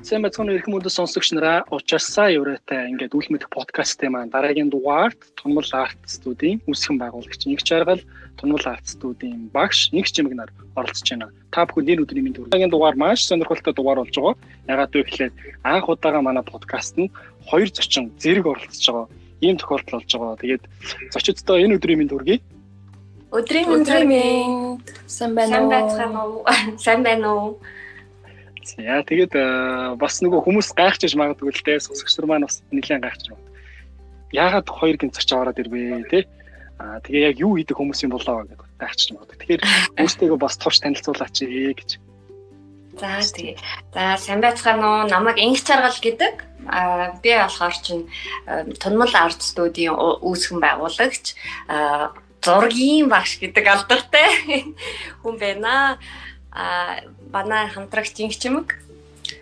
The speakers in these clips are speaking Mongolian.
Сайн байцгаана уу эрхэм хүндэт сонсогч нараа. Учирсаа еврейтэй ингээд үл мэдэх подкастын маань дараагийн дугаарт Тунмал Арт студийн үүсгэн байгуулагч Инх Жаргал, Тунмал Арт студийн багш Инх Жимэг нар оролцож байна. Та бүхэнд энэ өдрийн мэнд хүргэе. Дараагийн дугаар маш сонирхолтой дугаар болж байгаа. Ягаад вэ гэхээр анх удаага манай подкастт хоёр зочин зэрэг оролцож байгаа. Ийм тохиолдол болж байгаа. Тэгээд зочидтой энэ өдрийн мэнд хүргэе. Өдрийн мэнд сайн байна уу? Сайн байна уу? Яа тэгээд бас нөгөө хүмүүс гайхчихж магадгүй л дээ сонсогч нар маань бас нэлээд гайхчих магадгүй. Яагаад хоёр гинт зоч аваад ирвэ те? Тэгээ яг юу хийдэг хүмүүс юм болоо гэдэг гайхчих магадгүй. Тэгэхээр өөртөө бас товч танилцуулаач гэж. За тэгээ. За сайн байцгаана уу? Намайг Инх Жаргал гэдэг. Би болохоор чинь Тунмал Арт студийн үүсгэн байгуулагч зургийн багш гэдэг алдартай хүн байна. Манай хамтрагч Инх Жимэг.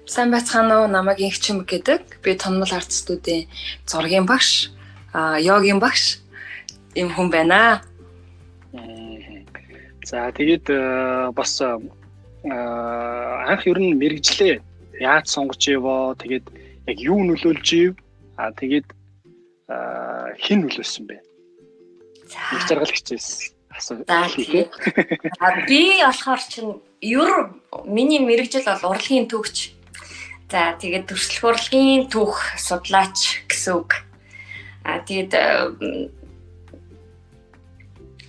Сайн байцгаана уу? Намайг Инх Жимэг гэдэг. Би Тунмал Арт студийн зургийн багш, йогийн багш юм хүн байна. За тэгээд бас анх ер нь мэрэгжлээ яаж сонгож ивэ? Тэгээд яг юу нөлөөлж ив? Тэгээд хэн нөлөөсөн бэ? Инх Жаргал хичээс асуу. Би болохоор чинь миний мэрэгжил бол урлагийн түүхч. За тэгээд төрслөх урлагийн түүх судлаач гэсэн үг. Тэгээд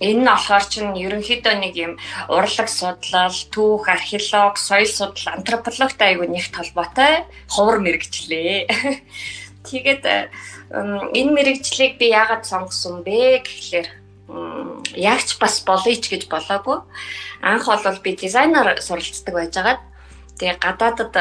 энэ нь болохоор чинь ерөнхийдөө нэг юм урлаг судлал, түүх, археолог, соёл судлал, антропологтой айгүй нэгт холбоотой ховор мэрэгчлээ. Тэгээд энэ мэрэгжлийг би яагаад сонгосон бэ гэхлээр ягч бас болъё ч гэж болоогүй. Анх бол би дизайнер суралцдаг байжгаад тэгээ гадаадад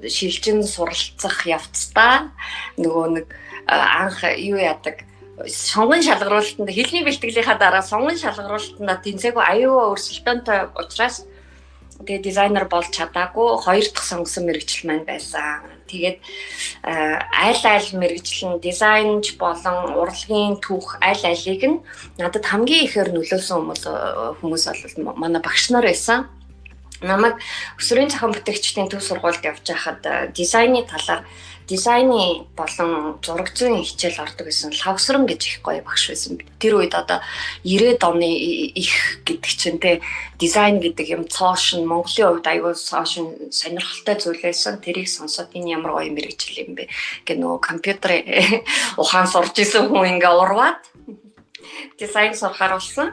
шилжин суралцах явцдаа нөгөө нэг анх юу яадаг сонгон шалгаруулалтанд хэлний бэлтгэлийнхаа дараа сонгон шалгаруулалтанд тэнцээгүй аюулгүй өрсөлдөөнтэй учраас тэгээ дизайнер болж чадаагүй хоёр дахь сонгосон мэрэгжил маань байсан. Тэгээд айл мэрэгжил нь дизайнч болон урлагийн түүх алийг нь надад хамгийн ихээр нөлөөсөн хүмүүс бол манай багш нар байсан. Намайг өсвөрийн зохион бүтээгчдийн төв сургуульд явж байхад дизайны талаар дизайны болон зураг зүйн хичээл ордог гэсэн Лавсран гэж их гоё багш байсан. Тэр үед одоо 90-ад оны их гэдэг чинь те дизайн гэдэг юм цоошин Монголын хувьд аюул цоошин сонирхолтой зүйл байсан. Тэрийг сонсоод энэ ямар гоё мэрэгжил юм бэ гэх нөгөө компьютерын ухаан сурж исэн хүн ингээ урваад дизайн сурахаар болсон.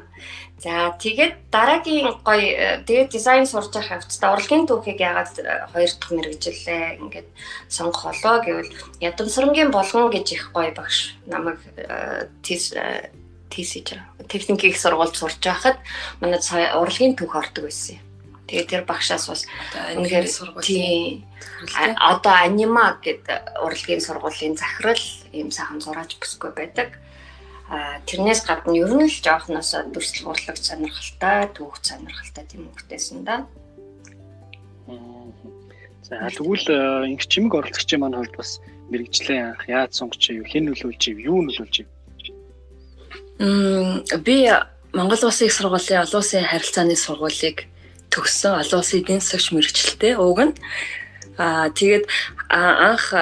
За тэгээд дараагийн гоё тэгээд дизайн сурж байгаа хавцтай урлагийн түүхийг яагаад хоёр дахь мэрэгжиллээ ингээд сонгох болоо гэвэл ядамсрангийн болгон гэж их гоё багш намайг техникийн сургуульд сурж байхад манай урлагийн түүх ордог байсан. Тэгээд тэр багшаас бас үнэхээр тийм одоо анима гэдэг урлагийн сургуулийн захирал ийм сайхан зураач бүсгүй байдаг. Тэрнээс гадна ер нь л жоохноос дүрслэх урлагч сонирхолтой, түүх сонирхолтой тийм хүмүүстэйсэн да. За тэгвэл Инх Жимэг оролцогчийн маань хувьд бас мэрэгжлээ анх яаж сонгож ив, хэн нөлөөлж ив, юу нөлөөлж ив? Би Монгол Улсын их сургуулийн олон улсын харилцааны сургуулийг төгссөн олон улсын эдийн засагч мэрэгчлээ. Уг нь тэгээд анх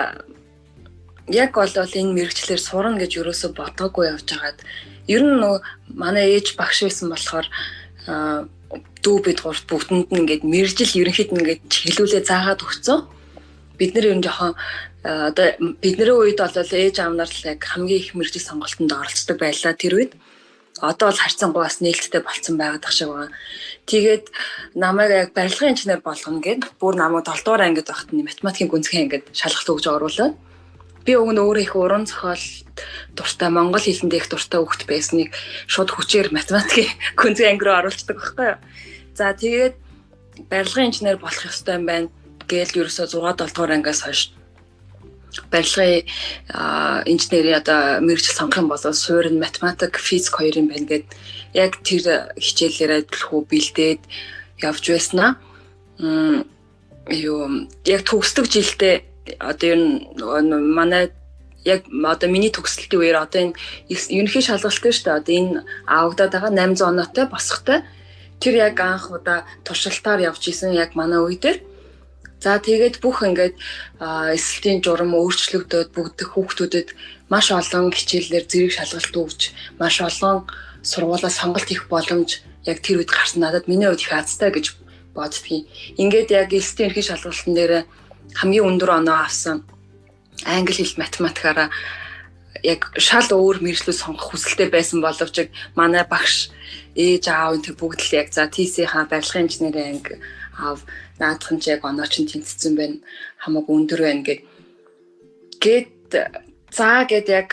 яг бол энэ мэрэгчлэр сурна гэж юусоо бодоогүй явж байгаад ер нь нөгөө манай ээж багш байсан болохоор дүү бид гурт бүгдэнд нь ингээд мэрэгжил ерөнхийд нь ингээд чиглүүлээ заагаад өгцөн. Бид нэр ер нь жоохон одоо бидний үед бол ээж аав нар л яг хамгийн их мэрэгжил сонголтонд оролцдог байлаа тэр үед. Одоо бол харьцангуй бас нээлттэй болцсон байгаад ах шиг байна. Тэгээд намайг яг барилгын инженер болгоно гэд бүр намайг 7 дугаар ангид байхад нь математикийн гүнзгий ангид шалгалт өгж оруулаад би өөрөө их уран зохиол дуртай монгол хэлэнд их дуртай хүүхэд байсныг шууд хүчээр математикийн гүнзгий анги руу оруулцдаг байхгүй юу. За тэгээд барилгын инженер болох ёстой юм байна гээл ерөөсөө 6-7 дугаар ангиас хойш барилгын инженери одоо мэрэгжил сонгох юм бол суурь математик, физик хоёр юм байна гэд яг тэр хичээлээрээ төлхөө бэлдээд явж байснаа. Яг төгсдөг жилдээ одоо энэ манай яг одоо миний төгсөлтийн үеэр одоо энэ ерөнхий шалгалтын шүү дээ. Одоо энэ авагдаад байгаа 800 оноотой босхтой. Тэр яг анх удаа туршилтаар явж исэн яг манай үе дээр За тэгээд бүх ингээд эсэлтийн журам өөрчлөгдөд бүгд хүүхдүүдэд маш олон хичээлээр зэрэг шалгалт өгч маш олон сургуулаа сонголт хийх боломж яг тэр үед гарсан надад миний хувьд их азтай гэж боддгийн. Ингээд яг эсэлтийн эрхийн шалгалтын дээр хамгийн өндөр оноо авсан англи хэл математикаараа яг шал өөр мэргэжлүүд сонгох хүсэлтэй байсан боловч манай багш ээж аав энэ бүгд л яг за TC-ийн барилгын инженерийн анги аав наадхан ч яг оноо чинь тэнцсэн байна хамаагүй өндөр байна гэд яг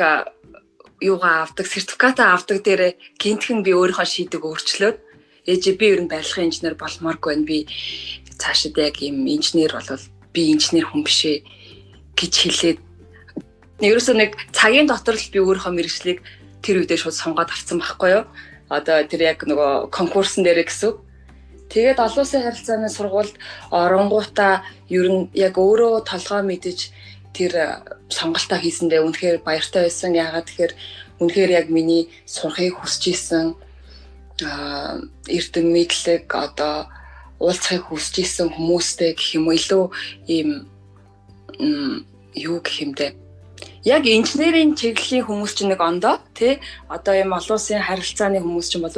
юугаа авдаг сертификатаа авдаг дээр гинтхэн би өөрийнхөө шийдэг өөрчлөөд ээж би ер нь барилгын инженер болмооргүй байна би цаашид яг юм инженер болвол би инженер хүн бишээ гэж хэлээд ерөөсөө нэг цагийн дотор л би өөрийнхөө мэргэжлийг тэр үедээ шууд сонгоод авсан байхгүй юу. Одоо тэр яг нөгөө конкурсын дээр гэсэн. Тэгээд олон улсын харилцааны сургуульд оронгуудаа ер нь яг өөрөө толгой мэдэж тэр сонголтоо хийсэндээ үнэхээр баяртай байсан. Яагаад тэгэхээр үнэхээр яг миний сурахыг хүсэж исэн эрдэм мэдлэг одоо уулзахыг хүсэж исэн хүмүүстэй гэх юм уу илүү ийм юу гэх юм бэ? Яг инженерийн чиглэлийн хүмүүс чинь нэг ондоо тий одоо юм олон улсын харилцааны хүмүүс чинь бол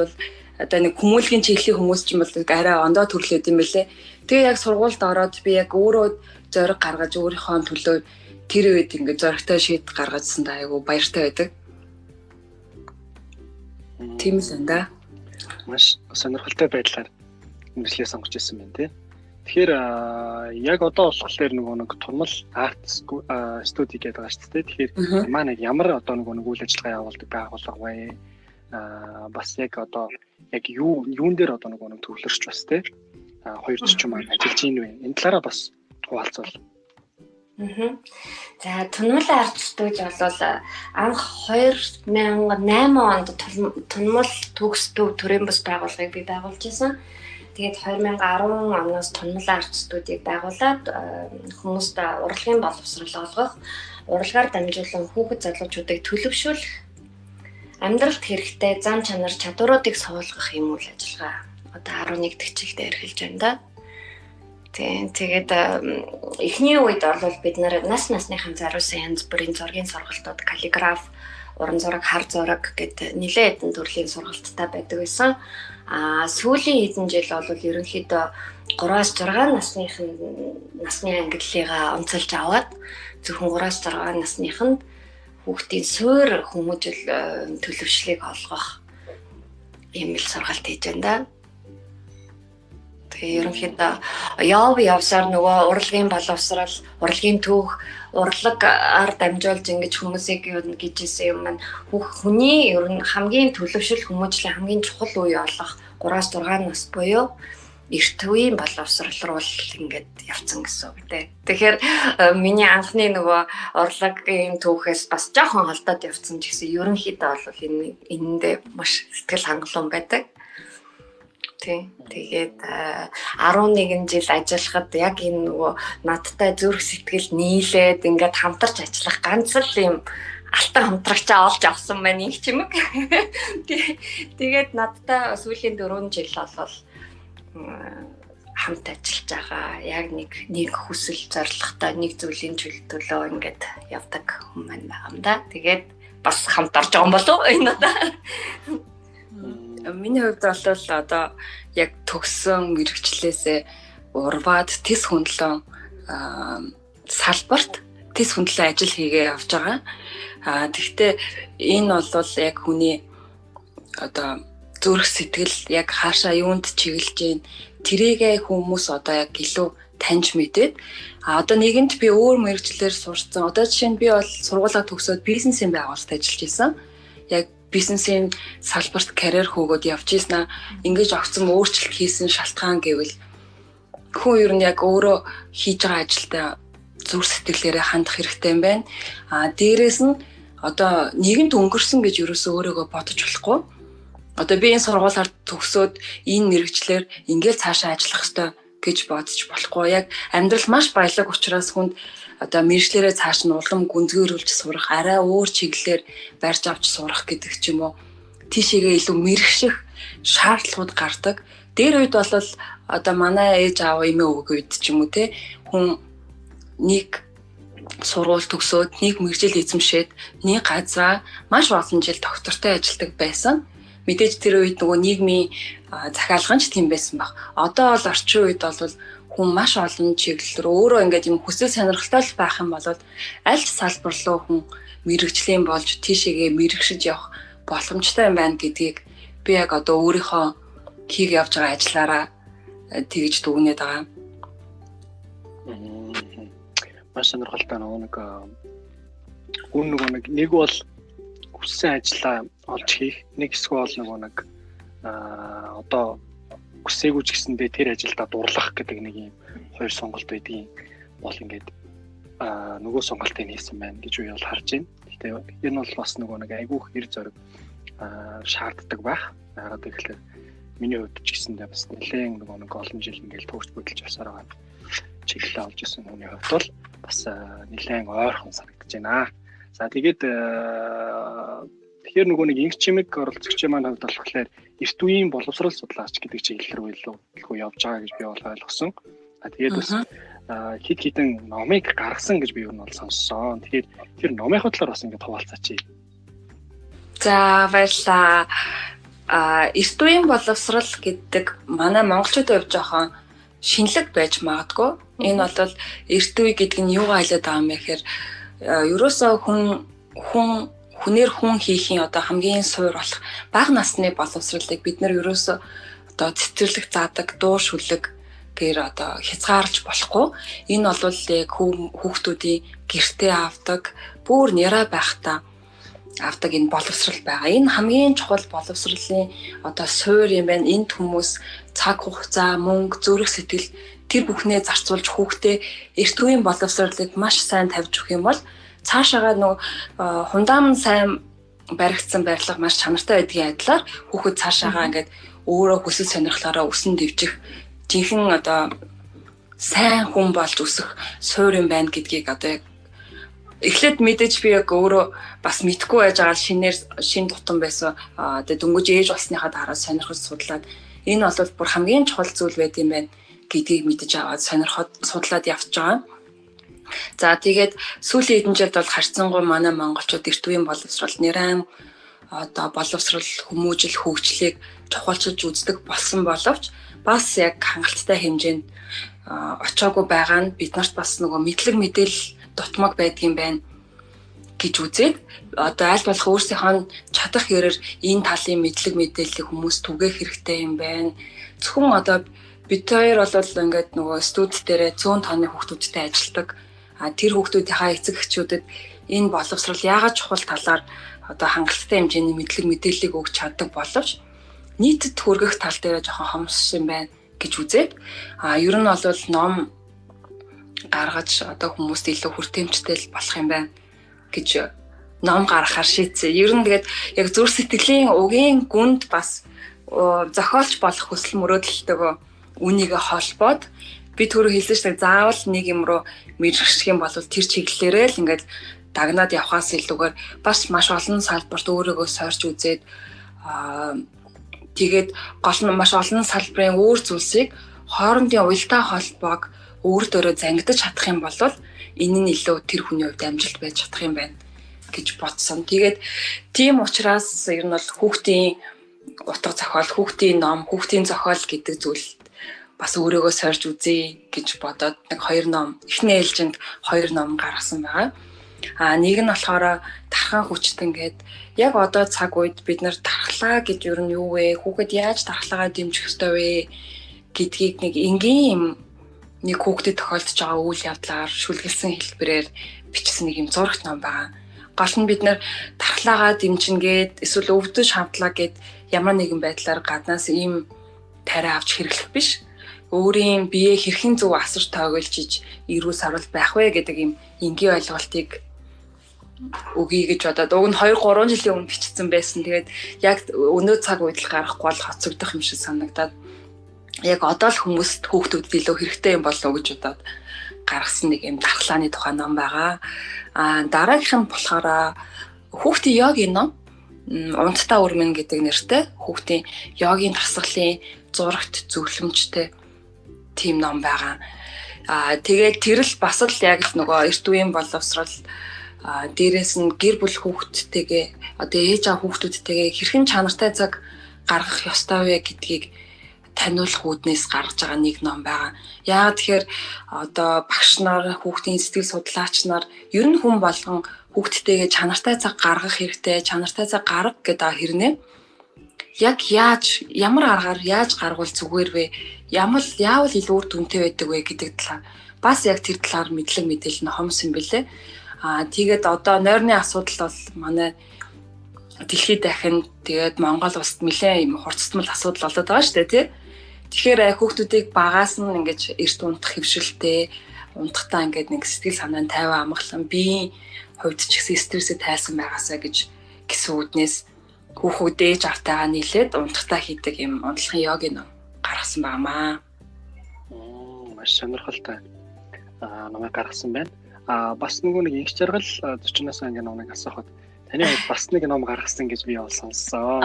одоо нэг хүмүүлгийн чиглэлийн хүмүүс чинь бол арай ондоо төрлөөд юм бэлээ. Тэгээ яг сургуульд ороод би яг өөрөө зориг гаргаж өөрийнхөө төлөө тэр үед ингээд зоригтой шийд гаргажсан да айгу баяртай байдаг. Тийм л энэ да. Маш сонирхолтой байдлаар мэргэжлээ сонгож ирсэн байна тий. Тэгэхээр яг одоо болохоор нэг турмал арт студи гэдэг байгаа шүү дээ. Тэгэхээр манай ямар одоо нэг үйл ажиллагаа явуулдаг байгууллага вэ? Бас яг одоо яг юун дээр одоо нэг төвлөрч бас тий. Хоёр зочин маань ажиллаж ийн вэ? Энэ талаараа бас хуваалцвал. За Тунмал арт студи бол анх 2008 онд Тунмал төгс төв төрийн бас байгууллагыг би байгуулж байсан. Тэгээд 2010 оноос Тунмал арт студийг байгуулад хүмүүст урлагийн боловсрол олгох, урлагаар дамжуулан хүүхэд залуучуудыг төлөвшүүлэх, амьдралд хэрэгтэй зам чанар чадваруудыг суулгах юм үйл ажиллагаа одоо 11 дэх чигтээ эрхэлж байна да. Тэгээд эхний үед бол бид нас насныхан зариусан янз бүрийн зургийн сургалтууд, каллиграф, уран зураг, хар зураг гэдэг нэлээд хэдэн төрлийн сургалттай байдаг байсан. Сүүлийн хэдэн жил бол ерөнхийдөө 3-6 насны ангиллыгаа онцолж аваад зөвхөн 3-6 насныханд хүүхдийн суур хүмүүжил төлөвшлийг олгох юм ил сургалт хийж байна да. Тэгээ ерөнхийдөө явсаар нөгөө урлагийн боловсрал, урлагийн түүх, урлагаар дамжуулж ингэж хүмүүсийг гэж хэлсэн юм маань хүний ер нь хамгийн төлөвшил хүмүүжлийн хамгийн чухал үе болох 3-6 нас буюу эрт үеийн боловсрал руу ингээд явцсан гэсэн үг дээ. Тэгэхээр миний анхны нөгөө урлагийн түүхээс бас жоохон холдоод явцсан ч гэсэн ерөнхийдөө бол энэндээ маш сэтгэл хангалуун байдаг. Тэгээд 11 жил ажиллахад яг энэ нөгөө надтай зүрх сэтгэл нийлээд ингээд хамтарч ажиллах ганц л юм алтан хамтрагчаа олж авсан маань их чимэг. Тэгээд надтай сүүлийн 4 жил болвол хамт ажиллаж байгаа. Яг нэг хүсэл зорилготой нэг зүйлийн төлөө ингээд явдаг хүн маань байгаа юм да. Тэгээд бас хамт орж байгаа юм болов энэ удаа. Миний хувьд бол одоо яг төгссөн мэргэжлээсээ урваад тис хөндлөн салбарт тис хөндлөн ажил хийгээ явж байгаа. Тэгэхдээ энэ бол яг хүний одоо зүрх сэтгэл яг хаашаа юунд чиглэж гин тэрийгэ хүмүүс одоо яг илүү таньж мэдээд одоо нийгэмд би өөр мэргэжлэр сурсан. Одоо жишээ нь би бол сургуулаа төгсөөд бизнесийн байгууллагад ажиллаж исэн. Яг бизнесийн салбарт карьер хөөгөөд явж ийсэн. Ингэж огцом өөрчлөлт хийсэн шалтгаан гэвэл хүн ер нь яг өөрөө хийж байгаа ажилдаа зүрх сэтгэлээрээ хандах хэрэгтэй юм байна. Дээрээс нь одоо нийгэмд өнгөрсөн гэж ерөөсөө өөрийгөө бодож болохгүй. Одоо би энэ сургуулаар төгсөөд энэ мэргэжлэр ингээл цаашаа ажиллах хэрэгтэй гэж бодож болохгүй. Яг амьдрал маш баялаг учраас хүнд одоо мэргэжлэрээ цааш нь улам гүнзгийрүүлж сурах, арай өөр чиглэлээр барьж авч сурах гэдэг ч юм уу. Тийшээгээ илүү мэрэгших шаардлагууд гардаг. Дээр үед бол одоо манай ээж аав эмээ өвөг үед ч юм уу те хүн нэг сургууль төгсөөд нэг мэргэжил эзэмшээд нэг газар маш олон жил доктортой ажилладаг байсан. Мэдээж тэр үед нөгөө нийгмийн захиалгач тийм байсан баг. Одоо бол орчин үед бол хүн маш олон чиглэл рүү өөрөө ингээд юм хүсэл сонирхолтой байх юм бол аль ч салбар руу хүн мэрэгжлийн болж тийшээгээ мэрэгшиж явах боломжтой юм байна гэдгийг би яг одоо өөрийнхөө хийх явж байгаа ажиллаараа тэгж дүгнээд байгаа. Маш сонирхолтой нэг бол хүссэн ажлаа олж хийх, нэг эсвэл одоо хүсээгүй ч гэсэндээ тэр ажилдаа дурлах гэдэг нэг юм хоёр сонголт байдгийн бол ингээд нөгөө сонголтыг хийсэн байна гэж би бол харж байна. Гэхдээ энэ бол бас нэг айгүйх хэр зориг шаарддаг байх. Яагаад гэвэл миний хувьд ч гэсэндээ бас нэлээд нэг олон жил ингээд төгс хөдөлж явсаар байгаа чиглэлээ олж ирсэн хүний хувьд бол бас нэлээд ойрхон санагдаж байна. За тэгээд тэгэхээр нэг инх чимэг оролцогчийн маань хувьд болохоор эрт үеийн боловсрол судлаач гэдэг чиглэл рүү илүү явж байгаа гэж би бол ойлгосон. Тэгээд бас хит хитэн номыг гаргасан гэж би юу нь бол сонссон. Тэгэхээр тэр номынхаа талаар бас ингээд хуваалцаач. За баярлалаа. Эрт үеийн боловсрол гэдэг манай монголчуудад хувьд жоохон шинэлэг байж магадгүй. Энэ бол эрт үе гэдэг нь юугаа хэлээд байгаа юм бэ гэхээр ерөөсөө хүнээр хүн хийхийн одоо хамгийн суур болох бага насны боловсролыг бид нэр ерөөсөө одоо цэцэрлэг заадаг, дуу шүлэг гэр одоо хязгаарлаж болохгүй. Энэ бол яг хүүхдүүдийн гэртээ авдаг, бүр няраа байхдаа авдаг энэ боловсрол байгаа. Энэ хамгийн чухал боловсролын одоо суур юм байна. Энд хүмүүс цаг хугацаа, мөнгө, зүрх сэтгэл тэр бүхнээ зарцуулж хүүхдээ эрт үеийн боловсролыг маш сайн тавьж өгөх юм бол цаашаагаа хундаам сайн баригдсан байрлал маш чанартай байдгийн адилаар хүүхэд цаашаагаа ингээд өөрөө хүсэл сонирхлоороо өсөн дэвжих жинхэнэ одоо сайн хүн болж өсөх суур юм байна гэдгийг одоо эхлээд мэдээж би яг өөрөө бас мэдгүй байж байгаа шин тутам байсан. Тэгээ дөнгөж ээж болсныхаа дараа сонирхож судлаад энэ бол бүр хамгийн чухал зүйл байт юм байна гэдгийг мэдэж аваад сонирхоод судлаад явж байгаа. За тэгээд сүүлийн хэдэн жилд бол харьцангуй манай монголчууд эрт үеийн боловсрол нэрэн одоо боловсрол хүмүүжил хөгжлийг чухалчилж үздэг болсон боловч бас яг хангалттай хэмжээнд очоогүй байгаа нь бид нарт бас нөгөө мэдлэг мэдээлэл дутмаг байдгийн байна гэж үзээд одоо аль болох өөрсдийнхөө чадах ярээр энэ талын мэдлэг мэдээллийг хүмүүс түгээх хэрэгтэй юм байна. Зөвхөн одоо бид хоёр бол ингээд нөгөө студ дээрээ 100 тонны хүүхдүүдтэй ажилладаг. Тэр хүүхдүүдийнхаа эцэг эхчүүдэд энэ боловсрол яагаад чухал талаар одоо хангалттай хэмжээний мэдлэг мэдээллийг өгч чаддаг боловч нийтэд хүргэх тал дээр жоохон хомс юм байна гэж үзээд ер нь бол ном гаргаж одоо хүмүүст илүү хүртээмжтэй болох юм байна гэж ном гаргахаар шийдсэн. Ер нь тэгээд яг зүрх сэтгэлийн угийн гүнд бас зохиолч болох хүсэл мөрөөдөлтөйгөө үүнийгээ холбоод би түрүү хэлсэн шүү дээ заавал нэг юм руу мэрэгших юм бол тэр чиглэлээрээ л ингээд дагнаад явхаас илүүгээр бас маш олон салбарт өөрийгөө сорж үзээд тэгээд гол нь маш олон салбарын өөр зүйлсийг хоорондын уялдаа холбоог өөртөө зангидаж чадах юм бол энэ нь илүү тэр хүний хувьд амжилт байж чадах юм байна гэж бодсон. Тэгээд тийм учраас ер нь бол хүүхдийн утга зохиол, хүүхдийн ном, хүүхдийн зохиол гэдэг зүйл бас өөрийгөө сорж үзье гэж бодоод нэг 2 ном, эхний ээлжинд 2 ном гаргасан байгаа. Нэг нь болохоор тархан хүчтэн гээд яг одоо цаг үед бид нар тархлаа гэж ер нь юу вэ? Хүүхэд яаж тархлагаа дэмжих ёстой вэ гэдгийг нэг энгийн нэг хүүхдэд тохиолдож байгаа үйл явдлаар шүлгэлсэн хэлбэрээр бичсэн нэг юм зурагт ном байгаа. Гол нь бид нар тархлагаа дэмжинэ гээд эсвэл өвдөж хавтлаа гээд ямар нэгэн байдлаар гаднаас ийм тариа авч хэрэглэх биш. Өөрийн биеэ хэрхэн зөв асар тоогойлж иж эрүүл сарвал байх вэ гэдэг юм энгийн ойлголтыг өгье гэж бодоод уг нь 2-3 жилийн өмнө бичсэн байсан. Тэгээд яг өнөө цаг үед л гарахгүй бол хоцрогдох юм шиг санагдаад яг одоо л хүмүүст хүүхдүүдэд илүү хэрэгтэй юм болов уу гэж бодоод гаргасан нэг юм дархлааны тухай ном байгаа. Дараагийнх нь болохоор хүүхдийн йогийн ном унттай өрмөн гэдэг нэртэй хүүхдийн йогийн дасгалын зурагт зөвлөмжтэй тийм ном байгаа. Тэгээд тэр л бас л яг л нөгөө эрт үеийн боловсрол дээрээс нь гэр бүл хүүхдтэйгээ одоо ээж аав хүүхдүүдтэйгээ хэрхэн чанартай цаг гаргах ёстой вэ гэдгийг таниулах үүднээс гаргаж байгаа нэг ном байгаа. Яагаад тэгэхээр одоо багш нар, хүүхдийн сэтгэл судлаач нар ер нь хүн болгон хүүхдтэйгээ чанартай цаг гаргах хэрэгтэй, чанартай цаг гарга гэдэг хэрнээ яг ямар аргаар яаж гаргуул зүгээр вэ? Яавал илүү үр дүнтэй байдаг вэ гэдэг талаар бас яг тэр талаар мэдлэг мэдээлэл нь хомс юм бэлээ. Тэгээд одоо нойрны асуудал бол манай дэлхийд дахинд тэгээд Монгол улсад нэлээд юм хурцтмал асуудал болоод байгаа шүү дээ, тий. Тэгэхээр хүүхдүүдийг багаас нь ингэж эрт унтах хөвшилтэй, унтахтаа ингээд нэг сэтгэл санааны тайван амгалан биеийн хувьд ч гэсэн стрессээ тайлсан байгаасаа гэсэн үднээс хүүхүүд ээж автайгаа нийлээд унтахтаа хийдэг юм унтлахын йогийн ном гаргасан байнамаа. Маш сонирхолтой номыг гаргасан байна. Бас нөгөө нэг инх жаргал 40-наас ингээд номыг асуухад таны хувьд бас нэг ном гаргасан гэж би бол сонссон.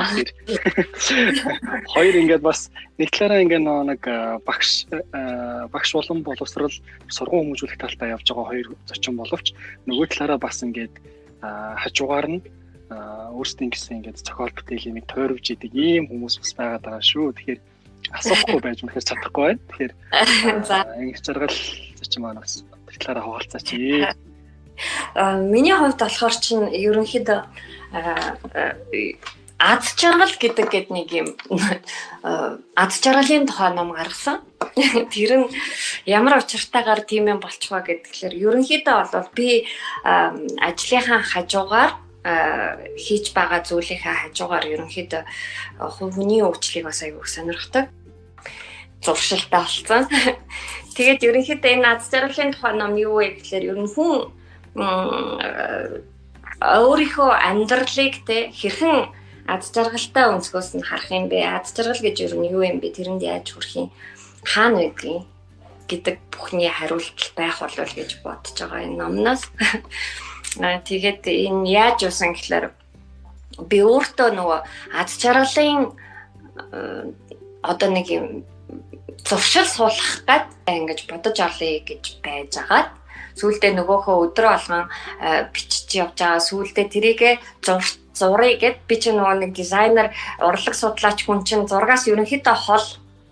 Хоёр ингээд бас нэг талаараа ингээд нэг багш болон боловсрал сургууль хүмүүжүүлэх талтай явж байгаа хоёр зочин боловч нөгөө талаараа бас ингээд хажуугаар нь өөрсдийн гэсэн ингээд зохиол бүтээлийн нэг тойрвж идэг ийм хүмүүс бас байгаад байгаа шүү. Тэгэхээр асуухгүй байж мэхээр чадахгүй байна. Тэгэхээр инх жаргал зочин маань бас тэр талаараа хуваалцаач. Миний хувьд болохоор чинь ерөнхийдөө аз жаргал гэдэг нэг юм аз жаргалын тухай ном гаргасан. Тэр нь ямар учиртайгаар тийм юм болчихваа гэдгээр ерөнхийдөө бол би ажлынхаа хажуугаар хийж байгаа зүйлийнхаа хажуугаар ерөнхийдөө хүний өвчлийг бас аягүй сонирхдаг. Зуршилтай болсон. Тэгээд ерөнхийдөө энэ аз жаргалын тухай ном юу вэ гэхээр ер нь хүн өөрийнхөө амьдралыг хэрхэн аз жаргалтай өнцгөөс нь харах юм бэ? Аз жаргал гэж ер нь юу юм бэ? Тэрэнд яаж хүрэх юм? Хаана байдгийг гэдэг бүхний хариулт байх болов гэж бодож байгаа энэ номноос. Тэгээд энэ яаж юусан гэхээр би өөртөө нөгөө аз жаргалын одоо нэг юм зуршил суулгах гээд ингэж бодож орлоо гэж байж агаад сүүлдээ нөгөөхөө өдрөө болгон бичиж явж байгаа. Сүүлдээ тэрийгэ зуръя гэд би чинь нөгөө нэг дизайнер, урлаг судлаач хүн чинь зургаас ерөнхийдөө хол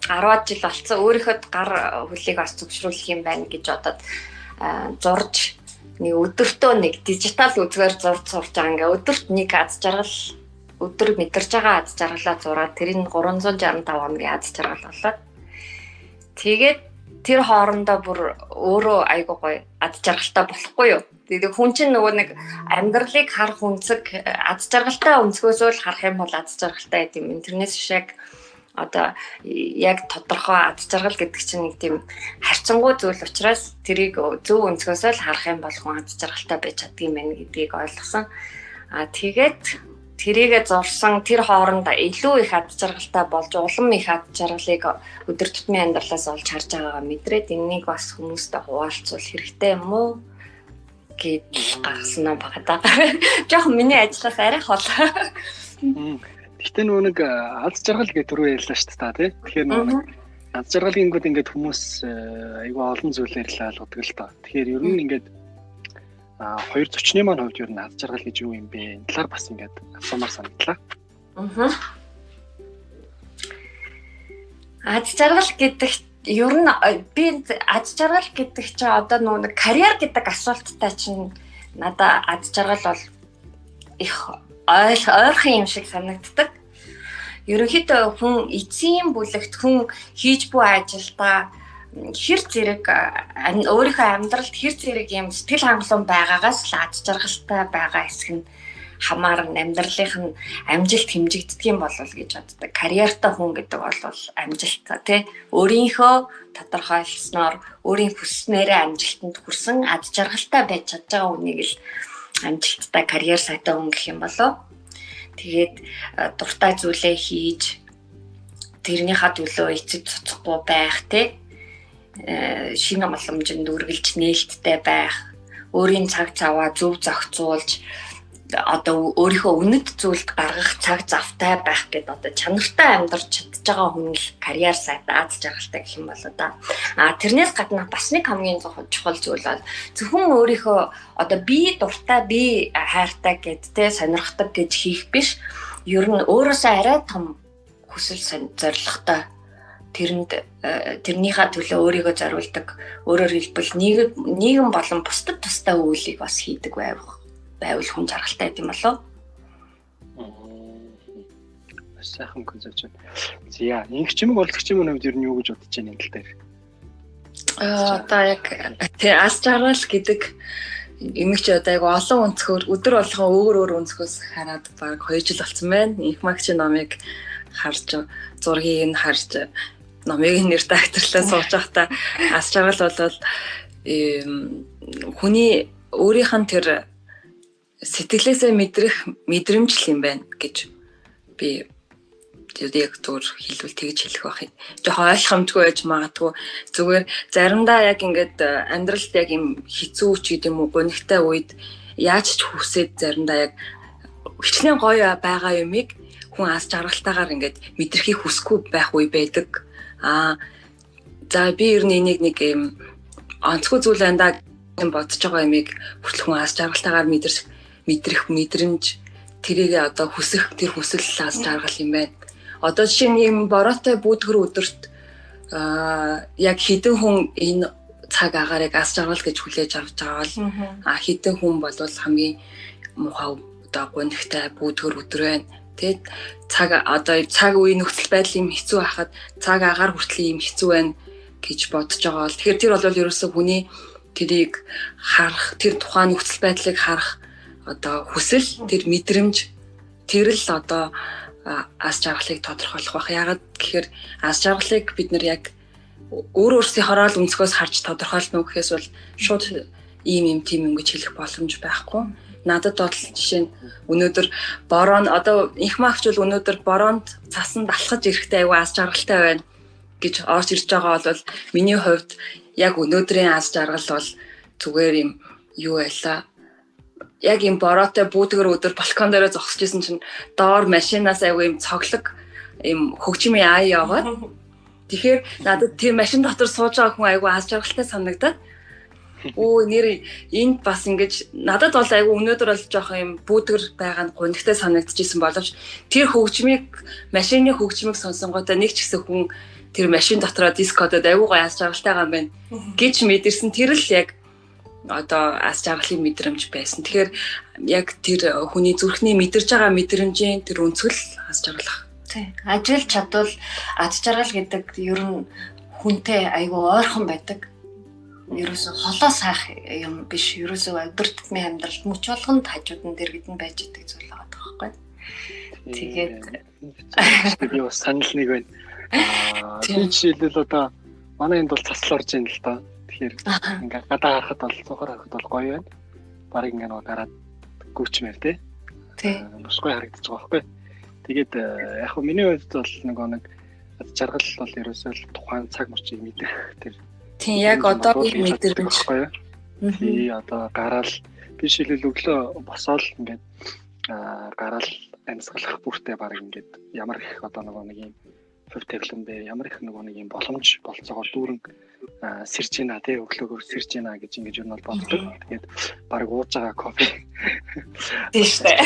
10 жил болсон. Өөрийнхөө гар хөлийг бас зөвшрүүлэх юм байна гэж бодоод зурж нэг өдөртөө нэг дижитал үзгээр зурж байгаа. Ингээ өдөрт нэг аз жаргал өдөр мэдэрж байгаа аз жаргалаа зураад тэрийг 365 хоногийн аз жаргал болоод тэгээд тэр хоорондоо бүр өөрөө айгуу гоё аз жаргалтай болохгүй юу. Тэгээд хүн чинь нөгөө нэг амьдралыг харах үнцэг аз жаргалтай өнцгөөсөө л харах юм бол аз жаргалтай гэдэг юм. Интернет шиг одоо яг тодорхой аз жаргал гэдэг чинь нэг тийм харьцангуй зүйл учраас тэрийг зөв өнцгөөсөө л харах юм бол хүн аз жаргалтай байж чаддаг юм байна гэдгийг ойлгосон. Тэгээд тэрийгэ зурсан тэр хоорондоо илүү их аз жаргалтай болж улам их аз жаргалыг өдөр тутмын амьдралаас олж харж байгаагаа мэдрээд энэнийг бас хүмүүстэй хуваалцвал хэрэгтэй юм уу гэж гаргасан ном байгаа даа. Жохон миний ажлаас арай хол. Гэхдээ нөгөө нэг аз жаргал гэдэг түрүү ярьлаа шүү дээ, тий. Тэгэхээр нөгөө аз жаргалын ингүүд ингээд хүмүүс айгүй олон зүйлээр л ойлгодог л доо. Тэгэхээр ер нь ингээд хоёр зочны маань хувьд ер нь аз жаргал гэж юу юм бэ? Энэ талаар бас ингээд асуумаар санагдлаа. Аз жаргал гэдэг ер нь би аз жаргал гэдэг чинь одоо нэг карьер гэдэг асуулттай чинь надад аз жаргал бол их ойрхон юм шиг санагддаг. Ерөнхийдөө хүн эцсийн бүлэгт хүн хийж буй ажилдаа хэр зэрэг өөрийнхөө амьдралд хэр зэрэг юм сэтгэл хангалуун байгаагаас л аз жаргалтай байгаа хэсэг нь хамааран амьдралынх нь амжилт хэмжигддэг юм болов гэж боддог. Карьертай хүн гэдэг бол амжилттай тий өөрийнхөө тодорхойлсноор өөрийн хүснээрээ амжилтанд хүрсэн аз жаргалтай байж чадж байгаа хүнийг л амжилттай карьер сайтай хүн гэх юм болов. Тэгээд дуртай зүйлээ хийж тэрнийхээ төлөө эцэг цоцохгүй байх тий шинэ боломжинд үргэлж нээлттэй байх, өөрийн цаг цаваа зөв зохицуулж одоо өөрийнхөө үнэт зүйлд гаргах цаг завтай байх гэдэг одоо чанартай амьдарч чадж байгаа хүн л карьер сайтай аз жаргалтай гэх юм болоо да. Тэрнээс гадна бас нэг хамгийн чухал зүйл бол зөвхөн өөрийнхөө одоо би дуртай, би хайртай гэдтэй сонирхдаг гэж хийх биш. Ер нь өөрөөсөө арай том хүсэл зорилготой тэрнийхээ төлөө өөрийгөө зориулдаг. Өөрөөр хэлбэл нийгэм болон бусдад тустай үйлийг бас хийдэг байвал хүн жаргалтай гэм болов. Сайхан концепт. Зя, инх чимэг болчих юм уу ер нь юу гэж бодож байна энэ тал дээр? Одоо яг аз жаргал гэдэг эмэгч одоо яг олон өнцгөр өдөр болгон өөр өнцгөөс хараад баг 2 жил болсон байна. Инх магч номыг харж, зургийг нь харж, номыг нэр редакторлаа сууж байхдаа аз жаргал бол хүний өөрийнх нь тэр сэтгэлээсээ мэдрэх мэдрэмж юм байна гэж би яг зөв хэлбэл тэгж хэлэх байх юм. Жохоо ойлгомжгүй байж магадгүй. Зүгээр заримдаа яг ингээд амьдралд яг юм хэцүү ч гэдэг юм уу гонигтай үед яаж ч хүсээд заримдаа яг хичнээн гоё байгаа юмыг хүн аз жаргалтайгаар ингээд мэдрэхийг хүсэхгүй байх үе байдаг. За би ер нь энийг нэг юм онцгой зүйл байна да бодож байгаа юмыг хүртэл хүн аз жаргалтайгаар мэдрэх мэдрэмж тэрийг одоо хүсэх тэр хүсэл аз жаргал юм байна. Одоо жишээ нь юм бороотой бүүдгэр өдөрт яг хэдэн хүн энэ цаг агаарыг аз жаргал гэж хүлээж авч байгаа бол хэдэн хүн бол хамгийн муухай одоо гонигтай бүүдгэр өдөр байна. Тэгээд цаг үеийн нөхцөл байдал юм хэцүү байхад цаг агаар хүртэл юм хэцүү байна гэж бодож байгаа бол тэгэхээр тэр бол ерөөсөө хүний тэрийг харах, тэр тухайн нөхцөл байдлыг харах одоо хүсэл, тэр мэдрэмж тэр л одоо аз жаргалыг тодорхойлох байх. Яагаад гэхээр аз жаргалыг бид нар яг өөрсдийнхөө л өнцгөөс харж тодорхойлно гэхээс бол шууд ийм тийм юм гэж хэлэх боломж байхгүй. Надад бол жишээ нь өнөөдөр бороо одоо инх магч бол өнөөдөр бороонд цасанд алхаж ирэхдээ аюу аз жаргалтай байна гэж орж ирж байгаа бол миний хувьд яг өнөөдрийн аз жаргал бол зүгээр юм юу байлаа. Яг юм бороотой бүүдгэр өдөр балкон дээр зогсож исэн чинь доор машинаас аюу юм цоглог юм хөгжмийн аа яваад тэгэхээр надад тэр машин дотор сууж байгаа хүн аюу аз жаргалтай санагдаад нэр энд бас ингэж надад бол аюу өнөөдөр бол жоох юм бүүдгэр байгаа нь гонигтай санагдчихсэн боловч тэр хөгжмийг машины хөгжмийг сонсонготой нэг ч гэсэн хүн тэр машин дотроо дискодод аюу гой аз жаргалтай байгаа юм байна гэж мэдэрсэн тэр л яг одоо аз жаргалын мэдрэмж байсан. Тэгэхээр яг тэр хүний зүрхний мэдэрж байгаа мэдрэмжийн тэр өнцгөл аз жаргал. Тий. Ажил чадвал аз жаргал гэдэг ер нь хүнтэй аюу ойрхон байдаг. Ерөөсө холоо сайх юм биш. Ерөөсө өдөр тутмын амьдралд мөч болгонд хажууд нь дэргэдэн байж идэг зүйл байгаа байхгүй. Тэгээд би бас санал нэг байна. Тийм жишээлбэл одоо манай энд бол цаслал орж ийн л доо. Тэгэхээр ингээ гадаа харахад бол цохор харахад бол гоё байна. Барыг ингээ нөгөө гараад гүчмээр тий. Бусгүй харагдаж байгаа байхгүй. Тэгээд яг хөө миний хувьд бол нэг жаргал бол ерөөсөө л тухайн цаг мөчийг мэдэх тэр. Тийм яг одоо ийм мэдэрч байхгүй. Тий одоо гараал би шилэл өглөө босоод ингээд гараал амьсгалах бүртээ барыг ингээд ямар их одоо нэг юм хөв тэглэндээ ямар их нэг юм боломж болцоогоор дүүрэн сэрж ийна тий өглөөгөр сэрж ийна гэж ингэж юу нь бол боддог. Тэгээд баг ууж байгаа кофе тийштэй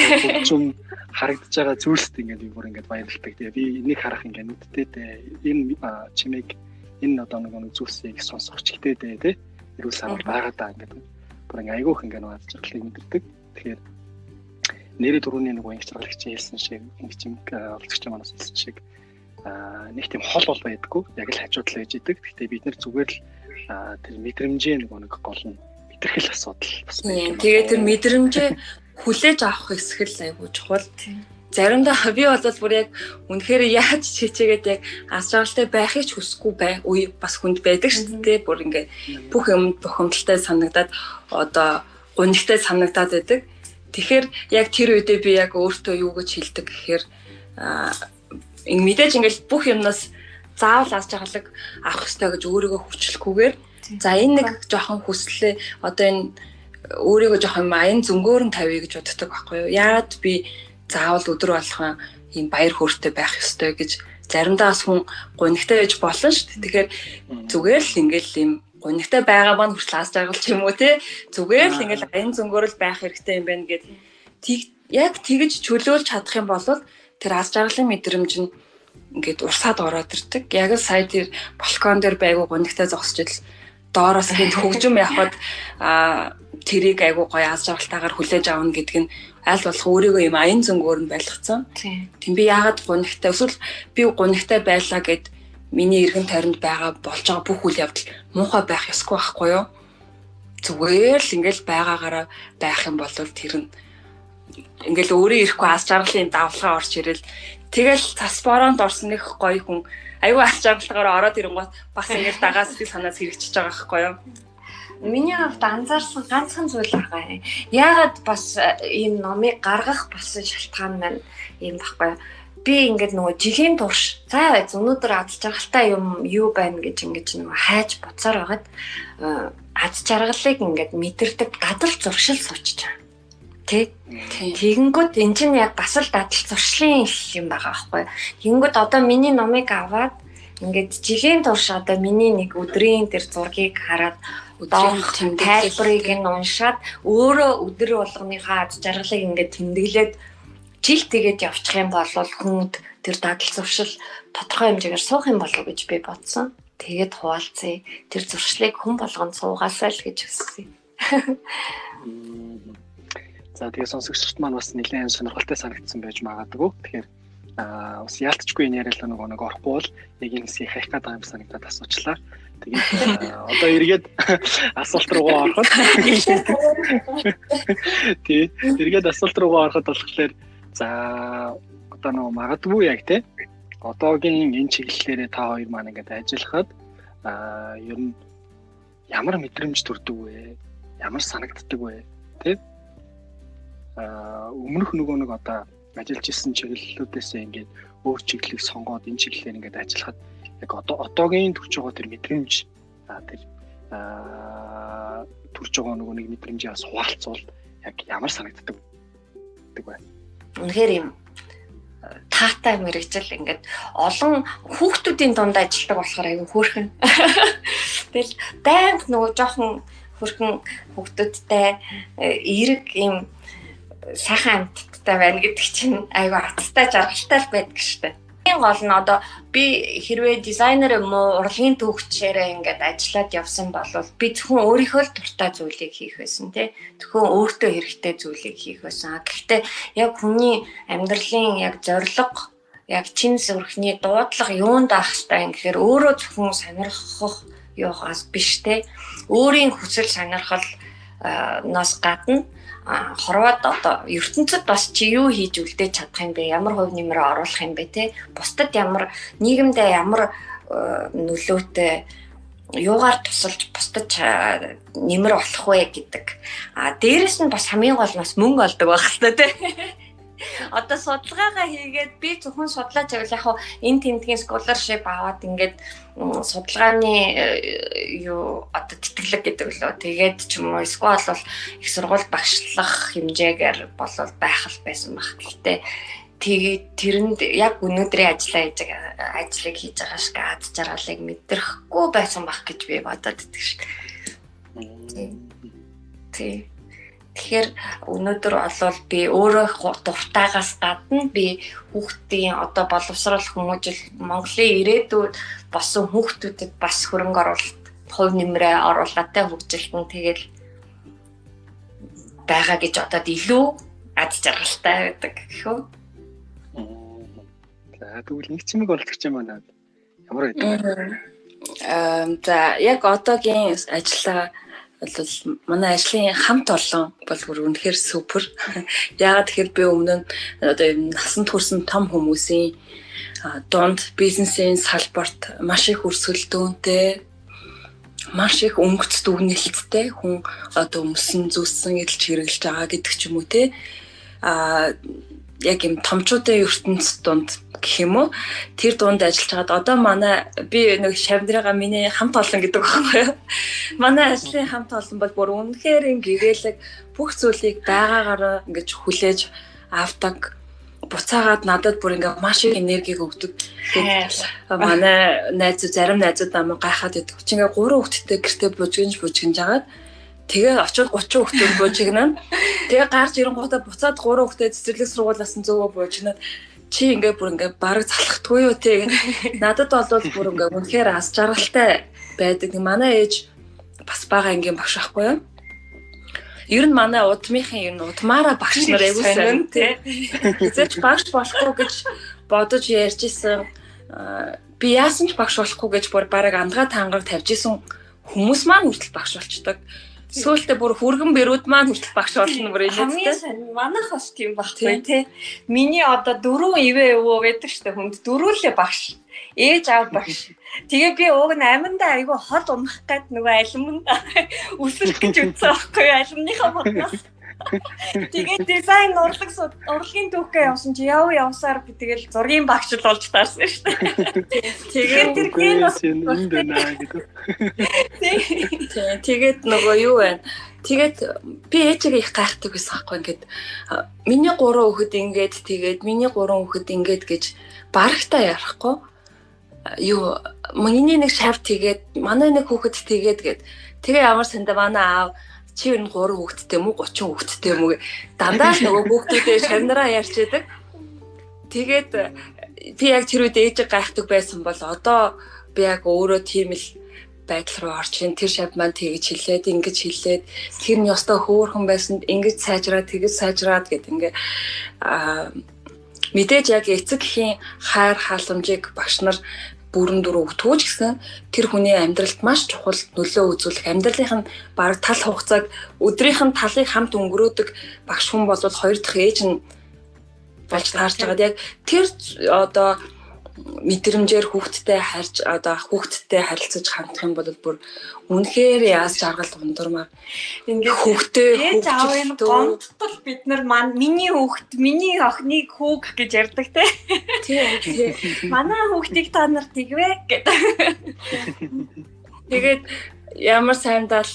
юм харагдаж байгаа зүйлсд ингээд би бүр ингээд баярлалдаг. Тэгээ би энийг харах ингээд нүдтэй энэ чимээг энэ одоо нэг зүйлсийг сонсох ч гэдэг тий эрүүл сайн байгаа даа ингээд бүр ингээд айгүйх ингээд нууц жаргалыг мэдэрдэг. Тэгэхээр нэрээ дөрөвний нэг инх жаргалагч хэлсэн шиг инх чимэг олцогч манаас хэлсэн шиг нэг тийм хол бол байдаггүй яг л хажууд л байж идэг. Гэхдээ бид нар зүгээр л тэр мэдрэмжээ нэг гол нь мэдэрхэл асуудал бас байна. Тэгээд тэр мэдрэмжээ хүлээж авах хэсэг л айгуу чухал. Заримдаа би бол бүр яг үнэхээр яаж чичээгээд яг аз жаргалтай байхыг ч хүсэхгүй үе бас хүнд байдаг шүү дээ. Бүр ингээ бүх юм бухимдалтай санагдаад одоо гонигтай санагдаад байдаг. Тэгэхээр яг тэр үедээ би яг өөртөө юу гэж хэлдэг гэхээр мэдээж ингээл бүх юмнаас заавал аз жаргалыг авах хэрэгтэй гэж өөрийгөө хүчлэхгүйгээр за энэ нэг жоохон хүслээ одоо энэ өөрийгөө жоох юм аян зөнгөөрн тавья гэж боддог байхгүй юу. Яагаад би заавал өдөр болгон ийм баяр хөөртэй байх ёстой гэж заримдаа бас хүн гонигтай байж болно шүү дээ. Тэгэхээр зүгээр л ингээл ийм гонигтай байгаа маань хүртэл аз жаргал ч юм уу те зүгээр л ингээл аян зөнгөөрөл байх хэрэгтэй юм байна гэд яг тэгж чөлөөлж чадах юм бол тэр аз жаргалын мэдрэмж нь ингээд урсаад ороод ирдэг. Яг л сая тэр балкон дээр байгуу гонигтай зогсож ил доороос гээд хөгжим явахад тэрийг айгуу гоё аз жаргалтайгаар хүлээж авна гэдг нь аль болох өөрийгөө юм аян зөнгөөр нь байлгацсан. Тийм би яагаад гонигтай эсвэл би гонигтай байлаа гэд миний эргэн тойронд байгаа болж байгаа бүх үйл явдал муухай байх ёсгүй байхгүй юу? Зүгээр л ингээл байгаагаараа байх юм бол тэр нь ингээл өөрөө ирэхгүй аз жаргалын давлгаа орж ирэл тэгэл цас бороонд орсон нэг гоё хүн аюу аз жаргалтайгаар ороод ирэнгүүт бас ингээл дагаа сэтгэл санаас хэрэгжиж байгаа байхгүй юу? Миний хувьд анзаарсан ганцхан зүйл байгаа. Яагаад бас ийм номыг гаргах болсон шалтгаан маань ийм байхгүй. Би ингээд нөгөө жилийн турш за өнөөдөр аз жаргалтай юм юу байна гэж ингэж нөгөө хайж буцаар байгаад аз жаргалыг ингээд мэдэрдэг дадал зуршил суучж байгаа. Тэгэнгүүт эн чинь яг бас л дадал зуршлын юм байгаа байхгүй. Тэгэнгүүт одоо миний номыг аваад ингээд жилийн турш одоо миний нэг өдрийн тэр зургийг хараад өдрийн тайлбарыг нь уншаад өөрөө өдөр болгоныхаа аз жаргалыг ингээд тэмдэглээд жил тэгээд явчих юм бол хүнд тэр дадал зуршил тодорхой хэмжээгээр суух юм болов уу гэж би бодсон. Тэгээд хуваалцъя. Тэр зуршлыг хүн болгонд суугаасаа л гэж хүссэн. За тэгээ сонсогчдод маань бас нэлээд сонирхолтой санагдсан байж магадгүй. Тэгэхээр бас яалтчгүй энэ яриалаа нэг орохгүй бол яг энэ хэсгийг хаях гэдэг юм санагдаад асуучлаа. Тэгээд одоо эргээд асуулт руугаа ороход тий эргээд асуулт руугаа ороход болохоор за одоо нэг магадгүй яг тий одоогийн энэ чиглэлээрээ та хоёр маань ингээд ажиллахад ер нь ямар мэдрэмж төрдөг вэ? Ямар санагддаг вэ? Тий өмнөх нөгөө нэг одоо ажиллаж исэн чиглэлүүдээс ингээд өөр чиглэлийг сонгоод энэ чиглэлээр ингээд ажиллахад яг одоогийн төрж байгаа тэр мэдрэмж тэр төрж байгаа нөгөө нэг мэдрэмжээс хуваалцвал яг ямар санагддаг вэ? Үнэхээр юм таатай мэрэгжил ингээд олон хүүхдүүдийн дунд ажилладаг болохоор аюу хөөрхөн. Тэгэл байнга нөгөө жоохон хөрхөн хүүхдүүдтэй эерэг юм сайхан амьтдтай байна гэдэг чинь аюу аттай жаргалтай л байдаг штэ. Энэ гол нь одоо би хэрвээ дизайнер юм уу урлагийн төвчээрээ ингээд ажиллаад явсан бол би зөвхөн өөрийнхөө л дуртай зүйлийг хийх байсан тий. Зөвхөн өөртөө хэрэгтэй зүйлийг хийх байсан. Гэхдээ яг хүний амьдралын яг зорилго, яг чин зүрхний дуудлага юунд авах хэрэгтэй юм гэхээр өөрөө зөвхөн сонирхох юугаас биш тий. Өөрийн хүсэл сонирхол нас гадна хорвоод одоо ертөнцид бас чи юу хийж үлдээж чадах юм бэ? Ямар хувь нэмрээ оруулах юм бэ те? Бусдад ямар нийгэмдээ ямар нөлөөтэй юугаар тусалж бусдад нэмэр болох вэ гэдэг. Дээрэс нь бас хамгийн гол нь бас мөнгө олдог байх хэрэгтэй те. Одоо судалгаагаа хийгээд би зөвхөн судлаач байвал яг хаа энэ тэмдгийн scholarship аваад ингээд судалгааны юу одоо тэтгэлэг гэдэг лөө тэгээд ч юм уу эсвэл бол их сургууль багшлах хэмжээгээр болол байх л байсан баг. Гэхдээ тэгээд тэрэнд яг өнөөдрийн ажлыг хийж байгаа шиг аз жаргалыг мэдрэхгүй байсан баг гэж би бодоод идэг шиг. Тий. Тэгэхээр өнөөдөр болвол би өөрөө дуртайгаас гадна би хүүхдийн одоо боловсруулах хүмүүжил Монголын ирээдүйд босон хүүхдүүдэд бас хөрөнгө оруулалт, хувь нэмрээ оруулаатай хөгжилтэн тэгэл байгаа гэж бодоод илүү аз жаргалтай байдаг гэхүү. За тэгвэл нэг чимэг олдох юм байна. Ямар байдаг? За яг одоогийн ажиллаа бол манай ажлын хамт олон бол бүр үнэхээр супер. Яагаад тэгэхээр би өмнө нь одоо насанд хүрсэн том хүмүүсийн дунд бизнесийн салбарт маш их өрсөлдөөнтэй, маш их өнгөц дүгнэлттэй хүн одоо өмсөн зүссэн эдэлж хэрэглэж байгаа гэдэг ч юм уу те. яг юм томчуудын ертөнцийн дунд гэх юм уу тэр дунд ажиллаж байгаад одоо манай би нэг шавндрага миний хамт олон гэдэг байхгүй юу. Манай ажлын хамт олон бол бүр үнэхээр гэгээлэг бүх зүйлийг байгаагаар ингэж хүлээж авдаг. Буцаагаад надад бүр ингээ маш их энергийг өгдөг. Манай зарим найзууд намайг гайхаад идэг. Чи ингээ 3 хүүхэдтэй гэртээ бужигнж жагаад тэгээ очиод 30 хүүхэдтэй бужигнана. Тэгээ гарч ирэнгуудаа буцаад 3 хүүхэдтэй цэцэрлэг сургуулиас нь зөвөө бужигнаад чи ингээ бүр ингээ бараг залхахгүй юу те. Надад бол бүр ингээ үнэхээр аз жаргалтай байдаг. Манай ээж бас бага ангийн багш байхгүй юу? Ер нь манай удмынхын удмаараа багш нар аягүй тий. Хэзээч багш болохгүй гэж бодож ярьж исэн. Би яасан ч багш болохгүй гэж бүр бараг андгаа тангаар тавьж исэн хүмүүс маань хүртэл багш болчдөг. Сүүлдээ бүр хүргэн бэрүүд маань хүртэл багш болно бүр энэ тий. Манайх бас тийм байхгүй тий. Миний одоо 4 ивэ өвөө байдаг штэ хүнд 4 лээ багш. Ээж аав багш. Тэгээ би уг нь аминдаа айгүй хол унах гээд нөгөө алимнд үсэлт гэж үзсэн байхгүй алимныхаа бодноос. Тэгээ дизайн урлагийн түүхээ явсан чи явсаар би тэгэл зургийн багш л болж таарсан шүү дээ. Тэгээд тэр гэнэ тэгээд нөгөө юу вэ? Тэгээд би ээжигээ их гайхдаг байсан байхгүй ингээд миний 3 хүүхэд ингээд тэгээд миний 3 хүүхэд ингээд гэж барагтаа ярихгүй юу миний нэг шав тэгээд манай нэг хүүхэд тэгээд гээд тэгээ ямар сандаа манай аав чи ер нь 3 хүүхэдтэй мүү 30 хүүхэдтэй мүү дандаа л нөгөө хүүхдүүдээ шавнараа ярьж байдаг. Тэгээд би яг тэр үед ээж гайхдаг байсан бол одоо би яг өөрөө тийм л байдал руу орж ийн тэр шав маань тэгж хэлээд ингэж хэлээд тэр нь ёстой хөөрхөн байсанд ингэж сайжраад тэгж сайжраад гэд ингээ мэдээж яг эцэг эхийн хайр халамжийг багш нар бүрэн дүр өгтгөөч гэсэн тэр хүний амьдралд маш чухал нөлөө үзүүлэх амьдралын баг тал хугацааг өдрийнх нь талыг хамт өнгөрөөдөг багш хүн бол 2 дахь ээж нь болж таарч байгаад яг тэр одоо мэдрэмжээр хүүхдтэй харж одоо хүүхдтэй харилцаж хандах юм бол бүр үнэхээр яас жаргал дундурмаар ингээд хүүхдтэй ээж аавын гомдтол бид нар миний хүүхд миний охиныг хүүг гэж ярьдаг те. Тийм. Манай хүүхдийг та нар тэгвэ гэдэг. Тэгээд ямар сайндаа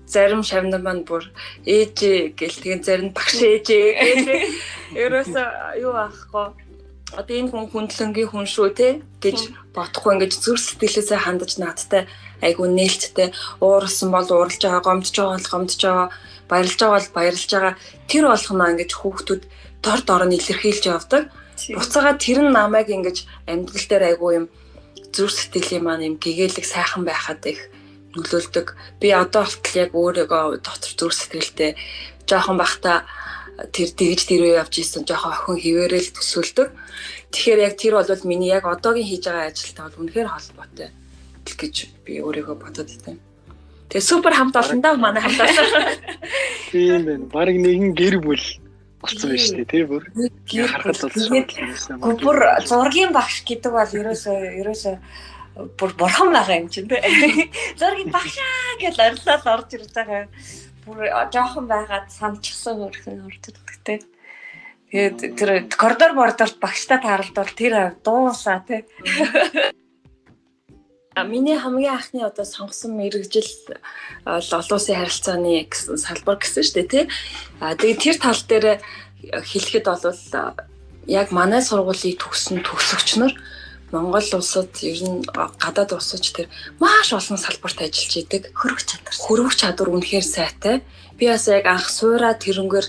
зарим шавнар маань бүр ээж гэл тэгээд зарим багш ээж гэх ерөөсөө юу аахгүй одоо энэ хүн хүндлэнгийн хүн шүү те гэж бодохгүй ингэж зүрх сэтгэлээсээ хандаж наадтай айгу нээлттэй ууралсан бол ууралж байгаа гомдж байгаа бол гомдж байгаа баярлж байгаа бол баярлж байгаа тэр болгоно ингэж хүүхдүүд дор дороо илэрхийлж явдаг. Буцаага тэр нь намайг ингэж амьдрал дээр айгу юм зүрх сэтгэлийн маань юм гэгээлэг сайхан байхад их нөлөөлдөг. Би одоо болтол яг өөрийгөө дотор зүрх сэтгэлтэй жоохон бахта тэр дэгж дэрвээ явж исэн жоохон охин хിവэрэл төсөөлдөг. Тэгэхээр яг тэр бол миний яг одоогийн хийж байгаа ажилтай бол үнэхээр холбоотой гэж би өөрийгөө бодод байна. Тэгээ супер хамт олон даа манай хамтаа. Тийм байна. Бараг нэгэн гэр бүл болсон байна шүү дээ. Тэ бүр харахад бол бүр зургийн багш гэдэг бол ерөөсөө бүр бурхан байгаа юм чинь тэ. Зургийн багшаа гэж арилаад орж ирж байгаа. Бүр жоохон байгаад санчихсан хөрхөн орддог те. Тэгээд тэр коридор бордорт багштай тааралдвал тэр дуусаа те. Миний хамгийн анхны одоо сонгосон мэрэгжил олон улсын харилцааны салбар гэсэн шүү дээ тий. Тэгээд тэр тал дээр хэлэхэд бол яг манай сургуулийг төгссөн төгсөгч нар Монгол улсад ер нь гадаад улсад тэр маш олон салбарт ажиллаж идэг. Хөрвөх чадвар үнэхээр сайтай. Би бас яг анх суураа тэрнгээр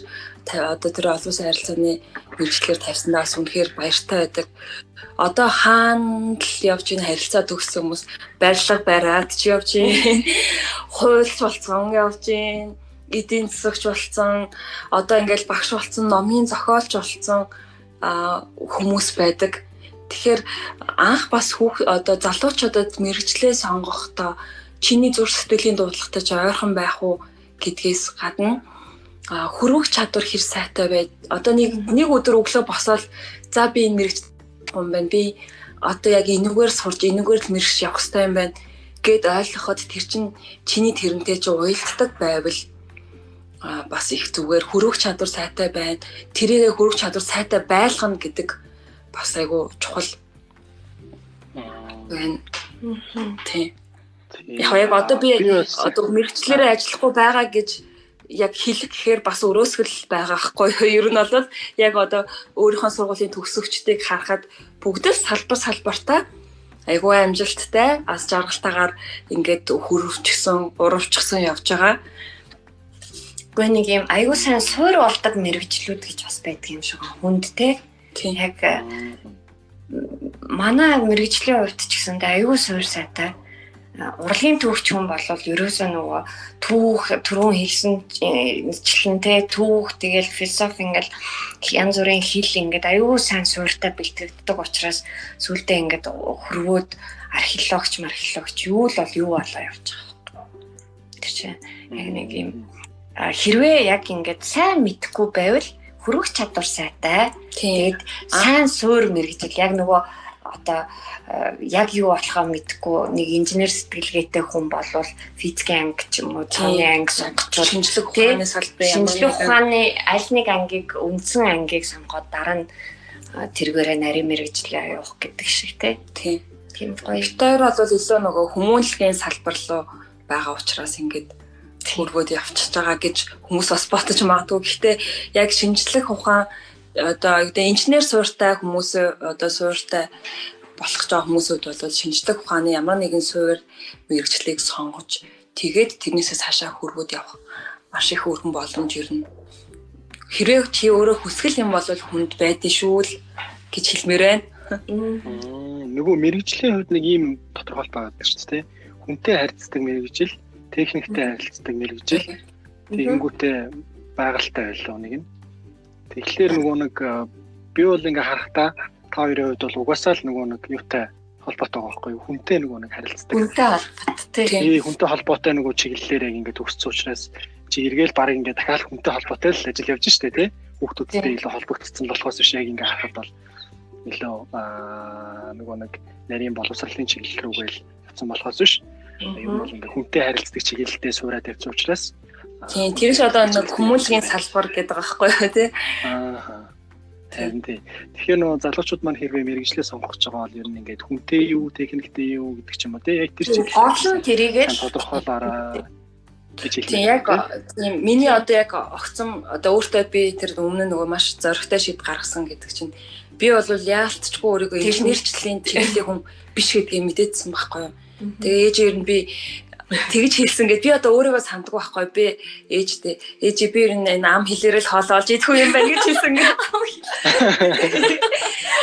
одоо тэр олон улсын харилцааны мэргэжлэр тавьсандаас үнэхээр баяртай байдаг. Одоо хаана л явж ийн харилцаа төгссөн хүмүүс барилга бариад ч явж ийн. Хуульч болцсон явж ийн. Эдийн засагч болцсон. Одоо ингээл багш болцсон, номын зохиолч болцсон хүмүүс байдаг. Тэгэхээр анх бас одоо залуучуудад мэрэгчлээ сонгохдоо чиний зүрх сэтгэлийн дуудлагатай ч ойрхон байх уу гэдгээс гадна хөрвөх чадвар хэр сайтай бай. Одоо нэг өдөр өглөө босоод за би энэ мэрэгч юм байна. Би одоо яг энэгээр сурж энэгээр л мэрэгч явах хэрэгтэй юм байна гэд ойлгоход тэр чинь чиний тэрнтэй чи уялддаг байвал бас их зүгээр хөрвөх чадвар сайтай байна. Тэрийгэ хөрвөх чадвар сайтай байлгана гэдэг бас айгу чухал байна. Тийм. Яг одоо би одоо мэрэгчлэрээ ажиллахгүй байгаа гэж яг хэлэх гэхээр бас өрөөсгөл байгаа хгүй. Ер нь бол яг одоо өөрийнхөө сургуулийн төгсөгчдийг харахад бүгд л салбартаа айгүй амжилттай, аз жаргалтайгаар ингээд хөрвчихсөн, урвчихсан явж байгаа. Гэхдээ нэг юм айгүй сайн суур болдог мэрэгчлүүд гэж бас байдаг юм шиг хүнд те. Яг манай мэрэгжлийн хувьд ч гэсэндээ айгүй суур сайтай. Урлагийн түүхч хүн бол ерөөсөө нөгөө түрүүн хэлсэнчлэнтэй түүх тэгэл философи ингээл янз бүрийн хэл ингээд аюу сайн суурьтай бэлтгэгддэг учраас сүулдэ ингээд хөрвөөд археологч юу болоо явж байгаа. Тэр чинь яг нэг юм хэрвээ яг ингээд сайн мэдхгүй байвал хөрвөх чадвар сайтай. Тэгээд сайн суур мэрэгжил яг нөгөө одоо яг юу болохоо мэдгүй нэг инженер сэтгэлгээтэй хүн болвол физикийн анги ч юм уу тооны анги сонгочихвол шинжлэх ухааны салбарын шинжлэх ухааны аль нэг ангийг үндсэн ангийг сонгоод дараа нь тэргээрээ нарийн мэрэгжлээ явах гэдэг шиг тийм гоё. Тэр бол илүү нөгөө хүмүүнлэгийн салбар руу байгаа учраас ингээд хөрвөөд явчихж байгаа гэж хүмүүс бас бодож магадгүй. Гэхдээ яг шинжлэх ухаан одоо инженер суурьтай хүмүүс одоо суурьтай болох жоо хүмүүсүүд бол шинжлэх ухааны ямар нэгэн суур мэрэгчлийг сонгож тэгээд тэрнээсээ цаашаа хөрвөөд явах маш их өргөн боломж ирнэ. Хэрэг чи өөрөө хүсгэл юм бол хүнд байдгийн шүү л гэж хэлмээр байна. Нөгөө мэрэгжлийн хувьд нэг ийм тодорхойлт байгаа шүү дээ. Хүнтэй харьцдаг мэрэгжил, техниктэй харилцдаг мэрэгжил, тэгэнгүүтээ байгальтай байлуу нэг нь. Тэгэхээр нөгөө нэг би бол ингээ харахтаа та хоёрын хувьд бол угаасаа л нөгөө нэг юутай холбоотой байгаа байхгүй юу? Хүнтэй нөгөө нэг харилцдаг. Хүнтэй холбоотой тийм. Хүнтэй холбоотой нөгөө чиглэлээр яг ингээ төгссөн учраас чи эргээл баг ингээ дахиад хүнтэй холбоотой л ажил явж штэ тий. Хүүхдүүдтэй илүү холбогдсон болохоос биш яг ингээ харахад бол илүү нөгөө нэг нарийн боловсролын чиглэл рүүгээ л явсан болохоос биш. Юм бол ингээ хүнтэй харилцдаг чиглэлтэй суураад явсан учраас тийм тэрс одоо нэг хүмүүнлэгийн салбар гэдэг байгаа байхгүй юу тий. Тэгэхээр нөгөө залуучууд маань хэрвээ мэрэгжлээ сонгох гэж байгаа бол ер нь ингээд хүнтэй юу, техниктэй юу гэдэг ч юм уу тий. Яг тэр чинь олон тэрийгээр тодорхойлоорой гэж хэлээ. Тийм яг тийм миний одоо яг огцом одоо өөртөө би тэр өмнө нөгөө маш зоригтой шийд гаргасан гэдэг чинь би бол яалтчгүй өөрийгөө инженерчлэлийн чиглэлийн хүн биш гэдгийг мэдээдсэн байхгүй юу. Тэгээ ээжээр нь би тэгж хэлсэн гэд би одоо өөрийгөө санддаг байхгүй би ээжтэй ээж би энэ ам хэлээрэл хоолоолж идэх юм байна гэж хэлсэн гэд.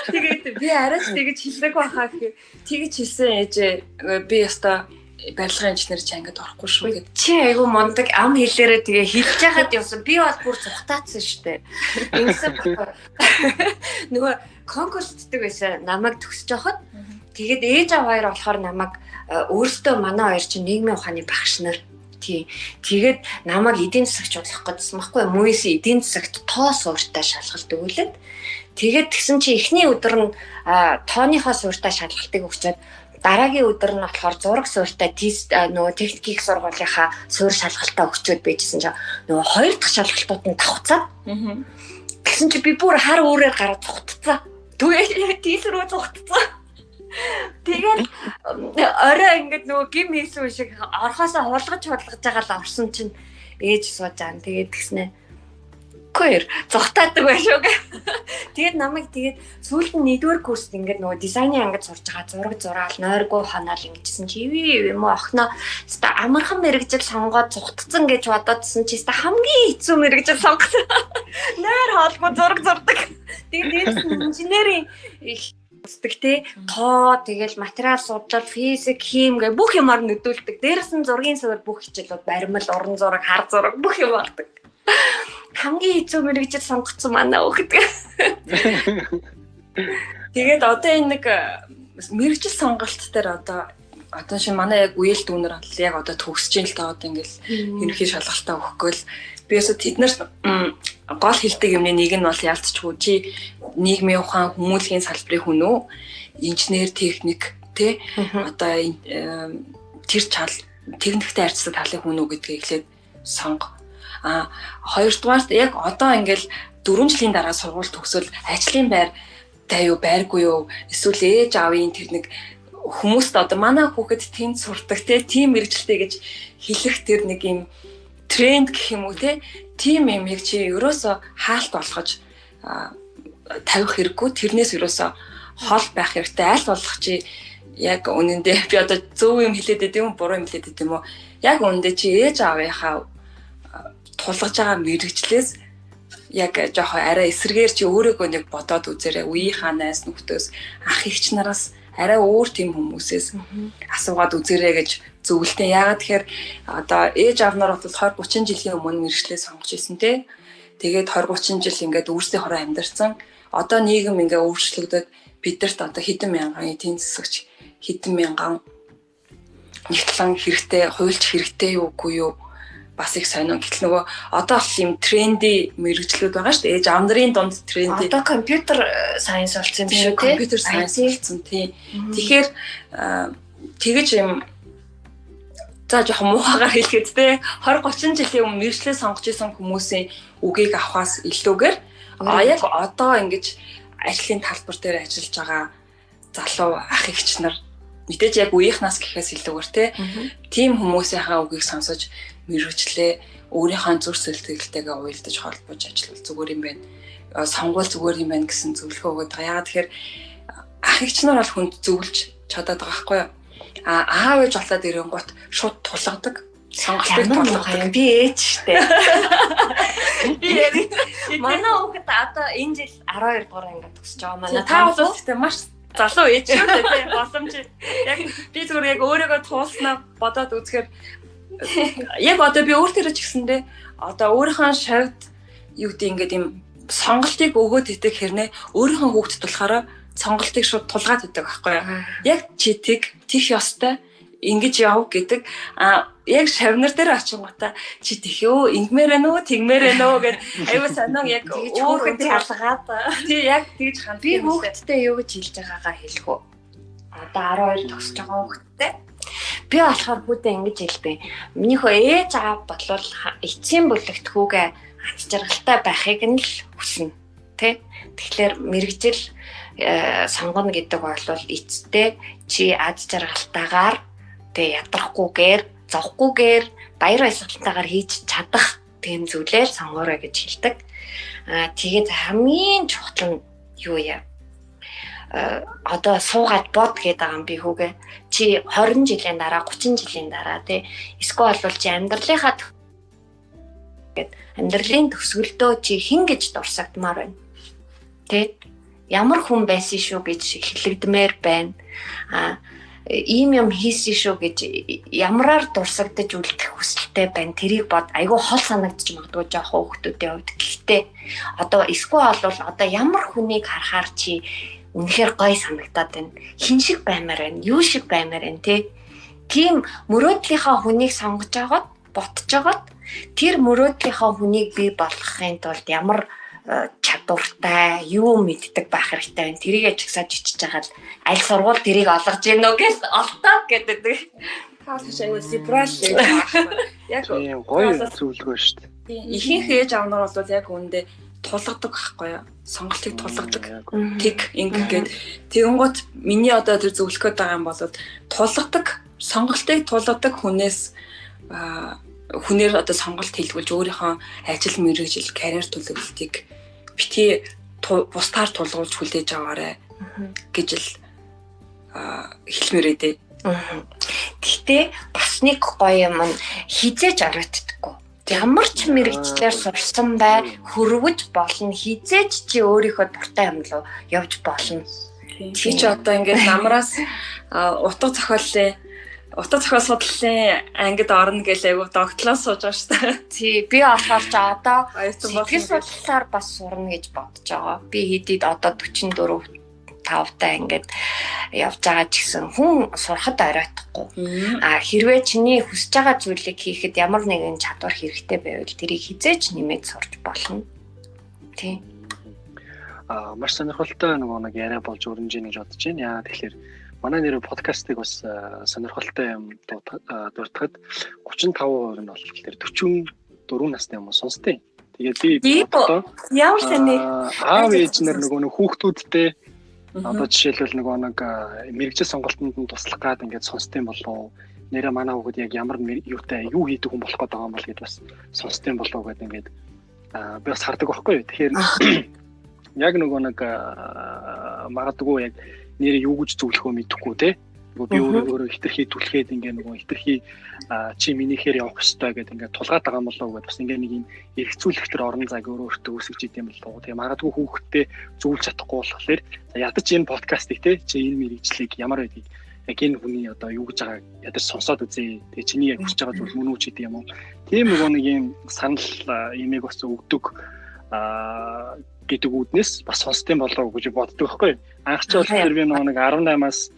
Тэгээд би арайч тэгж хэлдэг байхаа гэхээр тэгж хэлсэн ээж би яста барилгын инженер ч ангид орохгүй шүү гэд. Чи айгу мондөг ам хэлээрээ тэгээ хэлж яхад явсан би бол бүр зүхтаацсан штэ. Ингэсэн нөгөө конкурсддаг байсан намайг төгсөж явахад тэгээд ээж аваа хоёр болохоор намайг өөртөө манай хоёр чинь нийгмийн ухааны багш нар тий. Тэгээд намайг эдийн засагч болох гэсэн байхгүй мууис эдийн засагт тоо суурьтай шалгалт өгүүлээд тэгээд тэгсэн чи эхний өдөр нь тооныхоо суурьтай шалгалтыг өгчөөд дараагийн өдөр нь болохоор зураг суурьтай тест нөгөө техникийн сургуулийнхаа суур шалгалтаа өгчөөд байжсэн чинь нөгөө хоёр дахь шалгалтууд нь давхцаад тэгсэн чи би бүр хар өөрөөр гараад цухтцсан. Тэгээд тийш рүү цухтцсан. Тэгээд орой ингээд нөгөө гим хийсэн шиг орхосоо хулгаж байгаа л орсон чинь ээж сууж байгаа. Тэгээд тэгснэ. Хоёр зогтаадаг байшгүй. Тэгээд намайг тэгээд сүүлд нь 1-р курст ингээд нөгөө дизайны ангид сурж байгаа зураг зураал нойргүй ханаал ингэжсэн чи юм уу охноо өста амархан мэрэгжил сонгоод зугтцсан гэж бодоодсэн чи өста хамгийн хэцүү мэрэгжил сонгосон. Нойр хоолгүй зураг зурдаг. Тэгээд инженерийн үздэг те тоо тэгэл материал судлал физик хим гэх бүх юмар нөдөлдөг. Дээрээс нь зургийн суур бүх хичээлүүд баримл уран зураг хар зураг бүх юм болдог. Хамгийн хэцүү мэрэгжил сонгоцсон манай хүүхэд. Тэгээд одоо энэ нэг мэрэгжил сонголт дээр одоо шинэ манай яг үеэл дүүнер яг одоо төгсөж ин л та одоо ингээл ерөнхий шалгалтаа өгөхгүй л биээс тэд нар гол хэлдэг юмны нэг нь бол ялцчихгүй чи нийгмийн ухаан хүмүүнлэгийн салбарын хүн үү инженер техник тий одоо тэр техниктэй харьцдаг талын хүн үү гэдгийг эхлээд сонго. Хоёрдугаарт яг одоо ингээл 4 жилийн дараа сургууль төгсөл ажлын байртай юу байргүй юу эсвэл ээж аавын тэр нэг хүмүүст одоо манай хүүхэд тэнд сурдаг тийм мэрэгчлээ гэж хэлэх тэр нэг юм тренд гэх юм уу тийм юм яг чи ерөөсө хаалт болгож тавих хэрэггүй тэрнээс ерөөсө хол байх хэрэгтэй аль болох чи яг үнэндээ би одоо зөв юм хэлээд байд юм буруу юм хэлээд байд юм уу яг үнэндээ чи ээж аавынхаа тулгаж байгаа мэрэгчлээс яг жоохон арай эсрэгээр чи өөрийгөө нэг бодоод үзээрэй үеийнхаа найз нөхдөөс ах эгч нараас арай өөр тийм хүмүүсээс асуугаад үзээрэй гэж зөвлөлтөө яагаад тэгэхээр одоо ээж аав нар бол 20 30 жилийн өмнө мэрэгчлээ сонгож ирсэн тэгээд 20 30 жил ингээд өөрсдийн хороо амьдарсан одоо нийгэм ингээ өөрчлөгдөд бидэрт одоо хэдэн мянган эдийн засагч хэдэн мянган нэгтлэн хэрэгтэй хуульч хэрэгтэй юу үгүй юу бас их сонио гэтэл нөгөө одоо бол юм тренди мэрэгчлүүд байгаа шүү дээ. Ээж аав нарын дунд тренди. Одоо компьютер сайенс болсон юм шүү дээ. Компьютер сайенс болсон тий. Тэгэхээр тэгэж юм за жоохон муухагаар хэлгээд те 20 30 жилийн өмнө мэрэгчлээ сонгож исэн хүмүүсийн үгийг авахаас илүүгээр яг одоо ингэж ажлын талбар дээр ажиллаж байгаа залуу ах эгч нар мэдээж яг үеийнхнаас гэхээс илүүгээр тийм хүмүүсийнхаа үгийг сонсож мэрэгчлээ өөрийнхөө зүрх сэтгэлтэйгээ уялдаж холбож ажиллавал зүгээр юм байна. Сонгуул зүгээр юм байна гэсэн зөвлөгөө өгöd байгаа. Яагаад тэгэхээр ах эгч нар бол хүнд зөвлөж чадаад байгаа байхгүй юу? Аав ээж болоод ирэнгүүт шууд тулгадаг. Сонголтыг тулгадаг. Би ээж штэ. Манай хүүхэд одоо энэ жил 12 дугаар анги төгсөж байгаа. Манай та бол гэхдээ маш залуу ээж шүү дээ. Боломж яг би зүгээр яг өөрийгөө туулснаа бодоод үзэхээр яг одоо би өөртөө ч гэсэндээ одоо өөрийнхөө шавьд юу гэдэг ингээд юм сонголтыг өгөөд идэх хэрнээ өөрийнхөө хүүхдэд болохоор сонголтыг шууд тулгаад өгдөг байхгүй юу? Яг чи тех ёстой ингэж яв гэдэг яг шавнар дээр очингуудаа чи тэхөө ингмээр байна уу тэгмээр байна уу гэд аюу санаа яг өөрөд ялгаад тий яг тэгж ханд би хүүхдтэй юу гэж хэлж байгаагаа хэлэх үү? Одоо 12 төгсөж байгаа хүүхдтэй би болохоор хүүхдээ ингэж хэлдэг. Минийхөө ээж аав бодлол эцсийн бүлэгдэхүүгээ аз жаргалтай байхыг нь л хүснэ. Тэ? Тэгэхээр мэрэгжил сонгоно гэдэг бол эцтэй чи аз жаргалтайгаар тэ ядрахгүйгээр, зовхгүйгээр, баяр баясгалтайгаар хийж чадах тийм зүйлээр сонгоорой гэж хэлдэг. Тэгээд хамгийн чухал нь юу яа? Одоо суугаад бод гэдэг байгаа юм би хүүгээ. Чи 20 жилийн дараа, 30 жилийн дараа тий эсвэл бол чи амьдралынхаа гэд амьдралын төгсгөлдөө чи хэн гэж дурсагдмаар байна. Тий ямар хүн байсан шүү гэж хэлэгдмээр байна. Ийм юм хийсэн шүү гэж ямараар дурсагдаж үлдэх хүсэлтэй байна. Тэрийг бод айгүй хол санагдчих магадгүй жоохон хүүхдүүдийн хувьд. Гэхдээ одоо эсвэл бол одоо ямар хүнийг харахаар чи үнэхээр гоё санагдаад байна. Хин шиг баймаар байна. Юу шиг баймаар байна те. Тийм мөрөөдлийнхаа хүнийг сонгож агаад ботж агаад тэр мөрөөдлийнхаа хүнийг бий болгохын тулд ямар чадвартай юу мэддэг байх хэрэгтэй байна. Тэрийг ажигсаад ичиж байгаа л аль сургууль тэрийг олгож гинөө гэж олдоо гэдэг. Таалж аяа сибрал яг гоё зөвлөгөө шүү дээ. Ихэнх ээж аав нар бол яг үүндээ тулгадаг байхгүй юу? Сонголтыг тулгадаг. Тэг ингээд тэгэнгუთ миний одоо тэр зөвлөхөд байгаа юм бол тулгадаг, сонголтыг тулгадаг хүнээс хүнээр одоо сонголт хийлгүүлж өөрийнхөө ажил мэргэжил, карьер төлөвлөлтийг бити бусдаар тулгуулж хүлээж аваарай гэж л хэлмээр өгдөө. Гэхдээ бас нэг гоё юм хизээж оройтдаггүй. Ямар ч мэрэгчлэр сурсан бай хөрвөж болно хизээж чи өөрийнхөө дуртай юм руу явж болно. Чи ч одоо ингээд намраас утга зохиол судлалын ангид орно гэж айгуу догтлоо сууж байгаа шүү дээ. Тий, би болохоор ч одоо сэтгэл судлалаар бас сурна гэж бодож байгаа. Би хэдийд одоо 44 5-таа ингээд явж байгаа ч гэсэн хүн сурахад оройтхгүй. Хэрвээ чиний хүсэж байгаа зүйлийг хийхэд ямар нэгэн чадвар хэрэгтэй байвал тэрийг хизээж нэмээд сурч болно. Тий. Маш сонирхолтой нэг яриа болж өрнөж ийн гэж бодож байна. Яа тэгэхээр манай нэр подкастыг бас сонирхолтой юм дуртахад 35% нь бол тэгэхээр 40 4 настай хүмүүс сонсдیں۔ Тэгээд би ямар таны аав ээж нар нөгөө хүүхдүүдтэй одоо жишээлбэл нөгөө нэг мэрэгжил сонголтонд нь туслах гад ингээд сонсдیں болов. Нэрэ манай хүүхэд яг ямар юутай юу хийдэг хүн болох гэдэг юм бол гэд бас сонсдیں болов гэдэг ингээд би бас хардаг байхгүй юу. Тэгэхээр яг нөгөө нэг магадгүй яг нэрээ юу гэж зөвлөхөө мэдэхгүй те. Нөгөө би өөрөө хитрхий түлхээд ингээ нөгөө хитрхий чи минийхээр явах ёстой гэдэг ингээ тулгаад байгаа юм болоо гэдээ бас ингээ нэг юм эргцүүлэхтэр орон зайг өөртөө үүсгэж идэм болоо. Тэгээ магадгүй хүүхдтэй зөвлөж чадахгүй болохоор ядаж энэ подкастыг те чи энэ мэрэгжлийг ямар байдгийг яг энэ хүний одоо юу гэж байгаа ядаж сонсоод үзье. Тэгээ чиний яг хүсэж байгаа зүйл мөн үү ч гэдэг юм уу. Тийм нөгөө нэг юм санал имийг бас өгдөг гэдэг үүднээс бас сонсдیں болоо гэж боддог байхгүй. Анх ч бол би нөгөө нэг 18-аас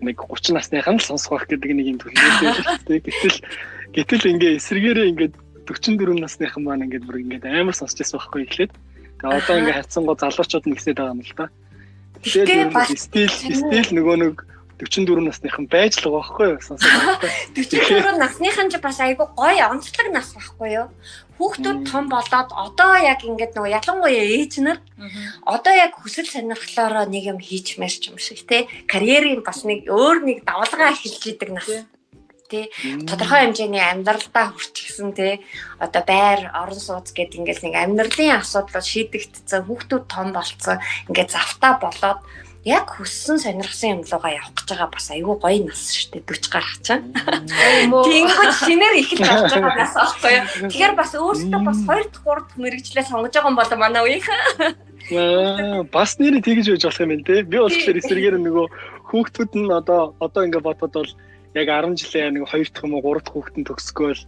нэг 30 насныхан л сонсох байх гэдэг нэг юм төлөвлөсөн. Гэтэл ингээ эсрэгээрээ ингээд 44 насныхан маань ингээд бүр ингээд амар сонсч байсан байхгүй эхлээд. Тэгээ одоо ингээ хайцсангоо залуучууд нь ихсээд байгаа юм л та. Тэгэхээр стил нөгөө нэг 44 насныхан байж л байгаа байхгүй юу сонсох. 44 насныхан ч бас айгүй гоё онцлог нас байхгүй юу? Хүүхдүүд том болоод одоо яг ингээд нөгөө ялангуяа ээж нар одоо яг хүсэл сонирхлоороо нэг юм хийчмээр ч юм шиг тий карьерийн бас нэг өөр нэг давалгаа эхэлж идэг нас тий тодорхой хэмжээний амьдралдаа хүрчихсэн тий одоо байр орон сууц гэдэг ингээд нэг амьдралын асуудлууд шийдэгдсэн хүүхдүүд том болцсон ингээд завтаа болоод яг хүссэн сонирхсан юм руугаа явах гэж байгаа бас айгүй гоё нас шүү дээ 40 гарах чам. Тэнгүүд шинээр эхэлж явж байгаа нас аахгүй юу. Тэгэхээр бас өөртөө бас 2 дахь 3 дахь мэрэгчлээ сонгож байгаа юм болоо манай үеийнхэн. Бас нэрээ тэгж байж болох юм байна те. Би болохоор эсрэгээр нөгөө хүүхдүүд нь одоо ингээ бодоход бол яг 10 жилийн нэг 2 дахь юм уу 3 дахь хүүхдэн төгсгөөл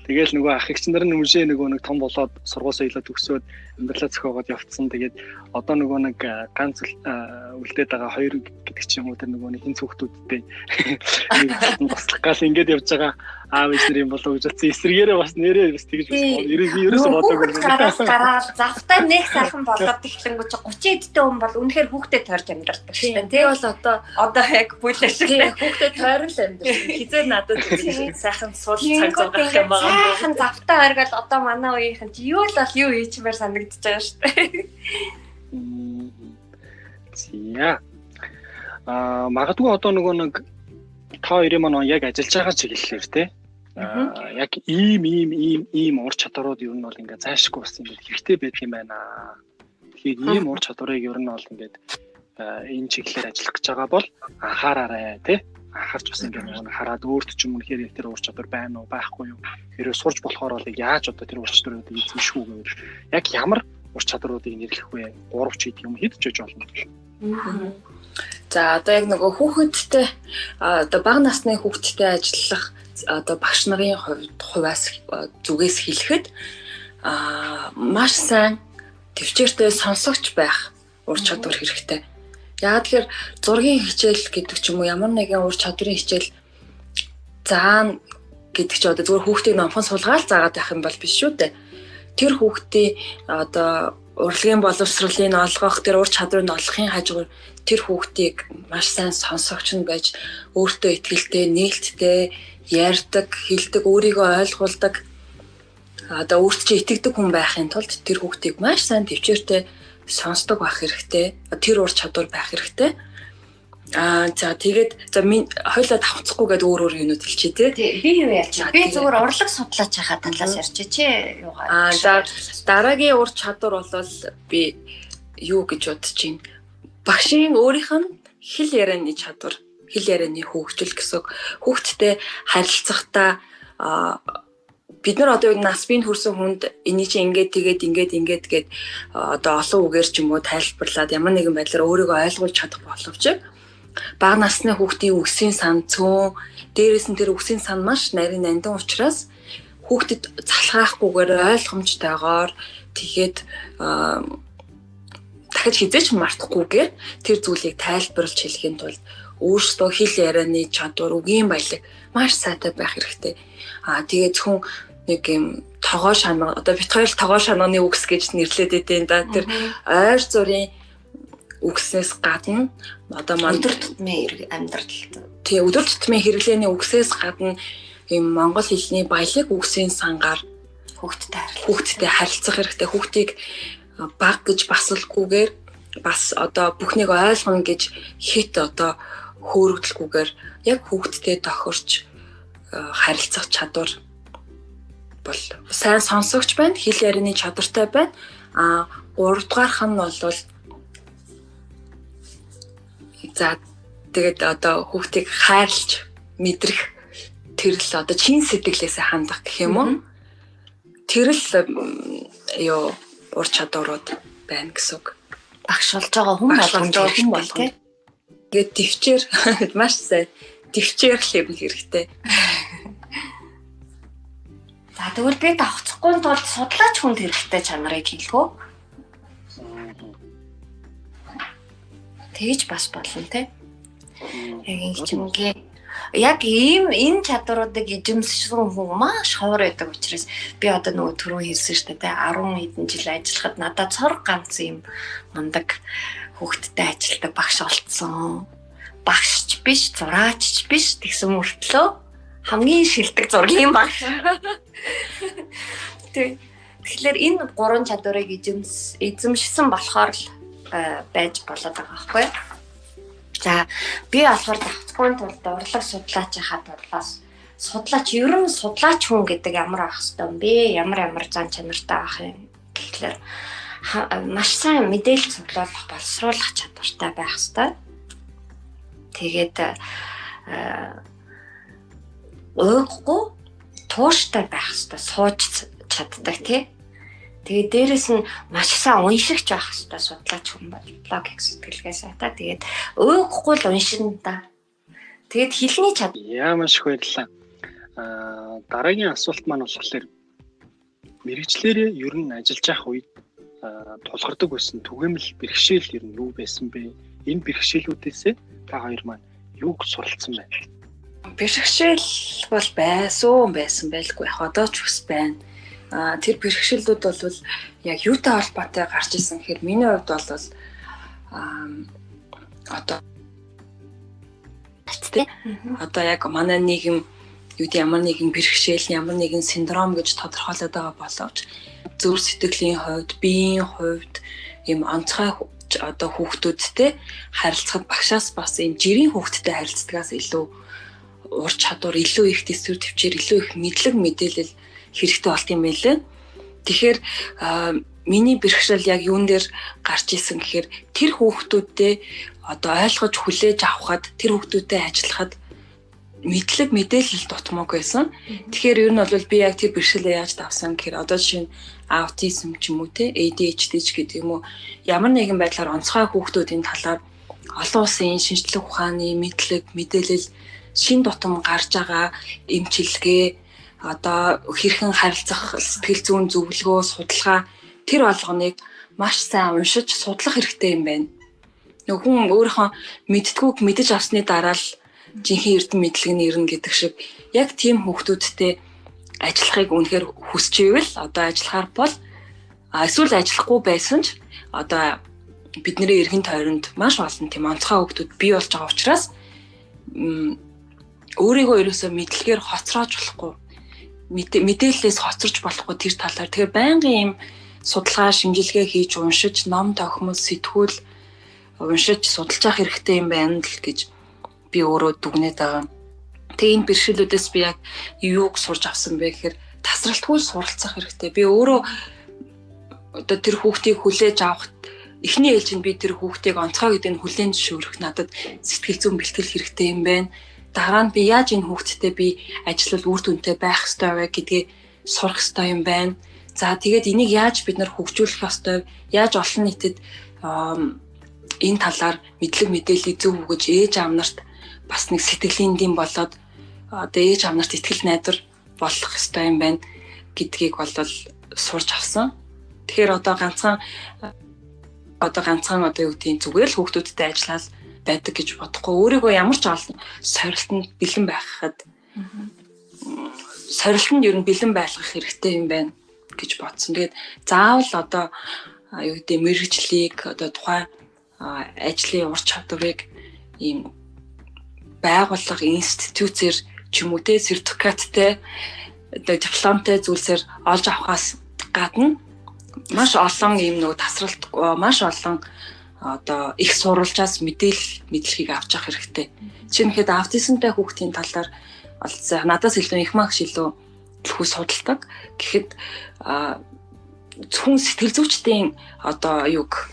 тэгэл нөгөө ах эгч нар нь үншээ нөгөө нэг том болоод сургууль соёлоо төгсөөд амьдралаа зохиогоод явцсан. Тэгээд одоо нөгөө нэг ганц үлдээд байгаа 2 гэдэг ч юм уу тэр нөгөө нэг хин хүүхдүүдтэй нэг туслах гал ингээд явж байгаа аав ээж нар юм болоо гэж бодсон. Эсрэгээрээ бас нэрээ бас тэгж ерөөсөө бодоогүй. Гараад завтаа нэг сайхан болоод ихлэнгүүч 30 эдтэй хүн бол үнэхээр хүүхдэд тойрч амьдардаг шүү дээ. Тэг бол одоо яг бүлэр шиг хүүхдэд тойрон л амьдардаг. Хизээ надад сайхан суул цаг зав гарах юм байгаа. Сайхан завтаа оргол одоо манай үеийнхэн чи юу л бол юу хийчмээр санагдаж байгаа шүү дээ. Зя. Магадгүй одоо нөгөө нэг та хоёрын маань яг ажиллаж байгаа чиглэлээр те. Яг ийм ур чадварууд ер нь бол ингээ зайшгүй бас ингээ хэрэгтэй байдаг юм байна. Тэгэхээр ийм ур чадварыг ер нь бол ингээд энэ чиглэлээр ажиллах гэж байгаа бол анхаараарай те. Анхаарч бас ингээ нэг хараад өөрт ч юм үнэхээр яг тэр ур чадвар байна уу байхгүй юу. Хэрвээ сурж болохоор бол яаж одоо тэр ур чадваруудыг эзэмших үү гэвэл яг ямар ур чадваруудыг нэрлэх вэ? 3 ч гэдэг юм хэд ч жиж болно. За одоо яг нөгөө хүүхэдтэй одоо бага насны хүүхэдтэй ажиллах одоо багш нарын хувьас зүгээс хэлэхэд маш сайн төвчээртэй сонсогч байх ур чадвар хэрэгтэй. Яагаад тэгэхээр зургийн хичээл гэдэг ч юм уу ямар нэгэн ур чадварын хичээл заана гэдэг чи одоо зүгээр хүүхдийг номхон суулгаад заагаад байх юм бол биш шүү дээ. Тэр хүүхдийн одоо урлагийн боловсролыг олгох, тэр ур чадварыг олохын хажуугаар тэр хүүхдийг маш сайн сонсогч нь байж өөртөө итгэлтэй, нээлттэй ярьдаг, хэлдэг, өөрийгөө ойлгуулдаг одоо өөрт чинь итгэдэг хүн байхын тулд тэр хүүхдийг маш сайн төвчээртэй сонсдог байх хэрэгтэй. Тэр ур чадвар байх хэрэгтэй. За тэгээд хоёлоо тавцахгүйгээд өөр юмуд хэлчихье тий. Би юу ялч. Би зүгээр урлаг судлаач хаа талаас ярьж чи юугаа. За дараагийн ур чадвар бол би юу гэж бодож байна. Багшийн өөрийнх нь хэл ярианы чадвар, хэл ярианы хөгжил гэсэн. Хүүхдтэй харилцахдаа бид нар одоо нас бие хүрсэн хүнд энийг чи ингээд тэгээд гээд одоо олон үгээр ч юм уу тайлбарлаад ямар нэгэн байдлаар өөрийгөө ойлгуулж чадах боловч бага насны хүүхдийн үгсийн сан цөөн дээрээс нь тэр үгсийн сан маш нарийн нандин учраас хүүхдэд залхаахгүйгээр ойлгомжтойгоор тэгээд дахиж хизээч мартахгүйгээр тэр зүйлийг тайлбарлаж хэлэхийн тулд өөрсдөө хэл ярианы чадвар, үгийн баялаг маш сайтай байх хэрэгтэй. Тэгээд зөвхөн нэг юм тогоо шанаа одоо бит хоёр тогоо шанааны үгс гэж нэрлэдэг дээ. Да тэр ойр зургийн үгснээс гадна одоо өдөр тутмын амьдрал. Тий өдөр тутмын хэрэглээний үгсээс гадна ийм монгол хэлний баялаг үгсийн сангаар хүүхдтэй харилцах хэрэгтэй. Хүүхдийг баг гэж басалгүйгээр бас одоо бүхнийг ойлгоно гэж хит одоо хөөрөгдөлгүйгээр яг хүүхдтэй тохирч харилцах чадвар бол сайн сонсогч байна, хэл ярианы чадвартай байна. 3 дугаарх нь бол за тэгээд одоо хүүхдийг хайрлж мэдрэх тэрл одоо чин сэтгэлээсээ хандах гэх юм уу? Тэрл ур чадварууд байна гэсэн үг. Багш болж байгаа хүн болгоно. Тэгээд төвчээр маш сайн төвчээр л юм хэрэгтэй. За тэгвэл би давхцахгүй тулд судлаач хүнд хэрэгтэй чанарыг хэлэх үү? Тэгж бас болно те. Яг ингэ чимгээ яг энэ чадваруудыг эзэмшсэн хүн маш ховор байдаг учраас би одоо нөгөө түрүү хэлсэн шүү дээ те 10 хэдэн жил ажиллахад надад цор ганц юм мундаг хүүхдтэй ажилтдаг багш олцсон. Багшч биш, зураачч биш тэгсэн мөртлөө хамгийн шилдэг зургийн багш. Тэгэхээр энэ 3 чадварыг эзэмшсэн болохоор л байж болоод байгаа байхгүй юу? За би болохоор давхцгүй тулд урлаг судлаач хаад бодлоос судлаач ер нь судлаач хүн гэдэг ямар ах хэвтэй юм бэ? Ямар зан чанартай ах юм гэхлээр маш сайн мэдээлэл судлуулах боловсруулах чадвартай байх хэвтэй. Тэгээд өөхгүй тууштай байх хэвээр сууж чаддаг тий. Тэгээд дээрэс нь маш сайн уншигч байх хэвээр судлаач хүн боллоо гэх сэтгэлгээс та. Тэгээд өөхгүй л уншина да. Тэгээд хэлний чадвар маш их баярлалаа. Дараагийн асуулт маань болохоор мэрэгчлэрээ ер нь ажиллаж явах үед тулгардаг байсан түгээмэл бэрхшээл ер нь юу байсан бэ? Энэ бэрхшээлүүдээс та хоёр маань юуг суралцсан байна? Бэрхшээл бол байсан байлгүй яг одоо ч бас байна. Тэр бэрхшээлүүд бол яг юутай холбоотой гарч исэн гэхээр миний хувьд бол одоо яг манай нийгэм ямар нэгэн бэрхшээл, ямар нэгэн синдром гэж тодорхойлоод байгаа боловч зөв сэтгэлийн хувьд, биеийн хувьд ийм онцгой одоо хүүхдүүдтэй харилцахад багшаас бас ийм жирийн хүүхдтэй харилцдагаас илүү ур чадвар, илүү их төсвөр төвчээр, илүү их мэдлэг мэдээлэл хэрэгтэй болт юм байлээ. Тэгэхээр миний бэрхшээл яг юун дээр гарч исэн гэхээр тэр хүүхдүүдтэй одоо ойлгож хүлээж авахад, тэр хүүхдүүдтэй ажиллахад мэдлэг мэдээлэл дутмаг байсан. Тэгэхээр ер нь бол би яг тэр бэрхшээлээ яаж давсан гэхээр одоо жишээ нь аутизм ч юм уу те ADHD ч гэдэг юм уу ямар нэгэн байдлаар онцгой хүүхдүүдийн талаар олон улсын шинжлэх ухааны мэдлэг мэдээлэл шин тутам гарч байгаа эмчилгээ одоо хэрхэн харилцах сэтгэл зүйн зөвлөгөө судалгаа тэр болгоныг маш сайн уншиж судлах хэрэгтэй юм байна. Нөгөө хүн өөрийнхөө мэдтгүйг мэдэж авсны дараа л жинхэнэ эрдэм мэдлэг нь ирнэ гэдэг шиг яг тийм хүүхдүүдтэй ажиллахыг үнэхээр хүсэж ивэл одоо ажиллахаар бол эсвэл ажиллахгүй байсан ч одоо бидний эргэн тойронд маш олон тийм онцгой хүүхдүүд бий болж байгаа учраас өөрийгөө ерөөсөө мэдлэгээр хоцроож болохгүй мэдээлэлээс хоцорч болохгүй тэр талаар тэгэхээр байнгын юм судалгаа шинжилгээ хийж уншиж ном тохимол сэтгүүл уншиж судалж авах хэрэгтэй юм байна л гэж би өөрөө дүгнээд байгаа. Тэгээ энэ бэрхшээлүүдээс би яг юуг сурж авсан бэ гэхээр тасралтгүй суралцах хэрэгтэй. Би өөрөө одоо тэр хүүхдийг хүлээж авахт эхний ээлжинд би тэр хүүхдийг онцгой гэдэг нь хүлээн зөвшөөрөх надад сэтгэл зүйн бэлтгэл хэрэгтэй юм байна. Дараа нь би яаж энэ хүүхдтэй би ажиллал үр дүнтэй байх ёстой вэ гэдгийг сурах ёстой юм байна. За тэгээд энийг яаж бид нар хөгжүүлэх ёстой, яаж олон нийтэд энэ талаар мэдлэг мэдээллийг зөв өгөж ээж аав нарт бас нэг сэтгэлийн дэм болоод одоо ээж аав нарт итгэл найдвар болох ёстой юм байна гэдгийг бол сурж авсан. Тэгэхээр одоо ганцхан одоо юу гэдгийг зүгээр л хүүхдүүдтэй ажиллаад байдаг гэж бодохгүй өөрийгөө ямар ч олон сорилтанд бэлэн байхад сорилтанд ер нь бэлэн байлгах хэрэгтэй юм байна гэж бодсон. Тэгээд заавал одоо юу гэдэг мэргэжлийг одоо тухайн ажлын ур чадварыг ийм байгууллага институцээр ч юм уу те сертификаттай дипломтой зүйлсээр олж авахаас гадна маш олон юм нөгөө тасралт маш олон одоо их сурвалжаас мэдлэгийг авч явах хэрэгтэй. Жишээлбэл аутизмтай хүүхдийн талаар надаас илүү их мах илүү төлхөө судалдаг. Гэхэд зөвхөн сэтгэл зүйчдийн одоо юг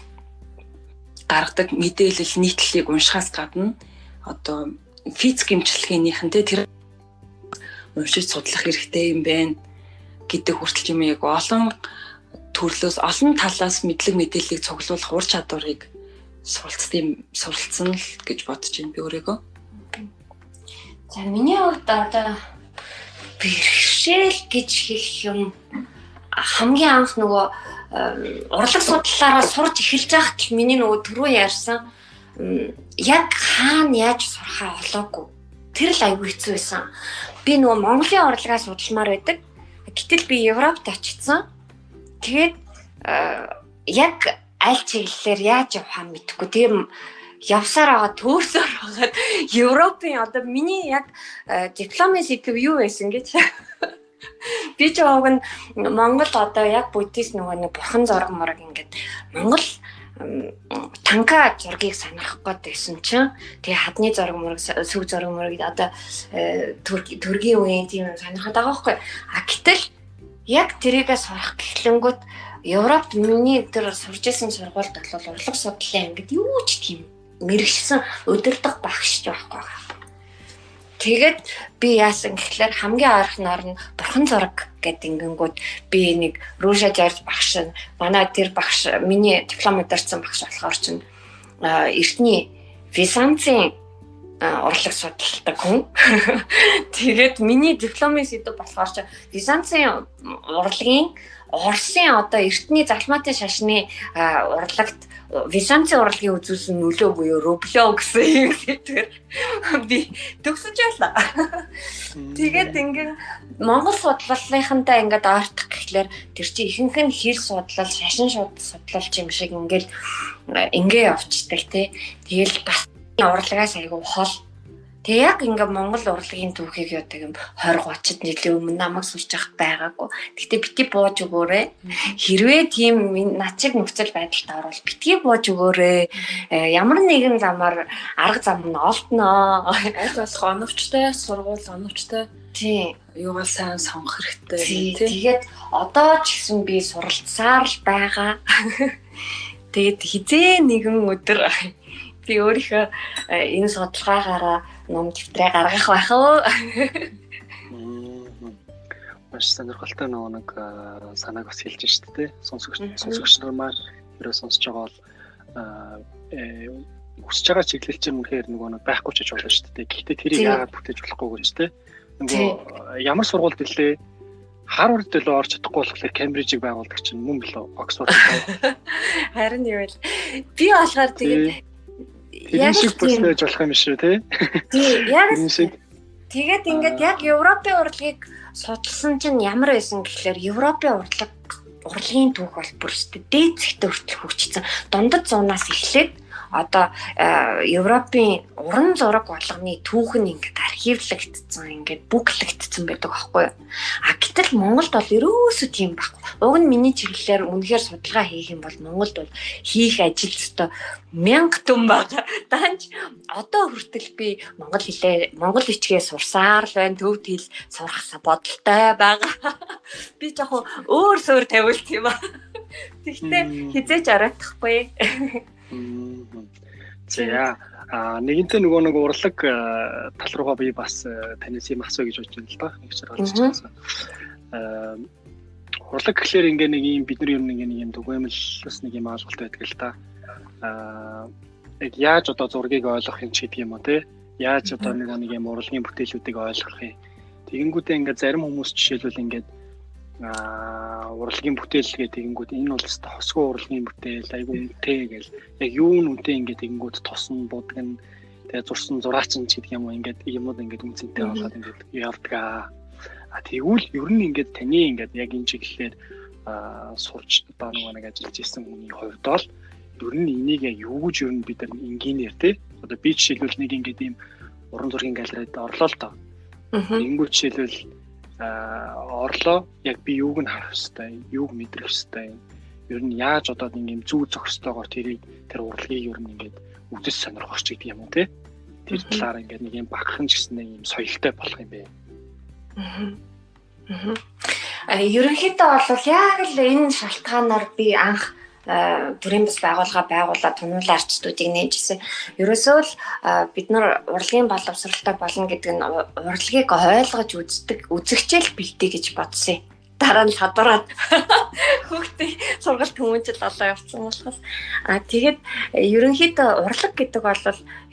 гаргадаг мэдээлэл нийтлэлийг уншихаас гадна одоо физик эмчилгээнийхэн тэр уншиж судлах хэрэгтэй юм байна гэдэг хүртэл юм яг олон төрлөөс олон талаас мэдээллийг цуглуулах ур чадварыг суралцсан л гэж бодож байна би өөрийгөө. За миний хувьд одоо бэрхшээл гэж хэлэх юм хамгийн анх нөгөө урлаг судлалаараа сурж эхэлж байхад л миний нөгөө түрүү ярьсан яг хаана яаж сурахаа олоогүй. Тэр л аюу хэцүү байсан. Би нөгөө Монголын урлагаа судалмаар байдаг. Гэтэл би Европт очсон. Тэгээд яг аль чиглэлээр яаж явахаа мэдэхгүй. Тийм явсаар байгаа төөрсөөр байгаад Европын одоо миний яг дипломын сэдв юу байсан гэж би ч яг нь Монгол одоо яг буддист нөгөө бурхан зураг мураг ингээд Монгол танка зургийг сонирхох гэдсэн чинь тэгээ хадны зураг мураг сүв зураг мураг одоо төргийн үеийн тийм сонирхоод байгаа байхгүй. Гэтэл яг тэрийгээ сурах гэхлэнгүүт Европт миний тэр сурж исэн сургуульд бол урлаг судлалын ангид юу ч тийм мэрэгшсэн өдөрдох багш ч байхгүй. Тэгээд би яасан гэхлээр хамгийн ойрхоноор нь бурхан зураг гэдэг ингэнгүүт би нэг Ружа Жорж багш манай тэр багш миний диплом удирдсан багш болохоор чинь эртний Византийн урлаг судалдаг хүн. Тэгээд миний дипломын сэдв болохоор чинь Византийн урлагийн Оросын одоо эртний залмаатын шашны урлагт Византийн урлагийн үзүүлсэн нөлөө буюу рублё гэсэн юм сэдвэр би төгсөж байлаа. Тэгээд ингээд Монгол судлалынхантай ингээд ойртох гэхлээр тэр чинь ихэнх нь хэл судлал, шашин судлалч юм шиг ингээд ингээ явцдаг тий. Тэгэл бас урлагаас айгүй хол. Тэг яг ингээ Монгол урлагийн түүхийг яадаг юм 20-30-д жилийн өмнө намайг сурч явах байгаагүй. Гэтэ бити бууж өгөөрэй. Хэрвээ тийм над шиг нөхцөл байдалд орвол битгий бууж өгөөрэй. Ямар нэгэн замаар арга зам нь олдноо. Аль болох оновчтой сургууль оновчтой. Тийм. Юугаар сайн сонгох хэрэгтэй тийм. Тэгээд одоо ч гэсэн би суралцсаар л байгаа. Тэгээд хизээ нэгэн өдөр би өөрийнхөө энэ судалгаагаараа ном дэвтрээ гаргах байх уу? Маш сонирхолтой нэг санааг бас хэлж шүү дээ. Сонсогч нар маань ерөө сонсож байгаа бол хүсэж байгаа чиглэл чинь үнэхээр нэг байхгүй ч гэж болно шүү дээ. Гэхдээ тэрийг яагаад бүтээж болохгүй гэж дээ. Нөгөө ямар сургуульд илээ Харвард дэлөө орж чадахгүй болохоор Кембрижийг байгуулдаг чинь мөн билүү? Оксфорд. Харин юу вэ? Би болохоор тэгээд яг шиг бүслэж болох юм шүү тий. Яг тэгээд ингээд яг Европын урлагийг судалсан чинь ямар байсан гэхлээр Европын урлагийн түүх бол бүр өстө дээд зэгтээ хүртэл хөгжсөн. Дундад зуунаас эхлээд одоо Европын уран зураг болгоны түүх нь ингээд архивлагдсан, ингээд бүклэгдсэн байдаг аахгүй юу? Гэтэл Монголд бол ерөөсөө тийм байхгүй. Уг нь миний чиглэлээр үнэхээр судалгаа хийх юм бол Монголд бол хийх ажил зүйтэй 1000 том байгаа. Даанч одоо хүртэл би монгол хичгээ сурсаар л байна. Төвд хэл сурах бодолтой байгаа. Би жоохон өөр суур тавилт юм аа. Тэгтээ хизээч оройтхгүй. За нэгэнтээ нэг урлаг тал руугаа би бас таньс юм асуу гэж бодож байна л да. Нэг ч гарч ирсэн. Урлаг гэхлээр ингээ нэг юм бид нар ер нь ингээ нэг юм түгээмэл бас нэг юм ойлголт байдаг л да. Яаж одоо зургийг ойлгох юм ч гэдэг юм уу те. Яаж одоо нэг юм урлагийн бүтээлүүдийг ойлгох юм. Тэгэнгүүтээ ингээ зарим хүмүүс жишээлбэл ингээ урлагийн бүтээл гэдэг тэгэнгүүт энэ бол өстой хосгүй урлагийн бүтээл айгүй үнэтэй гэл яг юу нүнтэй ингээд тэгэнгүүт тосон будган тэгээ зурсан зураачин ч гэдэг юм уу ингээд юмуд ингээд үнцэнтэй болоод ингээд явдаг. Тэгвэл ер нь ингээд таны ингээд яг энэ чиглэлээр сурч одоо нэг ажиллаж ирсэн хүний хувьд бол ер нь энийг юу гэж ер нь бид нар инженеэр те одоо би жишээлбэл нэг ингээд ийм уран зургийн галерейд орлоо л доо. Тэгэнгүүт жишээлбэл орлоо яг би юуг нь харах хэвтэй, юуг мэдрэх хэвтэй. Ер нь яаж одоо ийм зүү зохистойгоор тэр урлагийг ер нь ингээд үдэс сонирхох ч гэдэг юм уу те. Тэр талаар ингээд нэг юм багхан ч гэсэн нэг юм соёлтой болох юм бэ. Ерөнхийдөө бол яг л энэ шалтгаанаар би анх бүрийн бас байгууллага байгуулаад тунгалан арчдуудыг нээжсэн. Ерөөсөө л бид нар урлагийн боловсралтай болно гэдэг нь урлагийг ойлгож үзэгчээл бэлтээ гэж бодсон юм. Дараа нь хадгараад хүүхдийн сургалт хүмүүжил олоо явсан болохоос тэгээд ерөнхийдөө урлаг гэдэг бол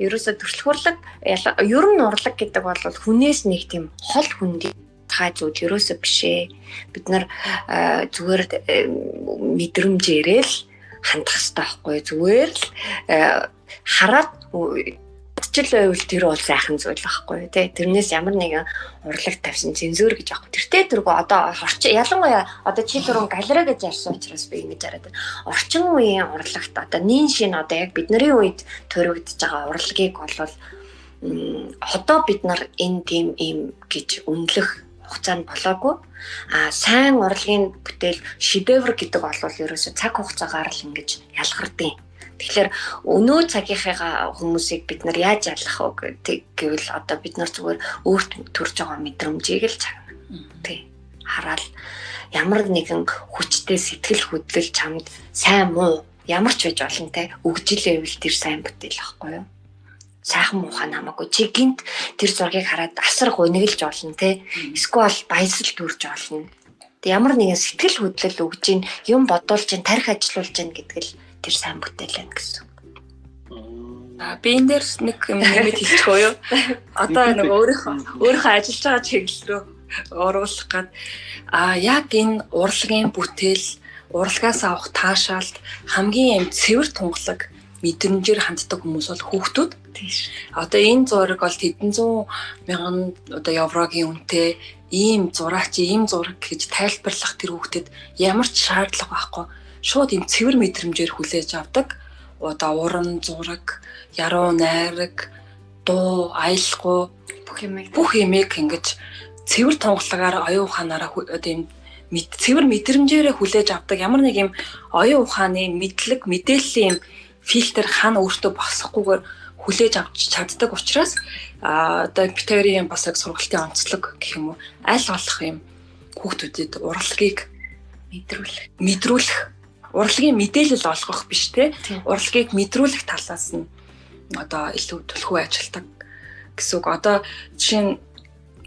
ерөөсөө төрөлхөрлөг ер нь урлаг гэдэг бол хүнээс нэг тийм хол хүнд хай зүйл ерөөсөө биш ээ. Бид нар зүгээр мэдрэмжээрээ л хандах хэрэгтэй байхгүй зүгээр л хараад чил байвал тэр бол сайхан зүйл байхгүй тий. Тэрнээс ямар нэгэн урлаг тавьсан цензур гэж аахгүй. Тэртээ тэргүй одоо ялангуяа одоо чи түрүүн галерей гэж ярьсан учраас би ингэж яриад. Орчин үеийн урлагт одоо нин шин одоо яг бидний үед төрөгдөж байгаа урлагийг бол одоо бид нар энэ тийм юм гэж үнэлэх хугацаанд болоогүй. Сайн урлагийн бүтээл шедевр гэдэг бол ерөөсөө цаг хугацаагаар л ингэж ялгардیں۔ Тэгэхээр өнөө цагийнхаа хүмүүсийг бид нар яаж ялах вэ гэвэл одоо бид нар зүгээр өөрт төрж байгаа мэдрэмжийг л тий хараад ямар нэгэн хүчтэй сэтгэл хөдлөл чамд сайн муу ямар ч байж болно те өгжилээвэл тэр сайн бүтээл байхгүй юу? Сайхан муухай намаагүй чи гинт тэр зургийг хараад асар гонёглж болно те эсвэл баясал төрж болно. Ямар нэгэн сэтгэл хөдлөл өгж ийн юм бодуулж ийн тарих ажиллуулж ийн гэдэг л тэр сайн бүтээл байна гэсэн. Би энэ дээр нэг юм хэлчихөө юу? Одоо нэг өөрийнхөө ажиллаж байгаа чиглэл рүү оруулах гээд яг энэ урлагийн бүтээл, урлагаас авах таашаалт хамгийн цэвэр тунгалаг мэдрэмжээр ханддаг хүмүүс бол хүүхдүүд. Тийш. Одоо энэ зураг бол хэдэн зуун мянган одоо еврогийн үнэтэй ийм зураач, ийм зураг гэж тайлбарлах тэр хүүхдэд ямар ч шаардлага байхгүй. Шууд ийм цэвэр мэдрэмжээр хүлээж авдаг. Одоо уран зураг, яруу найраг, дуу, аялалгүй бүх юмыг ингэж цэвэр тунгалагаар оюун ухаанаараа одоо ийм цэвэр мэдрэмжээрээ хүлээж авдаг. Ямар нэг юм оюун ухааны мэдлэг, мэдээллийн юм фильтр хана өөртөө босохгүйгээр хүлээж авч чаддаг учраас одоо Питагорийн бас яг сургалтын онцлог гэх юм уу аль болох юм хүүхдүүдэд урлагийг мэдрүүлэх урлагийн мэдээлэл олгох биш те урлагийг мэдрүүлэх талаас нь одоо илүү төлхөө ажилтдаг гэсэн үг. Одоо жишээ нь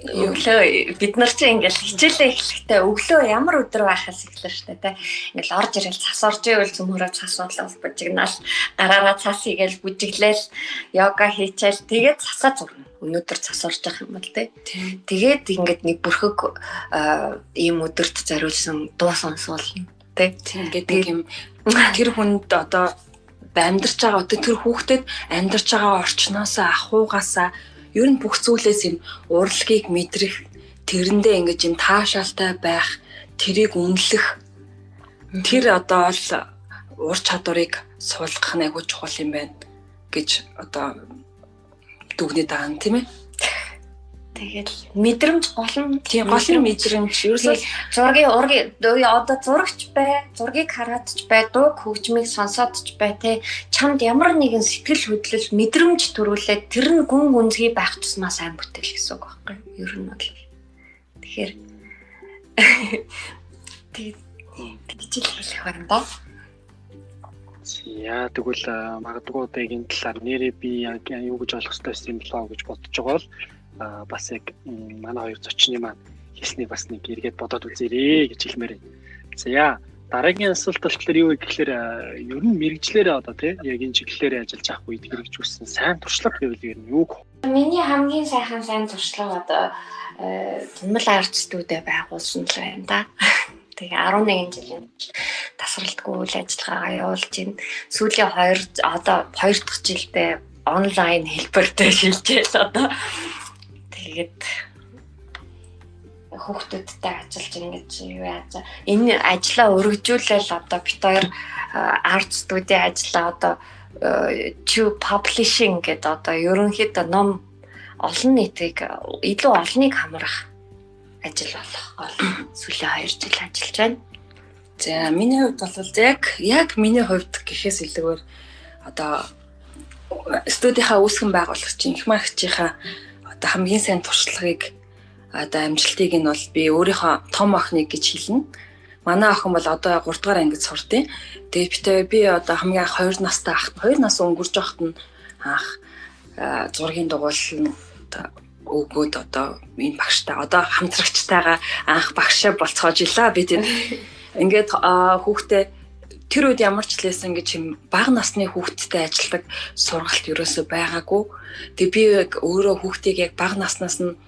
өглөө бид нар чинь ингээл хичээлээ эхлэхдээ өглөө ямар өдөр байхаас эхлэх штэ тэ ингээл орж ирэл цас орж ивэл цөмөрөө цас бодлоо бужигнаал гараараа цас игээл бүжиглээл йога хийчихэл тэгээд цасаа зурна. Өнөөдөр цас орж явах юм бол тэ тэгээд ингээд нэг бүрхэг ийм өдөрт зориулсан дуу сонсуулна тэ ингээд нэг юм тэр хүнд одоо амьдарч байгаа одоо тэр хүүхдэд амьдарч байгаа орчноосоо ахуугаасаа ер нь бүх зүйлээс юм урлагийг мэдрэх, тэрэндээ ингэж юм таашаалтай байх, тэрийг үнэлэх тэр одоо л ур чадварыг суулгах нь айгүй чухал юм байна гэж одоо дүгнэж байгаа юм тийм ээ. Тэгэл мэдрэмж гол нь мэдрэмж ерөөсөө зургийн одоо зурагч бай, зургийг хараад ч бай, дууг хөгжмийг сонсоод ч бай те чамд ямар нэгэн сэтгэл хөдлөл мэдрэмж төрүүлээд тэр нь гүн гүнзгий байх тусмаа сайн бүтээл гэсэн үг байхгүй юу? Ер нь бол тэгэхээр тэгж л хэлэх байна да. Яа тэгвэл магадгүй одоо энэ талаар нэрээ би юу гэж ойлгох ёстой юм болоо гэж бодож байгаа бол бас яг манай хоёр зочны маань хэлснийг бас нэг эргээд бодоод үзээрэй гэж хэлмээр байна. За дараагийн асуулт болохоор юу вэ гэхээр ер нь мэрэгжлэрээ одоо тий яг энэ чиглэлээр ажиллаж авах үед хэрэгжүүлсэн сайн туршлага гэвэл ер нь юу вэ? Миний хамгийн сайн туршлага одоо Тунгалан арт студид байгуулсан л байна да. Тэгээ 11 жилийн тасралтгүй үйл ажиллагаагаа явуулж байна. Сүүлийн 2 дахь жилдээ онлайн хэлбэртэй шилжээл одоо тэгээд хүүхдүүдтэй ажиллаж ингэж юу яаж энэ ажлаа өргөжүүлэл одоо бит хоёр арт студийн ажлаа одоо Chu Publishing гэдэг одоо ерөнхийдөө ном олон нийтийг илүү олныг хамрах ажил болох сүүлийн 2 жил ажиллаж байна. За миний хувьд бол яг миний хувьд гэхээс илүүгээр одоо студийнхаа үүсгэн байгуулагчийн их магчийнхаа одоо хамгийн сайн туршлагыг одоо амжилтыг нь бол би өөрийнхөө том охиныг гэж хэлнэ. Манай охин бол одоо 3 дугаар ангид сурдیں۔ Тэгээд би одоо хамгийн анх 2 настай ахт 2 нас өнгөрч байхад нь анх зургийн дугуйлал өгөөд одоо энэ багштай одоо хамтрагчтайгаа анх багшаа болцоож илаа. Би тийм ингээд хүүхдээ тэр үед ямар ч лээсэн гэж юм бага насны хүүхдтэй ажилладаг сургалт ерөөсөө байгаагүй. Тэгээ би өөрөө хүүхдийг яг бага наснаас нь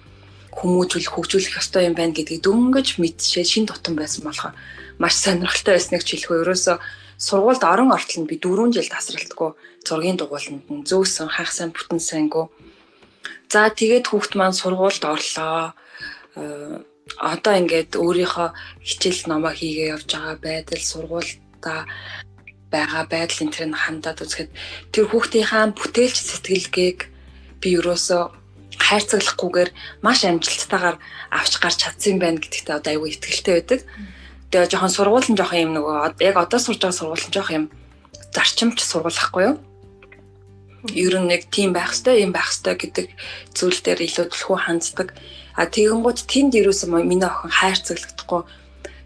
хөгжүүлэх ёстой юм байна гэдгийг дөнгөж мэдчихээ шин тутам байсан болохоор маш сонирхолтой байсныг ч хэлэхгүй. Ерөөсөө сургуульд орон ортол нь би 4 жил тасралтгүй зургийн дугуйланд нь зөөсөн хах сайн бүтэн сайнгүй. За тэгээд хүүхд маань сургуульд орлоо. Одоо ингээд өөрийнхөө хичээл номоо хийгээ явж байгаа байдал сургуультай байгаа байдал энэ төрөнд хандаад үзэхэд тэр хүүхдийнхаа бүтээлч сэтгэлгээг би ерөөсөө хайрцаглахгүйгээр маш амжилттайгаар авч гарч чадсан байна гэдэгтээ одоо аюу итгэлтэй байдаг. Тэгээ жоохон сургууль нь жоохон юм нөгөө яг одоо сурж байгаа сургууль нь жоохон юм зарчимч сургуулахгүй юу? Ер нь нэг тийм байх ёстой, юм байх ёстой гэдэг зүйл дээр илүү төлхөө ханддаг. Тэгэнгүүт тэнд ерөөсөө миний охин хайрцаглагдахгүй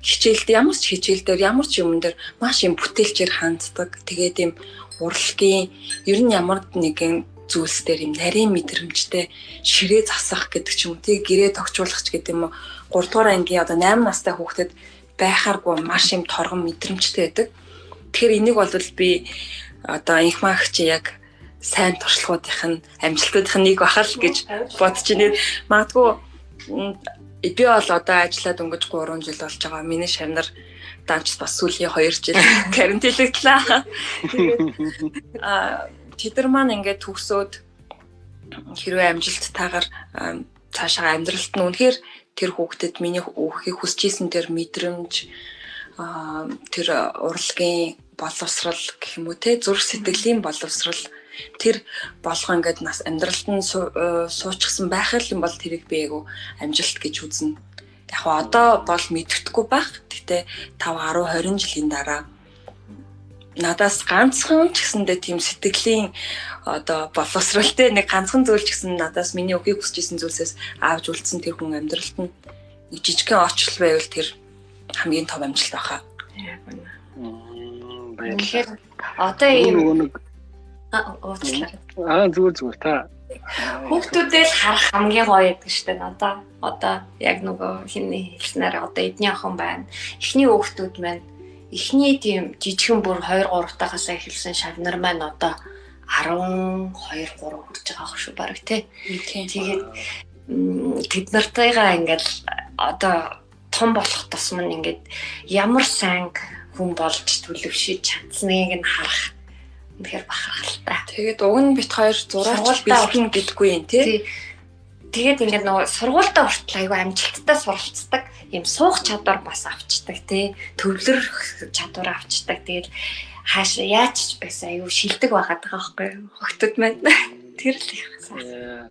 хичээлд ямар ч хичээл дээр ямар ч юм дээр маш юм бүтээлчээр ханддаг. Тэгээд юм урлагийн ер нь ямар нэгэн зүйлс дээр юм нарийн мэдрэмжтэй ширээ засах гэдэг ч юм уу тий гэрээ тогтчуулах ч гэдэг юм уу 3 дугаар ангийн одоо 8 настай хүүхдэд байхааргүй маш юм торгон мэдрэмжтэй байдаг. Тэгэхээр энийг бол би одоо инх магч яг сайн туршлагуудынх нь амжилтуудынх нь нэг бахал гэж бодож байна. Магадгүй би бол одоо ажиллаад өнгөж 3 жил болж байгаа. Миний шавнар данч бас сүүлийн 2 жил карантинлэгдлээ. Тэд нар маань ингээд төгсөөд хэрвээ амжилттайгаар цаашаа амьдралт нь үнэхээр тэр хүүхдэд миний өөхийг хүсэж исэн тэр мэдрэмж тэр урлагийн боловсрал гэх юм уу те зүрх сэтгэлийн боловсрал тэр болгоо ингээд нас амьдралд нь суучихсан байх юм бол тэрийг би айгу амжилт гэж үзнэ. Яг одоо бол мэддэхгүй байх. Гэтэ 5 10 20 жилийн дараа надаас ганцхан ч гэсэндээ тийм сэтгэлийн одоо боловсралтай нэг ганцхан зүйл ч гэсэн надаас миний өөхийг хүсэж исэн зүйлсээс аавж үлдсэн тэр хүн амьдралд нь нэг жижигхэн орчлол байвал тэр хамгийн том амжилт баха. Тэгэхээр одоо ийм зүгээр та хүүхдүүдээ л харах хамгийн гоё гэдэг шүү дээ надаа. Одоо яг нөгөө хинний хэлснээр одоо эдний охин байна. Эхний хүүхдүүд маань эхний тийм жижигхэн бүр 2 3 тахаас эхэлсэн шавнар маань одоо 12 3 хүрч байгаа шүү баг тий. Тэгээд тэд нартайгаа ингээл одоо том болох тусам нь ингээд ямар сайн хүн болж төлөвшөж чадсныг нь харах үнэхээр бахархалтай. Тэгээд уг нь бит хоёр зураач бэлгэн гэдэггүй юм тий. Тэгээд ингээд нөгөө сургуультай хүртэл аягүй амжилттай суралцдаг юм суух чадвар бас авчдаг тий. Төвлөрөх чадвар авчдаг. Тэгээд хаашаа яаж байсан аягүй шилдэг байгаад байгаа байхгүй юу? Хөгтөд маань тэр л их сайн.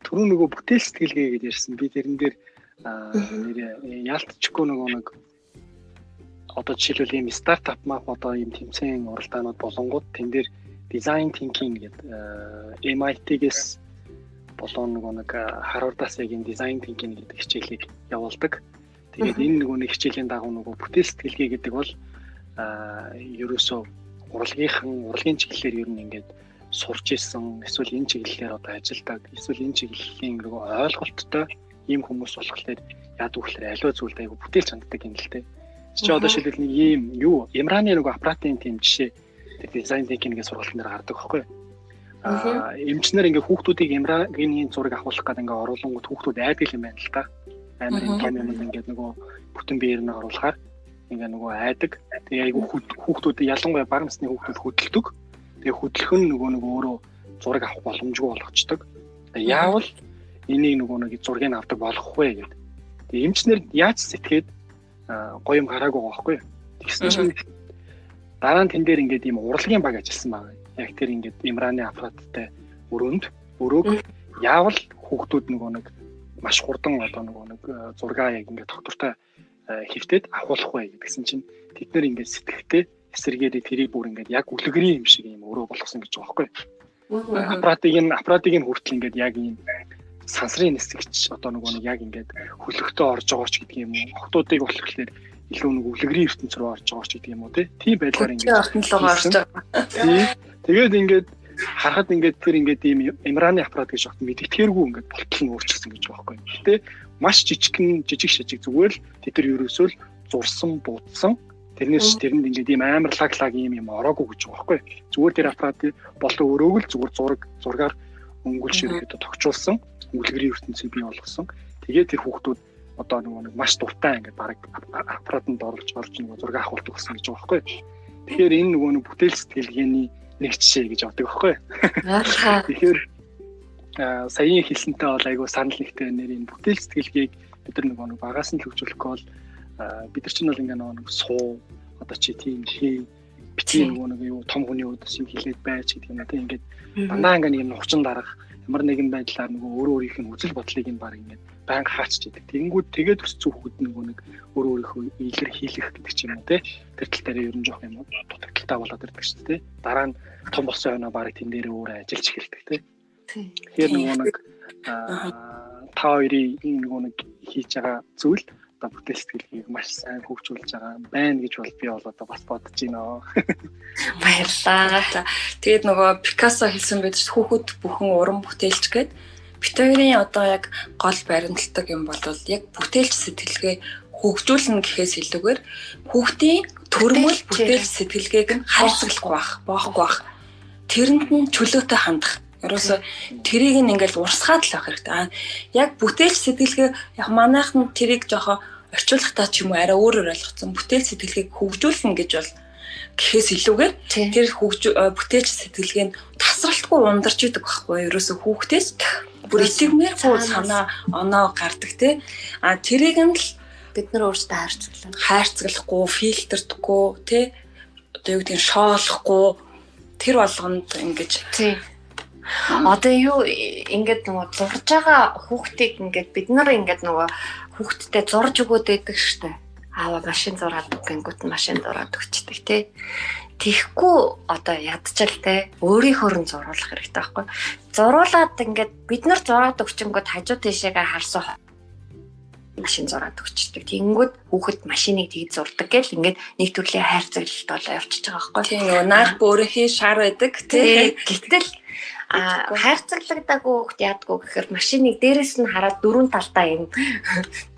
Түрүү нөгөө бүтээл сэтгэлгээ гэж ярьсан. Би тэрэн дээр нэр яалтчгүй нөгөө нэг одоо жишээлбэл ийм стартап мах одоо ийм тэмцээн уралдаанууд болонгууд тэн дээр design thinking гэдэг MIT-гээс болон нэг Harvard-аас яг энэ design thinking гэдэг хичээлийг явуулдаг. Тэгээд энэ нэг хичээлийн дагуу нөгөө бүтээл сэтгэлгээ гэдэг бол ерөөсөө урлагийн чиглэлээр ер нь ингээд сурч ирсэн эсвэл энэ чиглэлээр одоо ажилладаг эсвэл энэ чиглэлийн нөгөө ойлголттой ийм хүмүүс болохоор яд үхлээр аливаа зүйлд айгу бүтээл чанддаг юм л дээ. Чи одоо шилбэл нэг ийм юу Имраны нөгөө аппаратын тийм жишээ дизайн тhinking-ийн сургалтын дээр гардаг байхгүй юу? Эмчнэр ингээ хүүхдүүдийг Имрагийн зураг авахлах гэдэг ингээ оруулангууд хүүхдүүд айдаг юм байна л та. Амар том юм ингээд нөгөө бүтэн биеэр нь оруулахаар ингээ нөгөө айдаг. Тэгээ айгу хүүхдүүд ялангуяа бага насны хүүхдүүд хөдөлдөг. Тэгээ хөдлөх нь нөгөө өөрөө зураг авах боломжгүй болгочдөг. Яавал энийг нөгөө нэг зургийг авдаг болох вэ гэдэг. Тэгээ эмчнэр яаж сэтгэхэд гоё юм гараагүй байгаа байхгүй юу? Тэгсэн чинь дараа нь тэн дээр ингээд ийм урлагийн баг ажилласан байгаа. Яг тэр ингээд Имраны аппараттай өрөөг яавал хүүхдүүд нөгөө нэг маш хурдан одоо нэг зургаа яг ингээд тогтвортой хөвтөд авахулах бай гэдгсэн чинь тэд нэр ингээд сэтгэлтэй эсэргээрээ тэрийг бүр ингээд яг үлгэрийн юм шиг юм өөрөө болгосон гэж байгаа байхгүй. Аппаратыг нь хүртэл ингээд яг ийм сансрын нисгч одоо нэг яг ингээд хөлөгтөө орж байгаа ч гэдэг юм уу. Хотуудыг болохоор илүү нэг үлгэрийн ертөнц рүү орж байгаа ч гэдэг юм уу тийм байдлаар ингээд ертөнцөөр орж байгаа. Тэгээд ингээд харахад ингээд тэр ингээд ийм Имраны аппарат гэж багт мэдгэдэгэргүй ингээд болтол нь өөрчлөсөн гэж байгаа байхгүй. Гэтэ маш жижиг шажиг зүгээр л тэр ерөөсөө л зурсан буудсан. Тэрнээс тэрэнд ингээд ийм амар лаг ийм ороогүй гэж байгаа байхгүй. Зүгээр тэр аппарат болоо өрөөг л зүгээр зургаар өнгөлшөөрөд тогтчулсан. Үлгэрийн ертөнцийг бий болгосон. Тэгээд тэр хүүхдүүд одоо нэг маш дуртай ингээд баг аппаратанд орж нэг зураг авахулдаг гэсэн гэж байгаа байхгүй. Тэгэхээр энэ нэг бүтээл сэтгэлгээний нэг жишээ гэж боддог байхгүй. Тэгэхээр саяны хэлсэнтэй бол айгүй санал нэгтэй нэр энэ бүтээл сэтгэлгээг бид нар нэг багаас нь хөгжүүлэхгүй бол бид нар чинь бол ингээд нэг суу одоо чи тийм хий бити нэг юу том хүний үдс юм хэлээд байж гэдэг юм уу тийм ингээд дандаа ингээд нэг хучин дарах ямар нэгэн байдлаар нөгөө өөрийнх нь үзэл бодлыг нь баг ингээд банк хаачж идэг. Тэгэнгүүт тэгээд өссөн хүүхэд нэг өөрийнхөө илэрхийлэх гэдэг ч юм уу те тэр тал дээр ер нь жоох юм уу дутагдaltaй болоод ирдэг шүү дээ. Дараа нь том болсон өнөө баг тэн дээр өөрөө ажиллаж эхэлдэг те. Тэгэхээр нэг та хоёрын нөгөө нэг хийж байгаа зүйл одоо бүтээл сэтгэлгийг маш сайн хөгжүүлж байгаа байна гэж бол би бол одоо бас бодож байна. Баярлалаа. Тэгээд нөгөө Пикассо хэлсэн байдаг шүү хүүхэд бүхэн уран бүтээлч гээд Питагорийн одоо яг гол баримталдаг юм бол яг бүтээлч сэтгэлгээ хөгжүүлнэ гэхээс илүүгээр хүүхдийн төрмөл бүтээлч сэтгэлгээг нь хайрцаглахгүй боохгүй. Тэрэнд нь чөлөөтэй хандах. Ерөөсө тэрийг нь ингээл урсгаад л авах хэрэгтэй. Яг бүтээлч сэтгэлгээ яг манайхан тэрийг жоохон орчуулахтаа ч юм уу арай өөрөөр ойлгоцсон бүтээлч сэтгэлгээг хөгжүүлнэ гэж бол гэхээс илүүгээр тэр бүтээлч сэтгэлгээ нь тасралтгүй ундарч идэг байхгүй. Ерөөсө хүүхдээс бүр итгмээргүй санаа оноо гардаг те. Тэрийг нь л бид нар өөрсдөө хайрцаглахгүй, фильтрдэггүй те. Одоо юу гэдэг нь шоолохгүй тэр болгонд ингэж одоо юу ингээд нөгөө зурж байгаа хүүхдийг ингээд бид нар ингээд нөгөө хүүхдтэй зурж өгөөд байдаг штэ. Аава машин зураад өгөнгүүт машин зураад өгчдөг тий. Тихгүй одоо ядчил те өөрийнхөө нь зуруулах хэрэгтэй байхгүй. Зуруулаад ингээд бид нар зураад өгчөнгөд хажуу тийшээгээ харсан машин зураад өгчдөг. Тэнгүүд хүүхэд машиныг тгий зурдаг гэл ингээд нэг төрлийн хайрцаглалт болоо явчихж байгаа байхгүй. Тийм нөгөө наад өөрийнхөө шар байдаг тий. Гэтэл хайрцаглагдаг хүүхд яадгүй гэхээр машиныг дээрээс нь хараад дөрвөн талдаа юм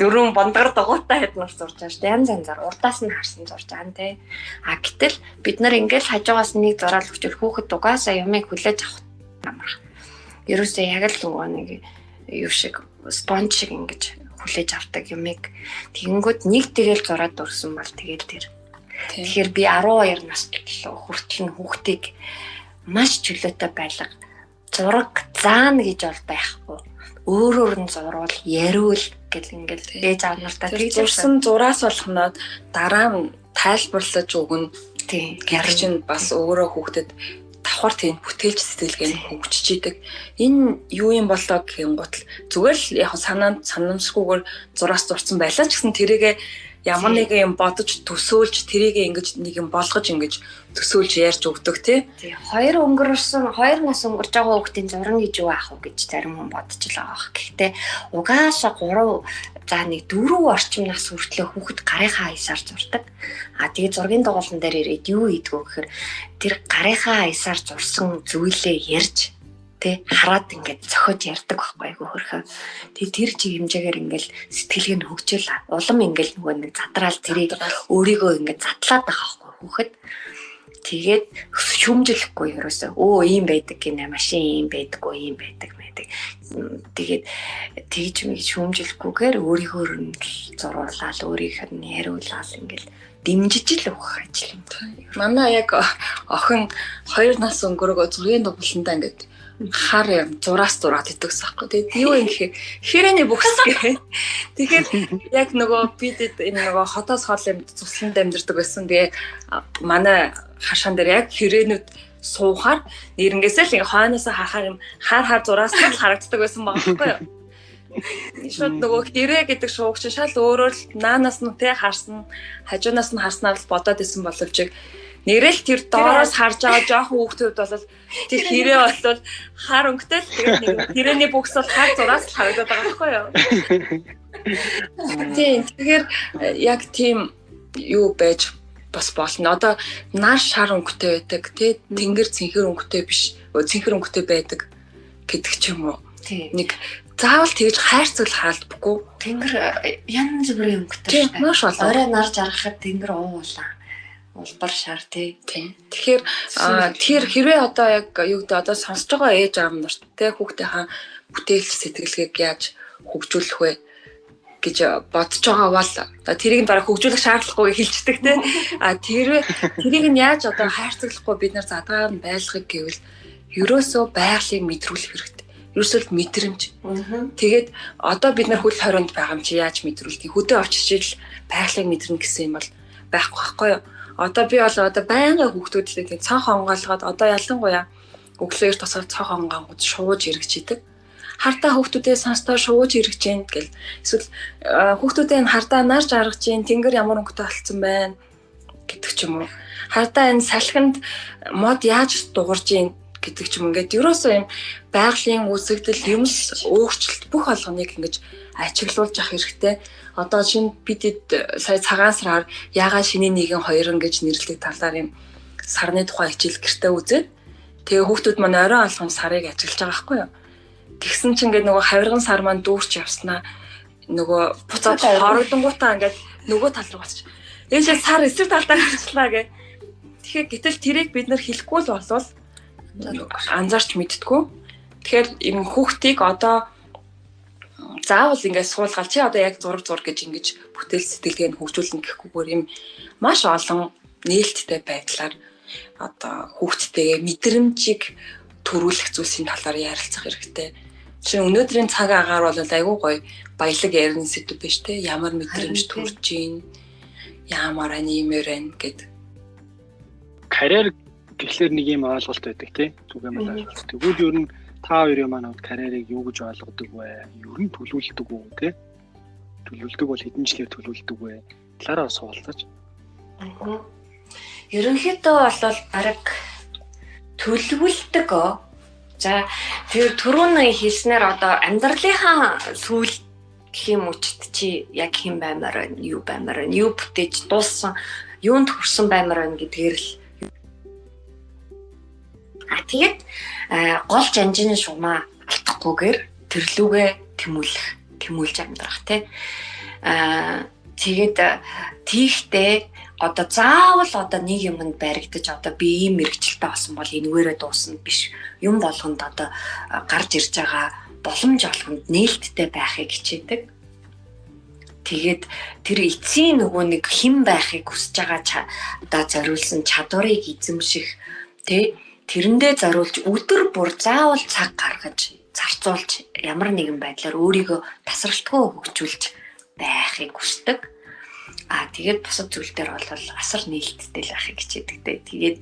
дөрвөн бондгор дугуйтай хэднэр зурж байгаа шүү дээ. Янз янзаар урдаас нь харсан зурж байгаа нэ. Гэтэл бид нар ингээл хажуугаас нэг зураал өгчөл хүүхэд угаасаа юмыг хүлээж авах амар. Ерөөсөө яг л нөгөө нэг юу шиг спонж шиг ингэж хүлээж авдаг юмыг тэгэнгүүт нэг тэгэл зураад өрсөн бол тэгэл тэр. Тэгэхээр би 12 настай хүртэл хүүхдийг маш чөлөөтэй байлга зураг заана гэж бол байхгүй. Өөрөөр нь зурвал яриул гэл ингээл ээж аав нартай тэгж зурсан зураас болгоноод дараа нь тайлбарлаж өгнө. Тийм. Гэр чинь бас өөрөө хүүхдэд давхар тийм бүтээлч сэтгэлгээ нь хөгжиж идэг. Энэ юу юм болоо гэх юм гутал зүгээр л яг санамсгүйгээр зураас зурсан байлаа ч гэсэн тэрийгэ ямар нэг юм бодож төсөөлж тэрийг ингэж нэг юм болгож ингэж төсөөлж ярьж өгдөг тий. 2 нас өнгөрч байгаа хүүхдийн зурна гэж юу аах вэ гэж зарим хүн бодож л байгаа бох. Гэхдээ угаасаа 4 орчим нас хүртлээр хүүхэд гарынхаа хаясаар зурдаг. Тэгээ зургийн дугуулан дээр ирээд юу ийдгөө гэхээр тэр гарынхаа хаясаар зурсан зүйлээ ярьж тэ хараад ингээд зохиож ярьдаг байхгүй айгу хөрхөө. Тэр чиг хэмжээгээр ингээд сэтгэлгээ нь хөгжөөл улам ингээд нөгөө нэг задраал тэрийг өөрийгөө ингээд задлаад байгаа байхгүй хүүхэд. Тэгээд шүмжлэхгүй ерөөсөө ийм байдаг гинэ машин ийм байдаггүй ийм байдаг байдаг. Тэгээд тэгж мэг шүмжлэхгүйгээр өөрийгөө нь зуруулаад өөрийнх нь яриулаад ингээд дэмжиж л өгөх ажил юм. Манай яг охин 2 нас өнгөрөөгөө зургийн дугуулантаа ингээд хар юм зураас зураад идэгс аахгүй. Тэгээд юу юм гэхээр хэрээний бүхс гэх. Тэгэхээр яг нөгөө бидэд энэ нөгөө хотоос хол юм цусланд амьдэрдэг байсан. Тэгээ манай хашаан дээр яг хэрээнүүд суухаар нэрнгээсээ л хойноосоо харахаар юм хар зураас л харагддаг байсан байгаа байхгүй юу. Шууд нөгөө хэрэг гэдэг шуугч шал өөрөөр л наанаас нь тэ харсан, хажуунаас нь харснаар л бодоод исэн боловч нэрэл тэр доороос харж байгаа жоохон хүүхдүүд бол тэр хэрэг болвол хар өнгөтэй л тэгээд нэг хэрээний бүкс бол хар зураас л харагдаад байгаа байхгүй юу? Тийм тэгэхээр яг тийм юу байж бас болно. Одоо нар шар өнгөтэй байдаг, тэ тэнгэр цэнхэр өнгөтэй биш, цэнхэр өнгөтэй байдаг гэдэг ч юм уу. Нэг заавал тэгж хайрцаг хаалдаггүй. Тэнгэр янз бүрийн өнгөтэй шүү дээ. Маш олон. Орой нар жаргахад тэнгэр уулаа. Улбар шар тий. Тэгэхээр тэр хэрвээ одоо яг юу гэдэг одоо сонсож байгаа ээж аав нарт тэ хүүхдийнхаа бүтээлч сэтгэлгээг яаж хөгжүүлэх вэ гэж бодож байгаа бол тэрийг нь бараг хөгжүүлэх шаардлагагүй хэлцдэг те. Тэрийг нь яаж одоо хайрцаглахгүй бид нар задгаар нь байлгахыг гэвэл ерөөсөө байгалыг мэдрүүлэх хэрэгтэй. Ерөөсөө мэдрэмж. Тэгээд одоо бид нар хөл хорионд байгаа юм чи яаж мэдрүүлэх? Хөдөө очиж ил байгалыг мэдрэнэ гэсэн юм бол байхгүй байхгүй юу? Одоо би бол одоо байнга хүүхдүүдтэй тийм цонх онгоолгоод одоо ялангуяа өглөө эрт тосоод цонх онгонгод шууж эргэж идэг. Хартаа хүүхдүүдээ сонстоо шууж эргэж гин гэл. Эсвэл хүүхдүүдээ энэ хартаа нарж аргаж гин тэнгэр ямар өнгөтэй болцсон байна гэдэг ч юм уу. Хартаа энэ салхинд мод яаж дуурж гин гэдэг ч юм. Ингээд ерөөсөө юм байгалийн үүсэгдэл юм өөрчлөлт бүх алганыг ингэж ачиглуулж авах хэрэгтэй. Одоо шинэ бидэд сая цагаан сараар яагаад шинэ нэгэн хоёрын гэж нэрлэдэг талаар юм сарны тухай хичээл гэртээ үзээд тэгээ хүүхдүүд маань орой алган сарыг ажиглаж байгаа байхгүй юу. Тэгсэн чинь ингээд нөгөө хавирган сар маань дүүрч явснаа нөгөө буцаад хорогдонгуудаа ингээд нөгөө тал руу бацчих. Ээжээ сар эсрэг талдаа гарчлаа гэ. Тэгэхээр гэтэл тэрийг бид нар хэлэхгүй л болвол анзаарч мэдтгүү. Тэгэхээр юм хүүхдийг одоо заавал ингээд суулгаад чи одоо яг зураг гэж ингэж бүтээл сэтгэлгээ нь хөгжүүлнэ гэхгүйгээр юм маш олон нээлттэй байдлаар одоо хүүхдтэйгээ мэдрэмжийг төрүүлэх зүйлсийн талаар ярилцах хэрэгтэй. Чи өнөөдрийн цаг агаар бол айгүй гоё баялаг ярина сэдв биш те. Ямар мэдрэмж төрж гин, ямар анимэр байна гэд. Карьер гэхлээр нэг юм ойлголт байдаг те. Түгээмэл ойлголт. Тэгвэл ер нь та хоёрын маань карьерийг юу гэж ойлгодог вэ? Ер нь төлөвлөдөг үү те? Төлөвлөдөг бол хэдэн жилээр төлөвлөдөг вэ? Талаараа суулцаач. Ерөнхийдөө бол бараг төлөвлөдөг. За тэр түрүүний хэлснээр одоо амьдралынхаа сүүл гэх юм уучт чи яг хэн баймаар байна, юу баймаар байна, юу бүтээж дууссан, юунд хүрсэн баймаар байна гэдгээр л тэгээд гол жанжины шугамаа алдахгүйгээр төрлүүгээ тэмүүлж амьдрах тий. Тэгээд тийхтэй одоо заавал одоо нэг юмд баригдаж одоо би ийм мэрэгчлээ болсон бол энэвэрээ дуусна биш. Юм болгонд одоо гарч ирж байгаа боломж олгонд нээлттэй байхыг хичээдэг. Тэгээд тэр эцсийн нөгөө нэг хэн байхыг хүсэж байгаа одоо зориулсан чадварыг эзэмших тий тэрэндээ зориулж өдөр бүр заавал цаг гаргаж зарцуулж ямар нэгэн байдлаар өөрийгөө тасралтгүй хөгжүүлж байхыг хүсдэг. Тэгээд бусад зүйл дээр бол асар нээлттэй л байхыг хичээдэг дээ. Тэгээд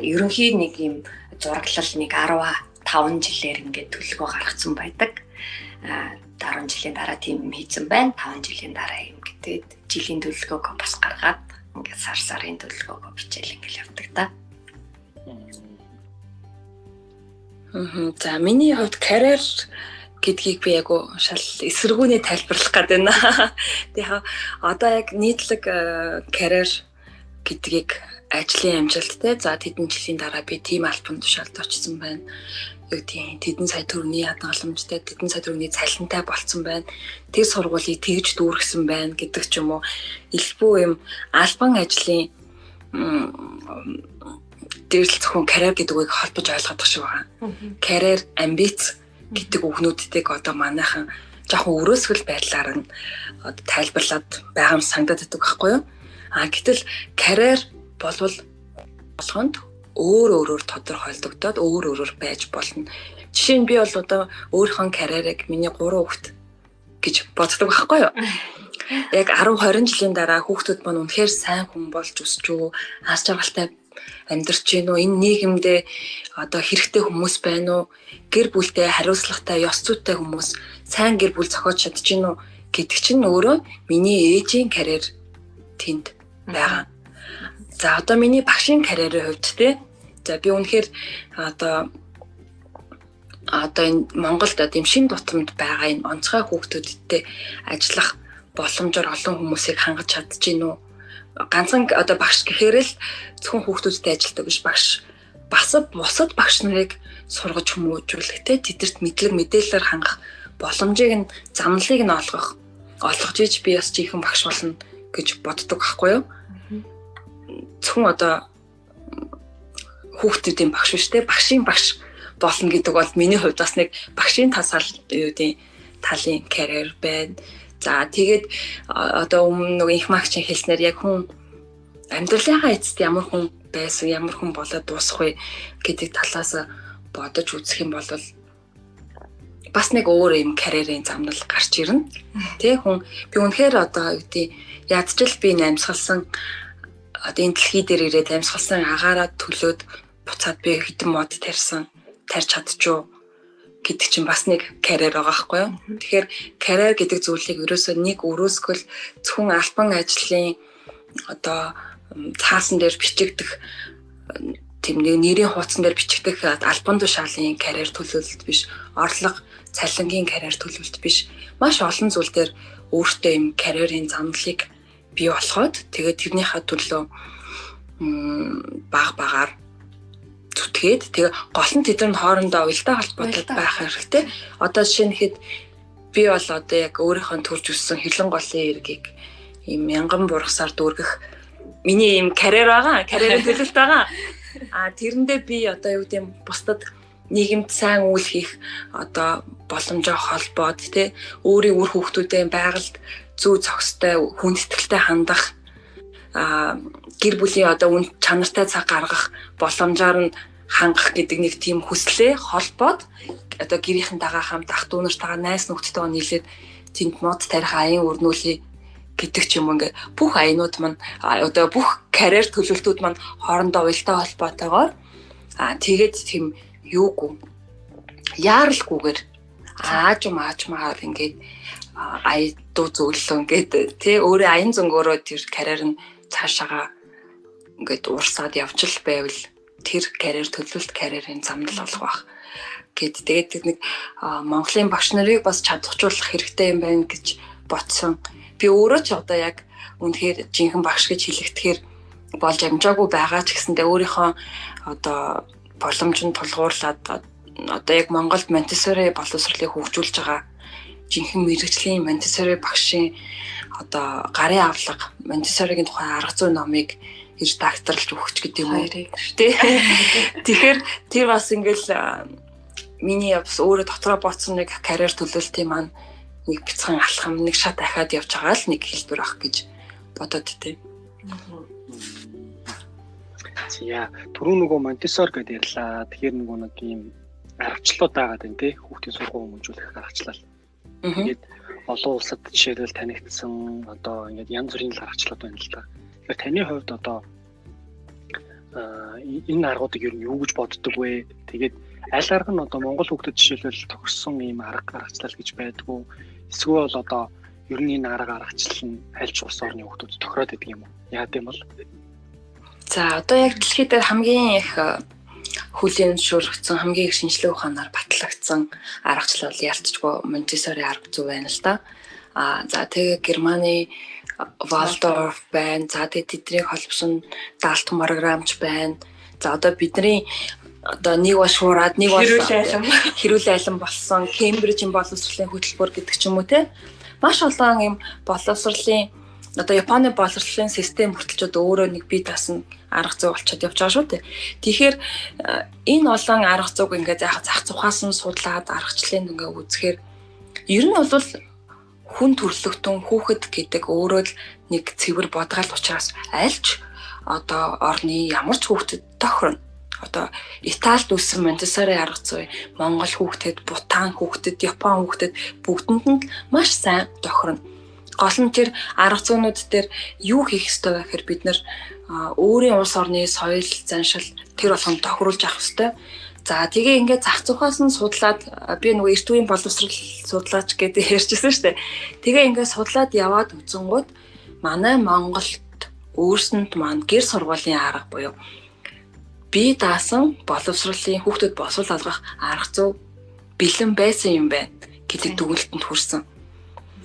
ерөнхий нэг юм зураглал нэг 15 жилээр ингээд төлөвлөгөө гаргацсан байдаг. 10 жилийн дараа тийм юм хийсэн байна. 5 жилийн дараа юм гэдэг жилийн төлөвлөгөөгөө бас гаргаад ингээд сарын төлөвлөгөөгөө бичээл ингээд явдаг та. За миний хувьд карьер гэдгийг би яг шал эсэргүүний тайлбарлах гэдэг байна. Тэгээ одоо яг нийтлэг карьер гэдгийг ажлын амжилттай за тэдэн жилийн дараа би тийм албан тушаалд очсон байна. Юу тийм тэдэн сая төгрөгийн хадгаламжтай тэдэн сая төгрөгийн цалинтай болцсон байна. Тэр сургуулийг тэгж дүүргэсэн байна гэдэг ч юм уу. Илбүү юм албан ажлын дээрл зөвхөн карьер гэдэг үгийг холбож ойлгох шиг байгаа. Карьер, амбиц гэдэг үгнүүдтэйг одоо манайхан жоохон өрөөсгөл байдлаар нь тайлбарлаад байгаа юм санагдаад байдаг байхгүй юу? Гэтэл карьер болвол болгонд өөр тодорхойлогдоод өөр байж болно. Жишээ нь би бол одоо өөрийнхөө карьерийг миний 3 хүүхэд гэж боддог байхгүй юу? Яг 10-20 жилийн дараа хүүхдүүд маань үнэхээр сайн хүн болж өсч үү, аз жаргалтай амьдарч гин үү? Энэ нийгэмдээ одоо хэрэгтэй хүмүүс байна уу? Гэр бүлтэй хариуцлагатай, ёс зүйтэй хүмүүс, сайн гэр бүл зохиож чадж гин үү гэдэг чинь өөрөө миний ээжийн карьер тэнд байгаа. За одоо миний багшийн карьерийн хувьд те. За би үнэхээр одоо энэ Монголд ийм шин тутамд байгаа энэ онцгой хүүхдүүдтэй ажиллах боломжоор олон хүмүүсийг хангаж чадж гин үү? Ганцхан одоо багш гэхээр л зөвхөн хүүхдүүдтэй ажилладаг биш, багш бас бусад багш нарыг сургаж хүмүүжүүлэхтэй тэдэрт мэдээлэлээр хангах боломжийг нь замналыг нь олгож иж би бас жинхэнэ багш болно гэж боддог байхгүй юу? Зөвхөн одоо хүүхдүүдийн багш биш те, багшийн багш болно гэдэг бол миний хувьд бас нэг багшийн талын карьер байна. За тэгээд одоо өмнө нэг инх магчийн хэлснээр яг хүн амьдралынхаа эцэст ямар хүн байсан, ямар хүн болоод дуусах вэ гэдэг талаас бодож үзэх юм бол бас нэг өөр юм карьерийн замнал гарч ирнэ. Тэ хүн би үнэхээр одоо ядчил би намсгалсан одоо энэ дэлхий дээр ирээд намсгалсан агаараа төлөөд буцаад би хэдэн мод тарьж чадчихв гэдэг чинь бас нэг карьер байгаа байхгүй юу. Тэгэхээр карьер гэдэг зүйлийг ерөөсөө нэг өрөөсгөл зөвхөн албан ажлын одоо цаасан дээр бичигдэх тийм нэг нэрийн хуудсан дээр бичигдэх албан тушаалын карьер төлөвлөлт биш, орлого цалингийн карьер төлөвлөлт биш. Маш олон зүйл дээр өөртөө юм карьерийн замналыг бий болгоод тэгээд тэрнийхээ төлөө багаар зүтгээд тэгээ гол нь тэдний хоорондоо уялдаа холбоотой байх хэрэгтэй. Одоо жишээ нь хэд би бол одоо яг өөрийнхөө төрж өссөн хилэн голын эргийг ийм мянган бургасаар дүүргэх миний ийм карьер байгаа, карьерийн төлөвлөлт байгаа. Тэрэндээ би одоо юу гэдэм бусдад нийгэмд сайн үйл хийх одоо боломжоо холбоод тэ өөрийн үр хүүхдүүдийн байгальд зүй зохистой, хүндэтгэлтэй хандах, гэр бүлийн одоо үн чанартай цаг гаргах боломжоор нь хангах гэдэг нэг тийм хүслээ холбоод одоо гэрийнхэн дагаа хамт ах дүү нартайгаа найз нөхдөдөө нийлээд тэнд мод тарих аян өрнүүлээ гэдэг ч юм ингээ бүх аянууд маань одоо бүх карьер төлөвлөлтүүд маань хоорондоо уялдаа холбоотойгоор тэгээд тийм юугүй яаралгүйгээр аажмаар ингээд дуу зөвлөлөө ингээд тий өөрөө аян зөнгөөрөө тэр карьер нь цаашаага ингээд уурсаад явж л байвал тэр карьер төлөвлөлт карьерийн замнал болох байх гэд тэгээд нэг Монголын багш нарыг бас чадахжуулах хэрэгтэй юм байна гэж бодсон. Би өөрөө ч одоо яг үнэхээр жинхэнэ багш гэж хэлэгдэхээр болж амжаагүй байгаа ч гэсэндээ өөрийнхөө одоо боломжинд тулгуурлаад одоо яг Монголд Монтессори боловсролыг хөгжүүлж байгаа жинхэнэ мэргэжлийн Монтессори багшийн одоо гарын авлага Монтессоригийн тухай арга зүй номыг редакторлж өгч гэдэг юм уу тий. Тэгэхээр тэр бас ингээл миний бас өөрөө дотроо бодсон нэг карьер төлөвлөлтийн маань нэг бяцхан алхам нэг шат дахиад явж байгаа л нэг хэлбэр ах гэж бодоод тий. За түрүү нөгөө Монтессори гэдээ ярьлаа. Тэгэхээр нөгөө нэг ийм аргачлалууд байгаа гэдэг тий. Хүүхдийн сургууль хүмүүжүүлэх аргачлал. Тэгээд олон улсад жишээлбэл танигдсан одоо ингээд янз бүрийн аргачлалууд байна л да. Тэгэхээр таны хувьд одоо энэ аргуудыг ер нь юу гэж боддог вэ? Тэгээд аль арга нь одоо Монгол хүүхдэд жишээлбэл тохирсон ийм аргачлал гэж байдгүй. Эсвэл одоо ер нь энэ аргачлал нь аль ч улс орны хүүхдүүд тохироод байдаг юм уу? Яагаад юм бол? За одоо яг дэлхийд хамгийн их хүлээн зөвшөөрөгдсөн хамгийн их шинжилгээ ухаанаар батлагдсан аргачлал ялцчгүй Монтессори арга зүй байна л да. За тэгээ Германы Валдорф байна. За тэгээ тэднийг холбосон Далтон програмч байна. За одоо бидний одоо нэг ба шуураад нэг ба хэрүүл айлан болсон Кембрижийн боловсролын хөтөлбөр гэдэг ч юм уу те. Маш олон юм боловсролын одоо Японы боловсролын систем хүртэлчүүд өөрөө нэг бие даасан арга зүй болчиход явж байгаа шүү дээ. Тэгэхээр энэ олон арга зүйг ингээд зах цухаас нь судлаад аргачлалын ингээ үзэхээр ер нь бол хүн төрлөختөн хүүхэд гэдэг өөрөө л нэг цэвэр бодгаал учраас альч одоо орны ямар ч хүүхдэд тохирно. Одоо Италид үссэн Монтессори арга зүй, Монгол хүүхдэд, Бутан хүүхдэд, Япон хүүхдэд бүгдэнд нь маш сайн тохирно. Гол нь тэр арга зүйнүүд дээр юу хийх ёстой вэ гэхээр бид нэр өөрийн улс орны соёл, заншил тэр болгонд тохируулж авах ёстой. За тэгээ ингээд зах зугаас нь судлаад би нөгөө эрт үеийн боловсрал судлаач гэдэг ярьжсэн шүү дээ. Тэгээ ингээд судлаад яваад үзэнгууд манай Монголд өөрсөнд маань гэр сургуулийн арга буюу бие даасан боловсролын хүүхдэд босвол алгах арга зүй бэлэн байсан юм байна гэдэг дүгнэлтэнд хүрсэн.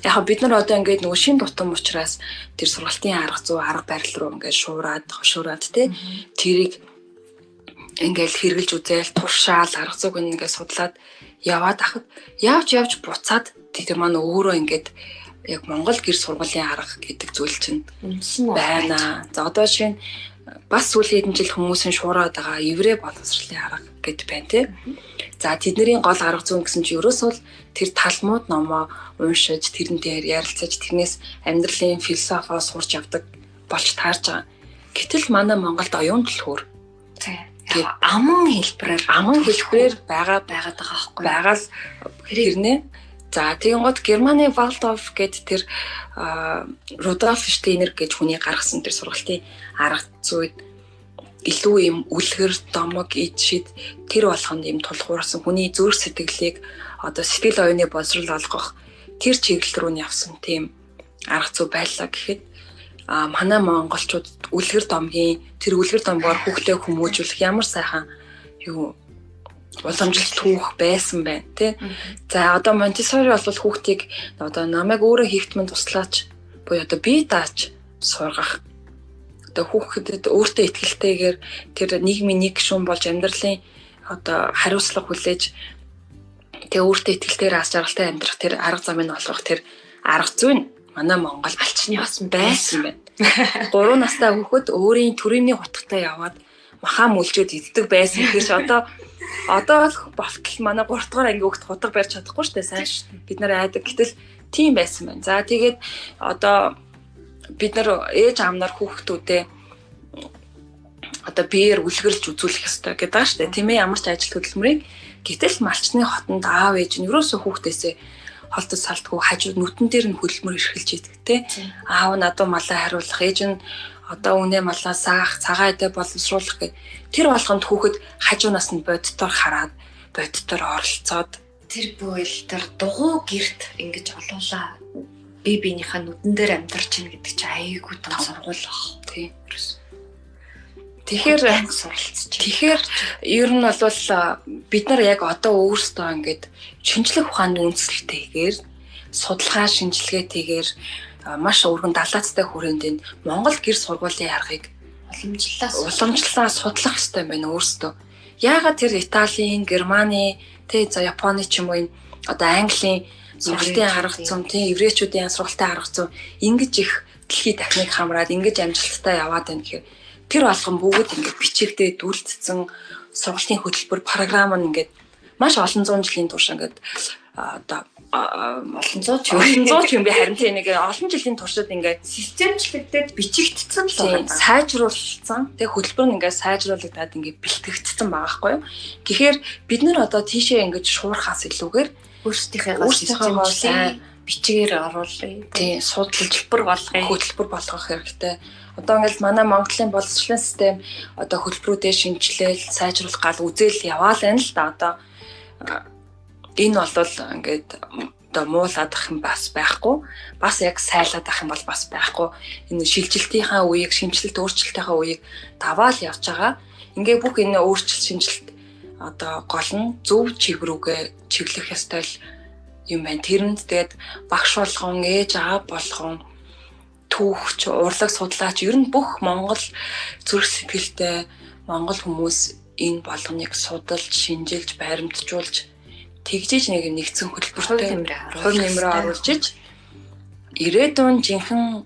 Яг бид нар одоо ингээд нөгөө шин тутам учраас тэр сургалтын арга зүй арга барил руу ингээд шуураад тий тэрийг ингээл хэрглэж үзээл туршаал арга зүйг ингээд судлаад яваад ахад явж буцаад тэр маань өөрөө ингээд яг Монгол гэр сургуулийн арга гэдэг зүйл чинь байна. За одоо шинэ бас сүүлийн хэдэн жил хүмүүсийн шуураад байгаа еврей боловсролын арга гэд байна тий. За тэдний гол арга зүй гэсэн чинь ерөөсөө тэр талмууд номоо уншиж тэрэн дээр ярилцаж тэрнээс амьдралын философио сурч явдаг болж таарж байгаа. Гэтэл манай Монголд оюун төлхөөр аман хэлбэрээр байгаад байгаа байхгүй. Байгаал хэрнээ. За тэгэн гот Германы Валдорф гэд тэр Рудольф Штейнер гэж хүний гаргасан тэр сургалтын арга зүйд илүү юм үлгэр домог ичид тэр болгонд юм тулгуурсан хүний зүрх сэтгэлийг одоо сэтгэл оюуны боловсрол олгох тэр чиглэл рүү нь явсан тийм арга зүй байлаа гэхэд манай монголчууд үлгэр домгийн тэр үлгэр домгоор хүүхдээ хүмүүжүүлэх ямар сайхан юу уламжлалт түүх байсан байна тий. За одоо Монтессори бол хүүхдийг одоо намайг өөрөө хийхтмэн туслаач буюу одоо бие дааж сургах. Одоо хүүхдэд өөртөө ихтэйгээр тэр нийгмийн нэг шүүн болж амьдралын одоо хариуцлага хүлээж тэг өөртөө ихтэйгээр аз жаргалтай амьдрах тэр арга замыг олгох тэр арга зүй нь манай Монгол алчны бас байсан байна. 3 настай хүүхэд өөрийн төрөний хутагтаа яваад маха мүлжөөд иддэг байсан. Тэгэхээр одоо болтол манай 3 дугаар анги хүүхэд хутга барьж чадахгүй шүү дээ. Сайн бид нар айдаг. Гэтэл тийм байсан байна. За тэгээд одоо бид нар ээж аамнаар хүүхдүүдээ одоо биеэр үлгэрж үзүүлэх ёстой гэдэг байгаа шүү дээ. Тийм ээ, ямар ч ажил хөдөлмөрийг гэтэл малчны хотонд аав ээж нь ерөөсөө хүүхдээсээ холтос салтгүй хажууд нүдэн дээр нь хөдөлмөр эрхэлж идэг те. Аав нь адуу малаа хариулах, ээж нь одоо үнэ малаа саах, цагаан эдэ боловсруулах гэх тэр болгонд хүүхэд хажуунаас нь боддоор хараад боддоор оролцоод тэр бүэл тэр дугуй герт ингэж олуулаа би биенийхээ нүдэн дээр амьдарч ийн гэдэг чинь аяйгүй том сургуулах тий. Тэгэхээр ер нь бол бид нар яг одоо өөрсдөө ингээд шинжлэх ухааны үндэслэлтэйгээр судалгаа шинжилгээтэйгээр маш өргөн далаацтай хүрээнд Монгол гэр сургуулийн аргыг уламжлалаа судлах хэрэгтэй байна өөрсдөө. Яагаад тэр Италийн, Германы, за Японы ч юм уу одоо Английн сургалтын арга зам, еврейчүүдийн сургалтын арга зам ингэж их дэлхийд дахныг хамраад ингэж амжилттай яваад байна гэхээр тэр болгон бүгд ингээд бичигдээд үлдсэн сургалтын хөтөлбөр програм нь ингээд маш олон зуун жилийн турш ингээд одоо олон зуун ч юм би харин тийм нэг олон жилийн туршид ингээд системчлэгдээд бичигдсэн л байна. Сайжруулсан. Тэгээ хөтөлбөр нь ингээд сайжруулагдаад ингээд бэлтгэгдсэн байгаа байхгүй юу. Тэгэхээр бид нар одоо тийшээ ингээд шуурхаас илүүгээр өөрсдийнхээ сайн бичгээр оруулъя. Тийм, судалжлбар хөтөлбөр болгох хэрэгтэй. Одоо ингээл манай Монголын боловсролын систем одоо хөтөлбөрүүдээ шинжилээл сайжруулах гал үзэл яваал байна л да. Одоо энэ бол ингээд одоо муулаадах юм бас байхгүй. Бас яг сайлаадах юм бол бас байхгүй. Энэ шилжилтийнхаа үеийг, шинжилэлт өөрчлөлтийнхаа үеийг даваал явж байгаа. Ингээ бүх энэ өөрчлөлт шинжилэлт одоо гол нь зөв чиглэлүүгээ чиглэх ёстой юм байна. Тэрэнд тэгээд багш болгон, ээж аав болгон, түүхч, урлаг судлаач ер нь бүх Монгол зүрх сэтгэлтэй Монгол хүмүүс энэ болгоныг судалж, шинжилж, баримтжуулж тэгжиж нэг нэгдсэн хөтөлбөртэй хувь нэмрээ оруулж иж ирээдүйн жинхэнэ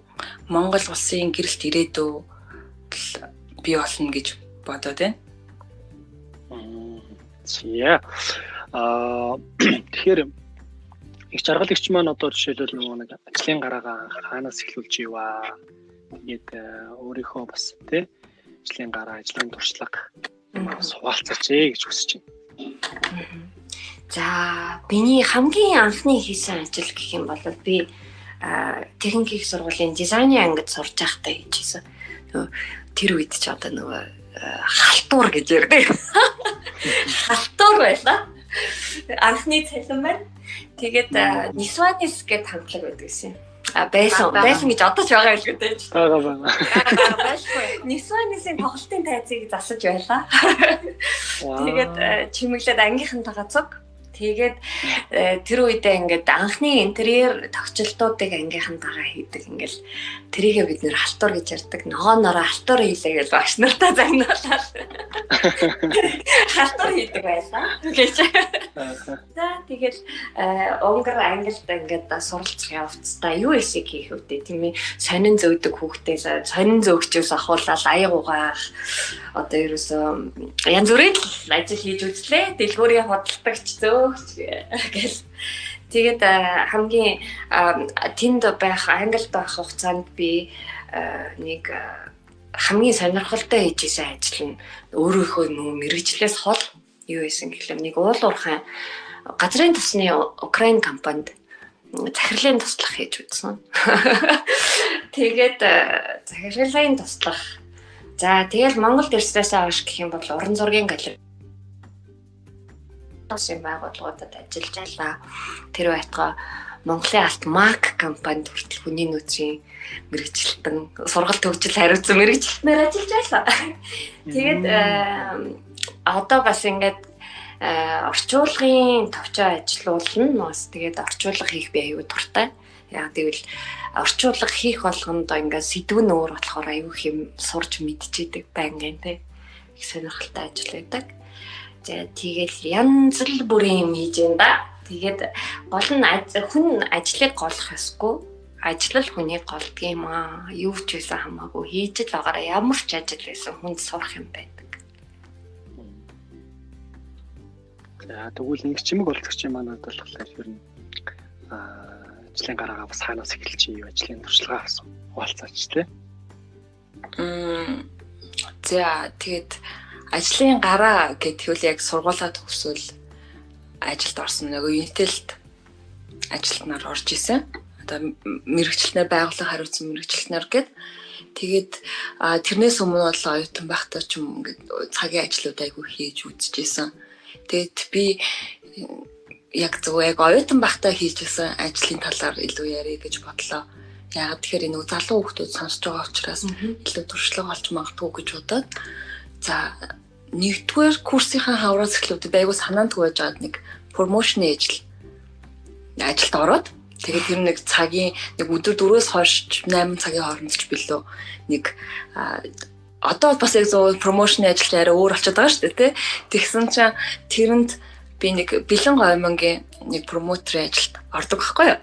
Монгол улсын гэрэлт ирээдүй бий болно гэж бодоод байна. Тэгэхээр их жаргалагч маань одоо жишээлбэл нэг ажлын гараагаа хаанаас эхлүүлж иваа. Тэгээд өөрийнхөө бас тий ажлын гараа, ажлын туршлага суулцаач гэж хүсэж байна. За, биний хамгийн анхны хийсэн ажил гэх юм бол би техникийн сургуулийн дизайны ангид сурж байхдаа хийжсэн. Тэр үед ч одоо нөгөө халтуур гэж ярьдаг. Халтуур байлаа. Анхны цалин байна. Тэгээд Нисванис гэдэг хамтлаг байдаг гэсэн. Байсан гэж одоо ч байгаа л гэдэг. байгаа. Нисванисын тоглолтын тайзыг засаж байлаа. Тэгээд чимэглээд ангийнхантайгаа цуг. Тэгээд тэр үедээ ингээд анхны интерьер тогтчлтуудыг ангийнхантайгаа хийдэг. Ингээл тэрийгээ бид нэр халтуур гэж ярьдаг. Ногоонороо халтуур хийлээ гэж багш нартай загнуулаад. Халтуур хийдэг байлаа гэж. За тэгээд Унгар Англид ингээд суралцах явцдаа юу эсийг хийх үедээ тийм ээ сонин зөөдөг хүүхдээ сонин зөөгчөөс ахуулаад аяг угаах одоо ерөөсөө янз бүрийн ажил хийж үзлээ. Дэлгүүрийн худалдагч зөөгч гэл. Тэгээд хамгийн тэнд байх Англид байх хугацаанд би нэг хамгийн сонирхолтой хийжсэн ажил нь өөрийнхөө нөө мэргэжлээс хол юу байсан гэхлээр нэг уул уурхай газрын тосны Украин компанид захирлын туслах хийж үзсэн. Тэгээд захирлын туслах. За тэгэл Монголд ирснээс хойш гэх юм бол уран зургийн галерей тосын байгууллагуудад ажиллаж байлаа. Тэр байтугай Монголын алт Мак компанид хүртэл хүний нөөцийн мэргэжилтэн сургалт төгжил хариуцсан мэргэжилтнээр ажиллаж байлаа. Тэгээд одоо бас ингээд орчуулгын товчоо ажилуулна бас тэгээд орчуулга хийх би аюу дуртай. Яг тэгвэл орчуулга хийх болгонд ингээд сэдвэн өөр болохоор аюу хэм сурж мэдчихэдэг байнгын те. Их сонирхолтой ажил байдаг. За тэгэл янз бүрийн юм хийж байна да. Тэгээд гол нь хүн ажлыг голох ёсгүй. Ажил хүний голдог юм аа. Юу ч байсан хамаагүй хийж л байгаараа ямар ч ажил байсан хүнд сурах юм байдаг. За тэгвэл нэг чимэг болцогч манад болохоор ер нь ажлын гараагаа бас хаанаас эхэлж юу ажлын туршлагаа авсан хуваалцаач тий. За тэгээд ажлын гараа гэвэл яг сургуулаа төгсвөл ажилд орсон нөгөө Intel-д ажилтнаар орж исэн. Одоо мэргэжилтнээр байгууллага хариуцсан мэргэжилтнээр гээд тэгээд тэрнээс өмнө бол оюутан байхдаа ч юм ингээд цагийн ажлууд айгүй хийж үзчихсэн. Тэгээд би яг зөв оюутан байхдаа хийжсэн ажлын талаар илүү ярих гэж бодлоо. Яг тэгэхээр энэ залуу хүмүүс сонсож байгаа учраас илүү туршлага олж магадгүй гэж бодоод за нэгдүгээр курсынхаа хавраас эхлээд байгуу санаанд гүйж аваад нэг промошны ажилд ороод тэгээд тэр нэг цагийн нэг өдөр 4-өөс хойш 8 цагийн хооронд ч билүү нэг одоо бас яг зөв промошны ажил арай өөр болчиход байгаа шүү дээ тий. Тэгсэн чинь тэрэнд би нэг бэлэн гомонгийн нэг промотерийн ажилд ордог байхгүй юу.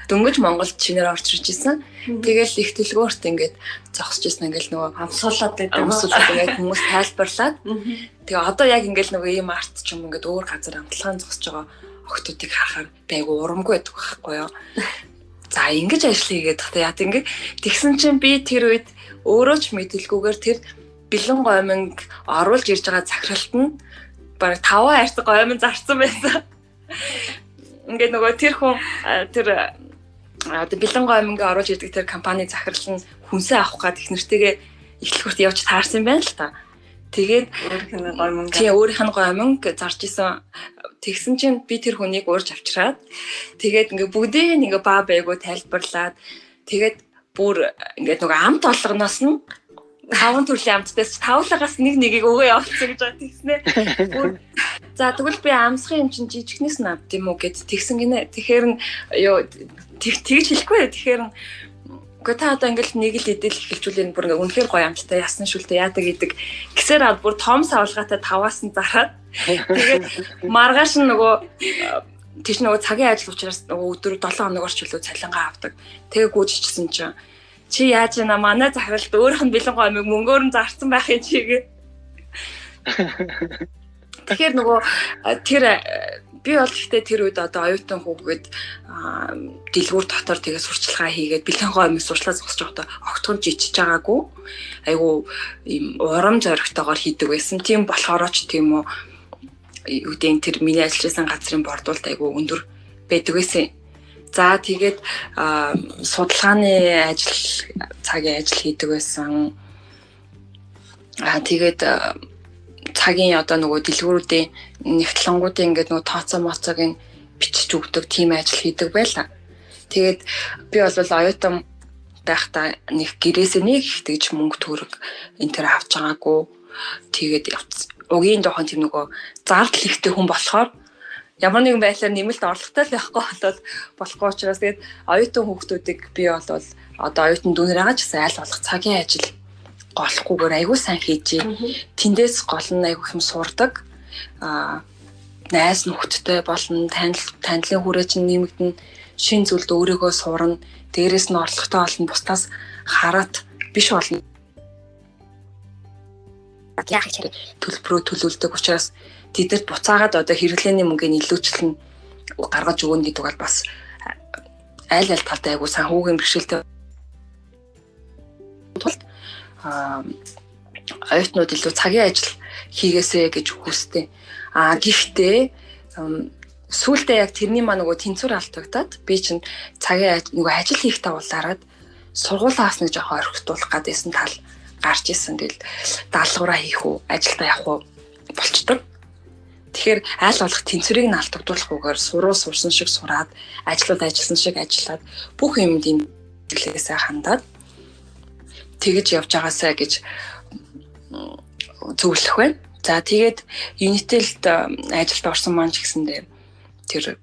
Дөнгөж Монголд чинээр орж ирж исэн. Тэгэл их төлгөөрт ингээд зогсож исэн ингээл нөгөө амсуулаад ингээд хүмүүс тайлбарлаад. Тэгээ одоо яг ингээл нөгөө ийм арт ч юм ингээд өөр газар амтлагаан зогсож байгаа охтуудыг харахаар байгу урамгүй байдаг байхгүй юу. За ингэж ажил хийгээд тахта яа тийм тэгсэн чинь би тэр үед өөрөө ч мэдэлгүйгээр тэр бэлэн гомонг оруулж ирж байгаа захиралт нь бараг 5 хайрцаг гомон зарцсан байсан. Ингээд нөгөө тэр хүн тэр одоо бэлэн гомонг оруулж ирдэг тэр компани захирал нь хүнсээ авах гад их нэртэйгээ эхлэхүрт явж таарсан байна л та. Тэгээд өөрийнх нь гомонг зарж исэн. Тэгсэн чинь би тэр хүнийг уурж авчираад тэгээд ингээ бүгдийг ингээ баа байгуу тайлбарлаад тэгээд бүр ингээд нөгөө амт олгоноос нь 5 төрлийн амттайс 5-лагаас нэгийг өгөө явуулсан гэж байгаа тэгснэ. За тэгвэл би амсхын юм чинь жижигнээс нь авд юм уу гэд тэгсэн гинэ. Тэгэхээр нь ёо тэгж хэлэхгүй. Тэгэхээр үгүй та одоо ингээд нэг л идэл эхэлжүүлэн бүр ингээ үнэхээр гоё амттай ясна шүлтэй яадаг идэг. Гэсээр ад бүр том савлгаатай 5-аас нь зараад тэгээд маргааш нь нөгөө тийш нөгөө цагийн ажил учраас нөгөө өдөр 7 хоног орчилоо цалингаа авдаг. Тэгээ гүйжчихсэн чинь чи яаж яана манай захиралд өөрийнх нь бэлэн гомыг мөнгөөр нь зарцсан байх юм чигээ. Тэгэхээр нөгөө тэр би бол гэхдээ тэр үед одоо оюутан хүүхэд дэлгүүр дотор тэгээ сурчлагаа хийгээд бэлэн гомыг сурчлаа зогсож байхдаа огтхон жичиж байгаагүй. Айгу ийм урам зоригтойгоор хийдэг байсан. Тийм болохоор ч тийм үү үдийн тэр миний ажиллажсэн газрын бордуулалт айгу өндөр байдаг байсан. За тэгээд судалгааны цагийн ажил хийдэг байсан. Тэгээд цагийн одоо нөгөө дэлгүүрүүдийн нэгтлэнгуудын ингээд нөгөө тооцоо моцоог нь бичиж өгдөг тийм ажил хийдэг байлаа. Тэгээд би бол оюутан байхдаа нэг гэрээсээ нэг их тэгж мөнгө төгрөг энэ төр авч байгаагүй. Тэгээд угийн жоохон тийм нөгөө зардал ихтэй хүн болохоор ямар нэгэн байдлаар нэмэлт орлоготой л байхгүй болохгүй учраас тэгээд оюутан хүүхдүүдийг би бол одоо оюутан дүүнэрээ ч гэсэн аль болох цагийн ажил голохгүйгээр аягүй сайн хийж тэндээс гол нь аягүй хэм сурдаг. Найз нөхдөдтэй болно, танилын хүрээч нэмэгдэн шин зүйлд өөрийгөө сурна. Дээрээс нь орлоготой болно, бусдаас хараад биш болно. Яг хэрэг төлбөрөө төлөвлөдөг учраас тэдэрт буцаагаад одоо хэрэглээний мөнгөний илүүчлэн гаргаж өгнө гэдэг бол бас аль талтай аягүй сайн хүүгийн бэрхшээлтэй тулд оюутнууд илүү цагийн ажил хийгээсэй гэж хүсдэг. Гэхдээ сүүлдээ яг тэрний маа нөгөө тэнцвэр алдагдаад би чинь цагийн нөгөө ажил хийх тавуулаараад сургуулаа авсныг жоохон орхитуулах гэдээсэн тал гарч исэн. Тэгэл даалгавраа хийх үү, ажилдаа явах уу болчдөг. Тэгэхээр аль болох тэнцвэрийг нь алдагдуулахгүйгээр сурсан шиг сураад, ажилласан шиг ажиллаад бүх юмд юм хэлээсээ хандаад тэгэж явж байгаасаа гэж зөвлөх байна. За тэгээд Unitel-д ажилд орсон маань ч гэсэндээ тэр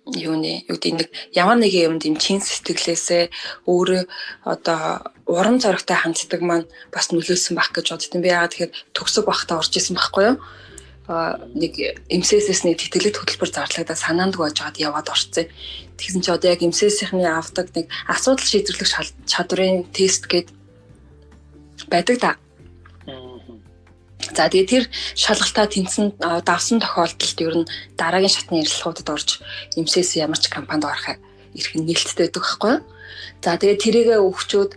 юуны нэг ямар нэгэн юмд юм чин сэтгэлээсээ өөрөө одоо уран зоригтой ханддаг маань бас нөлөөлсөн байх гэж боддtiin. Би яагаад тэгэхээр төгсөг багтаа орж исэн байхгүй юу? Нэг MCS-ний тэтгэлэг хөтөлбөр зарлагдаад санаандгүй байж хаад яваад орцсон. Тэгсэн чи одоо яг MCS-ийн авдаг нэг асуудал шийдвэрлэх чадварын тест гээд байдаг да. За тэгээд тэр шалгалтаа тэнцэн давсан тохиолдолд ер нь дараагийн шатны ярилцлагуудад орж MCS ямар ч компанид орох эрх нээлттэй байдаг байхгүй юу? За тэгээд тэрийгэ өгчөөд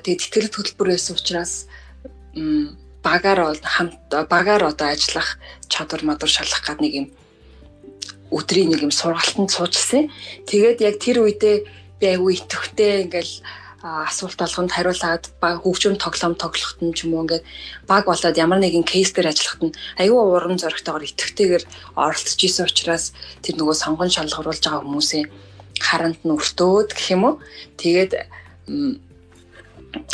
тэгээд тэтгэлэг хөтөлбөр байсан учраас багаар одоо ажиллах чадвар мадвар шалгах гад нэг юм өдрийн нэг юм сургалтанд суужсэн. Тэгээд яг тэр үедээ би айгүй итгэвтэй ингээл асуулт болгонд хариулаад хөгжим тоглоход нь ч юм уу ингээд баг болоод ямар нэгэн кейс дээр ажиллахад нь айгүй уран зоригтойгоор итгэвтэйгээр оролцож исэн учраас тэр нөгөө сонгон шалгаруулж байгаа хүмүүсийн харанд нь өртөөд гэх юм уу. Тэгээд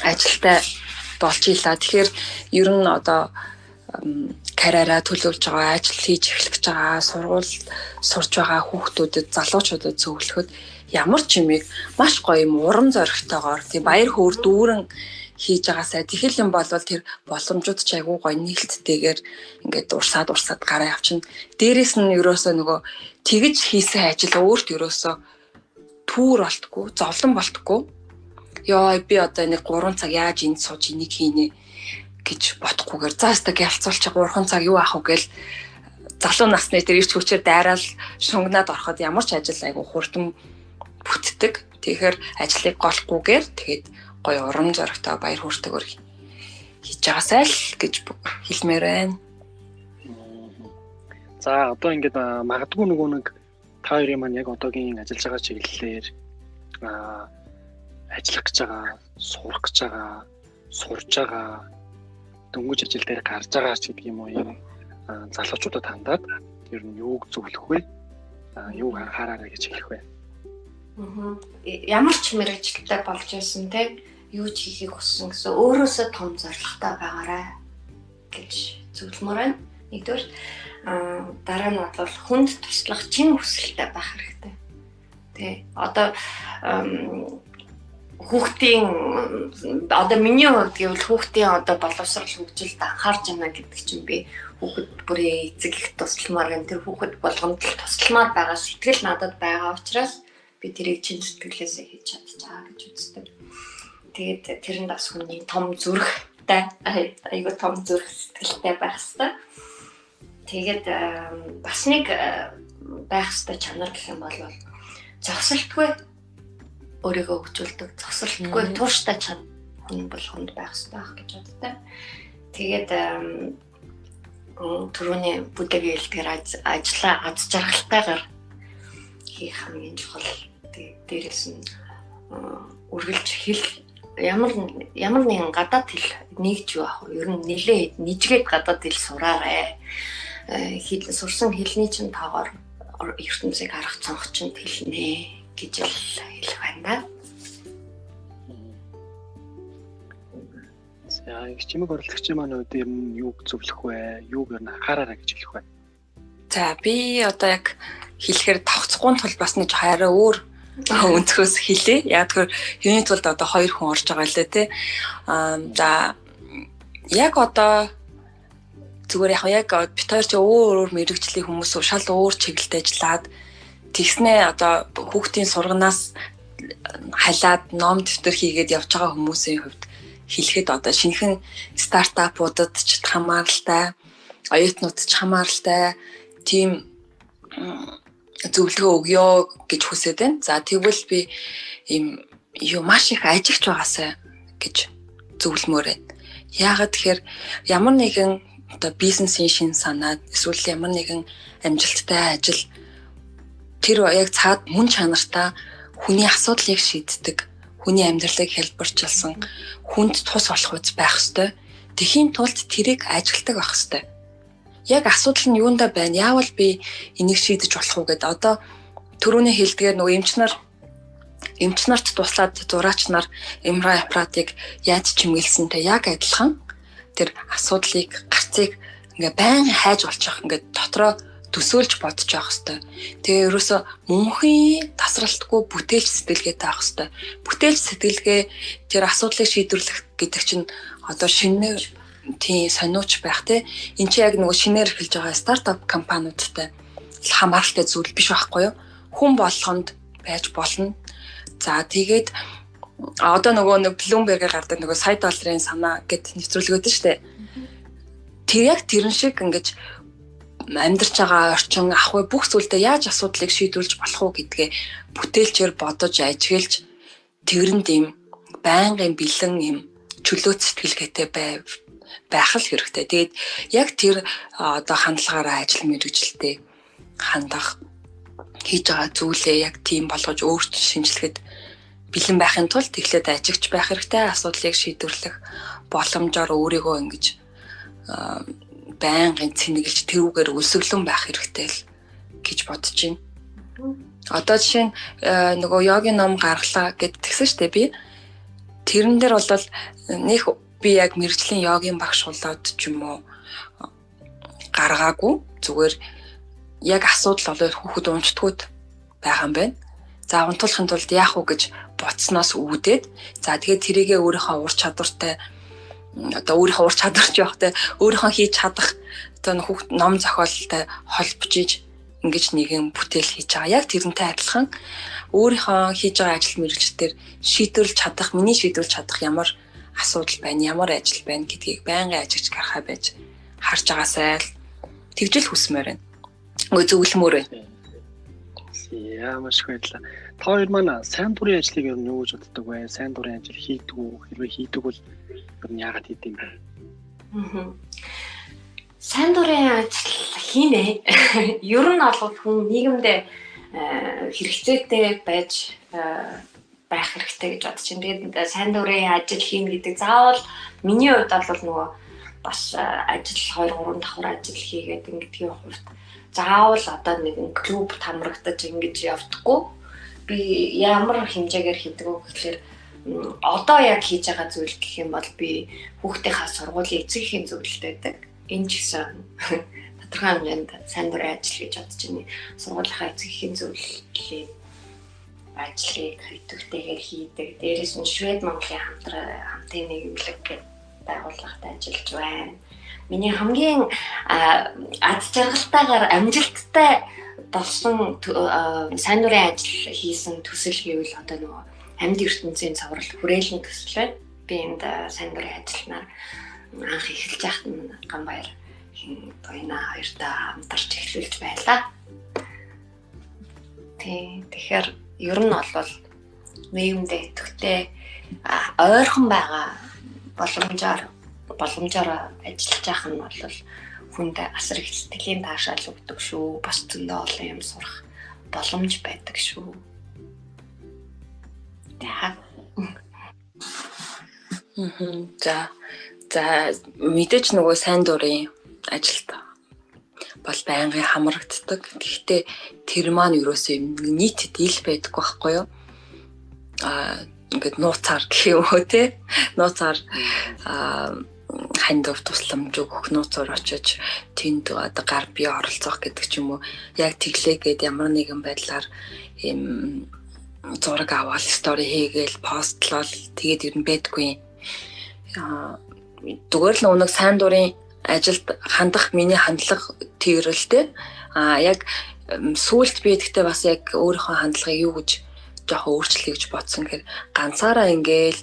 ажилтаа болж ийлаа. Тэгэхээр ер нь одоо карьераа төлөвлөж байгаа, ажил хийж эхлэх гэж байгаа, сургууль сурж байгаа хүүхдүүдэд, залуучуудад зөвлөхөд ямар ч юмыг маш гоё юм уран зоригтойгоор тийм баяр хөөр дүүрэн хийж байгаасаа тэгэл юм болвол тэр боломжууд ч айгүй гоё нээлттэйгээр ингээд урсаад гараа явчихна. Дээрээс нь ерөөсөө нөгөө тэгж хийсэн ажил өөрт ерөөсөө түүр болтгүй, зовлон болтгүй. Яа би одоо нэг 3 цаг яаж энд сууж энийг хийнэ гэж бодохгүйгээр заастаа гялцуулчих 3 цаг юу аах вэ гэл залуу насны тэр ирч хүчээр дайраал шунгнаад ороход ямар ч ажил айгүй хурдан бүтдэг. Тэгэхээр ажлыг голохгүйгээр тэгээд гоё уран зоригтой баяр хөөртэйгээр хийж байгаасай л гэж хэлмээр байна. За одоо ингээд магадгүй нөгөө нэг та хоёрын маань яг одоогийн ажиллаж байгаа чиглэлээр ажиллах гэж байгаа, сурах гэж байгаа, сурж байгаа, дөнгөж ажил дээр гарч байгаа ч гэдэг юм уу юм залуучуудад хандаад ер нь юуг зөвлөх вэ? Юуг анхаараарай гэж хэлэх вэ? Ямар ч мэргэжилтэй болж байсан те юу ч хийхийг хүссэн гэсэн өөрөөсөө том зорилготой байгаарай гэж зөвлөмөр байна. Нэгдүгээр дараа нь бол хүнд туслах чин хүсэлтэй байх хэрэгтэй. Тэ одоо хүүхдийн одоо миний хувьд гэвэл хүүхдийн одоо боловсрал хөгжилд анхаарч байна гэдэг чинь би хүүхэд бүрийн эцэг их тусламаар энэ тэр хүүхэд болгонд тусламаар байгаа сэтгэл надад байгаа учраас би тэрийг чин сэтгэлээсээ хийж чадчихаа гэж үздэг. Тэгээд тэрэнд бас хүний том зүрхтэй айгүй том зүрх сэтгэлтэй байх хэрэгтэй. Тэгээд бас нэг байх хэрэгтэй чанар гэх юм бол зогсолтгүй өөрийгөө хөгжүүлдэг, зогсолтгүй тууштай чанар хүн болгонд байх хэрэгтэй гэж боддог. Тэгээд түрүүний бүтэгийн хэлдгээр ажлаа аз жаргалтайгаар хийх хамгийн чухал. Дээрээс нь үргэлж хэл ямар нэгэн гадаад хэл нэгж байх уу? Ер нь нэлээд нийжгээд гадаад хэл сураарай. Сурсан хэлний чинь тоогоор ертөнцийг харах цонх чинь хэлнэ гэж хэлэх байна. Яг чимэг оролцогчийн маань өөр нь юуг зөвлөх вэ? Юуг ер нь анхаараарай гэж хэлэх вэ? За би одоо яг хэлэхээр тавцахгүй тул бас нэг хараа өөр өнцгөөс хэлээ. Яг тэр юуны тулд одоо 2 хүн орж байгаа лээ тий. За яг одоо зүгээр яг бид хоёр ч өөр мэрэгжлийн хүмүүс шал өөр чиглэлд ажиллаад тэгснээ одоо хүүхдийн сурганаас халаад ном дэвтэр хийгээд явж байгаа хүмүүсийн хувьд хэлэхэд одоо шинэхэн стартапуудад ч хамааралтай, оюутнууд ч хамааралтай тийм зөвлөгөө өгье гэж хүсэж байна. За тэгвэл би ийм маш их ажигч байгаасаа гэж зөвлөмөр байна. Яагаад тэгэхээр ямар нэгэн одоо бизнесийн шин санаад эсвэл ямар нэгэн амжилттай ажил тэр яг цаад мөн чанартай хүний асуудлыг шийддэг, хүний амьдралыг хэлбэрчилсэн, хүнд тус болох үс байх ёстой. Тэхийн тулд тэрийг ажилтдаг байх ёстой. Яг асуудал нь юундаа байна? Яавал би энийг шийдэж болох уу гэдээ одоо түрүүний хэлдгээр нөгөө эмчнарт туслаад зураач нар MRI аппаратыг яаж чимгэлсэнтэй яг адилхан тэр асуудлыг гарцыг ингээ байн хайж болчих ингээ дотроо төсөөлж бодож явах хэрэгтэй. Тэгээ ерөөсө мөнхийн тасралтгүй бүтээлч сэтгэлгээтэй авах хэрэгтэй. Бүтээлч сэтгэлгээ тэр асуудлыг шийдвэрлэх гэдэг чинь одоо шинэ тийм сониуч байх те. Энд чи яг нөгөө шинээр эхэлж байгаа стартап компаниудтай хамааралтай зүйл биш байхгүй юу? Хүн болгонд байж болно. За тэгээд одоо нөгөө Bloomberg-ээр гардаг нөгөө сая долларын санаа гэд нэвтрүүлгүүд нь штэ. Тэр яг тэрэн шиг ингэж амьдарч байгаа орчин ахуй бүх зүйлдээ яаж асуудлыг шийдвэрлэж болох уу гэдгээ бүтээлчээр бодож ажиглаж тэрэнд им байнгын бэлэн им чөлөөт сэтгэлгээтэй байх л хэрэгтэй. Тэгээд яг тэр одоо хандлагаараа ажил мэргэжилтэд хандах хийж байгаа зүйлээ яг тийм болгож өөрчлөлт шинжилгээд бэлэн байхын тулд эхлээд ажигч байх хэрэгтэй. Асуудлыг шийдвэрлэх боломжоор өөрийгөө ингэж байнгын цэнэглэж тэрүүгээр өсөглөн байх хэрэгтэй л гэж бодож байна. Одоо жишээ нь нөгөө йогийн ном гаргалаа гэд тэгсэн штэ би. Тэрэн дээр бол нэх би яг мэржлийн йогийн багш болоод ч юм уу гаргаагүй. Зүгээр яг асуудал болоод хүүхэд унжтгууд байгаа юм байна. За унтуулахын тулд яах вэ гэж бодсноос үүдээд за тэгээд тэрийгээ өөрийнхөө ур чадвартай одоо өөрийнхөө ур чадварч явахтай өөрийнхөө хийж чадах одоо хүүхд ном зохиолтой холбож иж ингэж нэгэн бүтээл хийж байгаа. Яг тэрнтэй адилхан өөрийнхөө хийж байгаа ажил мэргэжлээр шийдвэрлэж чадах, миний шийдвэрлэж чадах ямар асуудал байна, ямар ажил байна гэдгийг байнгын ажигч гарахаа байж харж байгаасай л тэгжэл хүсмээр байна. Өө зөвлөмөр байна. Ямар их баярлалаа. Та хоёр маань сайн дурын ажлыг ер нь юу гэж боддог вэ? Сайн дурын ажил хийдэг үү? Хэрвээ хийдэг бол ер нь яагаад хийдэг юм бэ? Сайн дурын ажил хийнэ. Ер нь бол хүн нийгэмдээ хэрэгцээтэй байж байх хэрэгтэй гэж бодож байна. Тэгээд сайн дурын ажил хийнэ гэдэг заавал миний хувьд бол нөгөө бас ажил 2-3 давхар ажил хийгээд ингэдгийн хувьд заавал одоо нэгэн клуб тамрагдаж ингэж явдаггүй. Би ямар хэмжээгээр хийдэг вэ гэхээр одоо яг хийж байгаа зүйл гэх юм бол би хүүхдийнхаа сургуулийн эцгийн зөвлөлт байдаг. Энэ ч гэсэн тодорхой хэмжээнд сайн дурын ажил гэж бодож байна. Сургуулийнхаа эцгийн зөвлөлийн ажлыг хөтөлбөртэйгээр хийдэг. Дээрээс нь Швед Монголын хамтын нийгэмлэг гэдэг байгууллагад ажиллаж байна. Миний хамгийн аз жаргалтайгаар амжилттай болсон сайн дурын ажил хийсэн төсөл гэвэл одоо нөгөө амьд ертөнцийн цоврал хүрээлэн төсөл байна. Би энд сайн дурын ажилнаар анх эхэлж байхад нь Ганбаяр Боёна хоёртой хамтарч эхлүүлж байлаа. Тэгэхээр ер нь бол нийгэмдээ идэвхтэй ойрхон байгаа боломжоор ажиллаж байх нь бол хүнд асар их сэтгэлийн таашаал өгдөг шүү. Бас зөндөө олон юм сурах боломж байдаг шүү. За мэдээж нөгөө сайн дурын ажилд бол байнгын хамрагддаг. Гэхдээ тэр маань ерөөсөө нийтэд ил байдаггүй байхгүй юу? Ингээд нууцаар гэх юм уу те? Нууцаар ханд тусламж өгөх нууцаар очиж тэнд одоо гар бие оролцох гэдэг ч юм уу. Яг тэглээгээд ямар нэгэн байдлаар ийм зураг аваад стори хийгээл постлол тэгээд ер нь байдгүй. Зүгээр л нэг сайн дурын ажилд хандах миний хандлага тэрэлтэй. Яг сүүлд би гэхдээ бас яг өөрийнхөө хандлагыг юу гэж жоохон өөрчлөе гэж бодсон гэхээр ганцаараа ингээл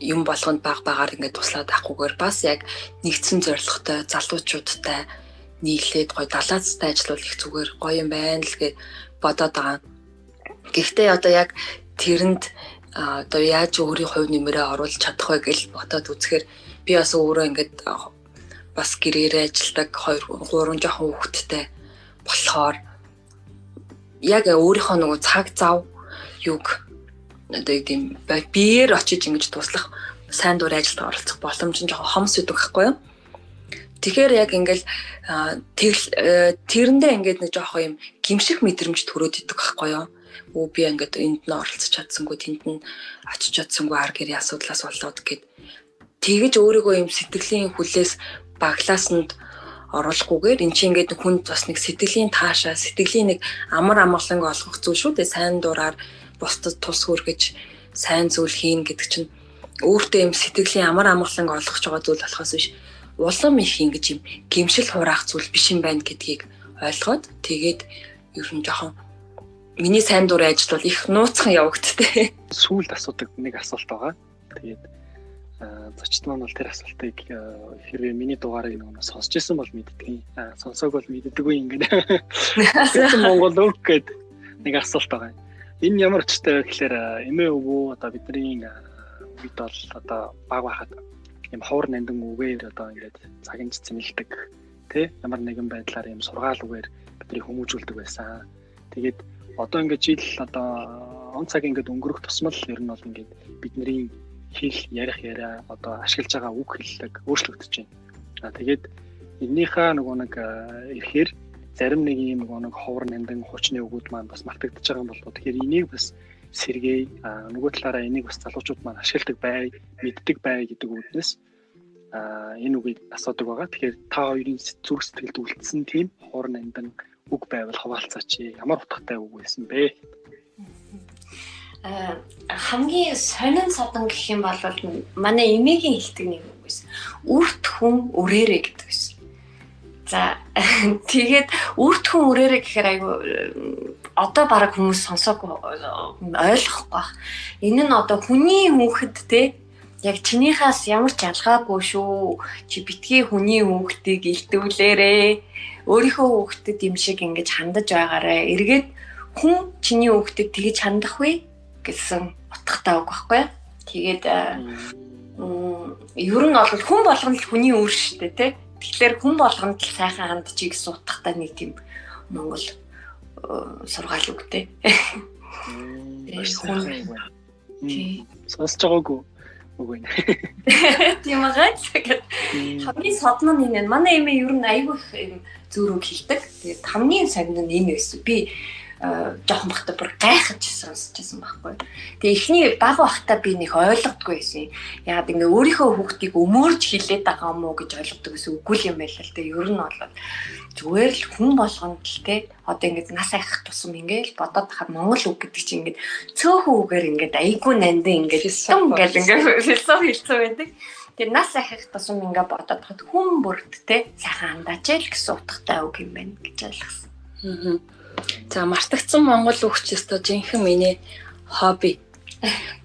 юм болгонд багаар ингээд туслаад авахгүйгээр бас яг нэгдсэн зорилготой залуучуудтай нийлээд гоё далаацтай ажиллавал их зүгээр гоё юм байна л гэж бодоод байгаа. Гэхдээ одоо яг тэрэнд одоо яаж өөрийн хувь нэмрээ оруулж чадах вэ гэж бодоод үзэхээр би бас өөрөө ингээд бас гэрээрээ ажилладаг 2-3 жоохон хүүхэдтэй болохоор яг өөрийнхөө нөгөө цаг зав юг одоо тийм биеэр очиж ингэж туслах сайн дур ажилд оролцох боломж нь жоохон хомс өгөх байхгүй юу. Тэгэхээр яг ингээл тэрэндээ ингээд нэг жоохон юм гимших мэдрэмж төрөөд идэг байхгүй юу. Би ингээд энд нь оролцож чадсангүй, тэнд нь очиж чадсангүй ар гэрийн асуудлаас болоод гэд тэгэж өөрийгөө юм сэтгэлийн хүлээс баглаасанд оруулахгүйгээр эн чинь ингээд хүнд бас нэг сэтгэлийн таашаа, сэтгэлийн нэг амар амгаланг олгох зүйл шүү дээ. Сайн дураар бусдад тус хүргэж сайн зүйл хийн гэдэг чинь өөртөө юм сэтгэлийн амар амгаланг олгож байгаа зүйл болохоос биш улам их ингэж юм гимшил хураах зүйл биш юм байна гэдгийг ойлгоод тэгээд ер нь жоохон миний сайн дурын ажил бол их нууцхан явагдтыг. Сүүлд асуудаг нэг асуулт байгаа. Тэгээд зочд маань бол тэр асуултыг хэрвээ миний дугаарыг нэг сонсч ирсэн бол мэддгийг, сонсоог бол мэддэггүй ингээд. Тэгсэн Монгол үг гэдэг нэг асуулт байгаа. Энэ ямар очтой вэ гэхээр эмээ өвөө одоо бидний үед бол одоо баг байхад юм ховор нандин үгээр одоо ингээд цагинж цэмэлдэг тий ямар нэгэн байдлаар юм сургаал үгээр бидний хүмүүжүүлдэг байсан. Тэгээд одоо ингээд жил одоо он цаг ингээд өнгөрөх тусмал ер нь бол ингээд бидний хэл ярих яриа одоо ашиглаж байгаа үг хэллэг өөрчлөгдөж байна. Тэгээд эннийхээ нөгөө нэг ирэхээр зарим нэг юм нөгөө нэг ховор нандин хүчний үгүүд маань бас мартагдаж байгаа юм болов. Тэгэхээр энийг бас сэргээе. Нөгөө талаараа энийг бас залуучууд маань ашигладаг бай, мэддэг бай гэдэг үгнээс энэ үгийг асуудаг байгаа. Тэгэхээр та хоёрын зүрх сэтгэлд үлдсэн тийм ховор нандин үг байвал хаваалцаач. Ямар утгатай үг байсан бэ? Хамгийн сонин содон гэх юм бол манай эмээгийн хэлдэг нэг үг байсан. Үрт хүн өрөөрэй гэдэг байсан. За тэгээд үрт хүн өрөөрэй гэхээр айгу одоо бараг хүмүүс сонсоогүй ойлгохгүй баг. Энэ нь одоо хүний хүүхэд те яг чинийхээс ямар ч ялгаагүй шүү. Чи битгий хүний хүүхдийг илдүүлээрээ. Өөрийнхөө хүүхдэд юм шиг ингэж хандаж байгаарэ. Эргээд хүн чиний хүүхдэд тэгэж хандах вэ гэсэн утгатай үг байхгүй. Тэгээд ер нь бол хүн болгоно л хүний үр штэ тий. Тэгэхээр хүн болгоно л сайхан хандчих гэсэн утгатай нэг тийм Монгол сургаал үгтэй. Сонсож байгаагүй үг байна. Тийм байгаа. Хамгийн содон нь энэ. Манай эмээ ер нь аягүй их зөөр үг хэлдэг. Тэгээд хамгийн сонин нь энэ байсан. Би жоохон бахта бүр гайхаж сонсчихсан байхгүй. Тэгээ эхний баг бахта би нэг ойлгодгүй байсан. Яагаад ингэ өөрийнхөө хүүхдийг өмөрж хилээд байгаа юм уу гэж ойлгодог гэсэн үгүй юм байл л дээ. Ер нь бол зүгээр л хүн болгонд л те одоо ингэ нас айхах тусам ингэ л бодоод тахад монгол үг гэдэг чинь ингэ цөөхөн үгээр ингэ айгүй нандин ингэ том гэл ингэ философи хэлсэн байдаг. Тэгээ нас айхах тусам ингэ бодоод тахад хүн бүрд те сайхан хандаач л гэсэн утгатай үг юм байна гэж ойлгосон. За мартагдсан монгол үгч өстө жинхэнэ миний хобби.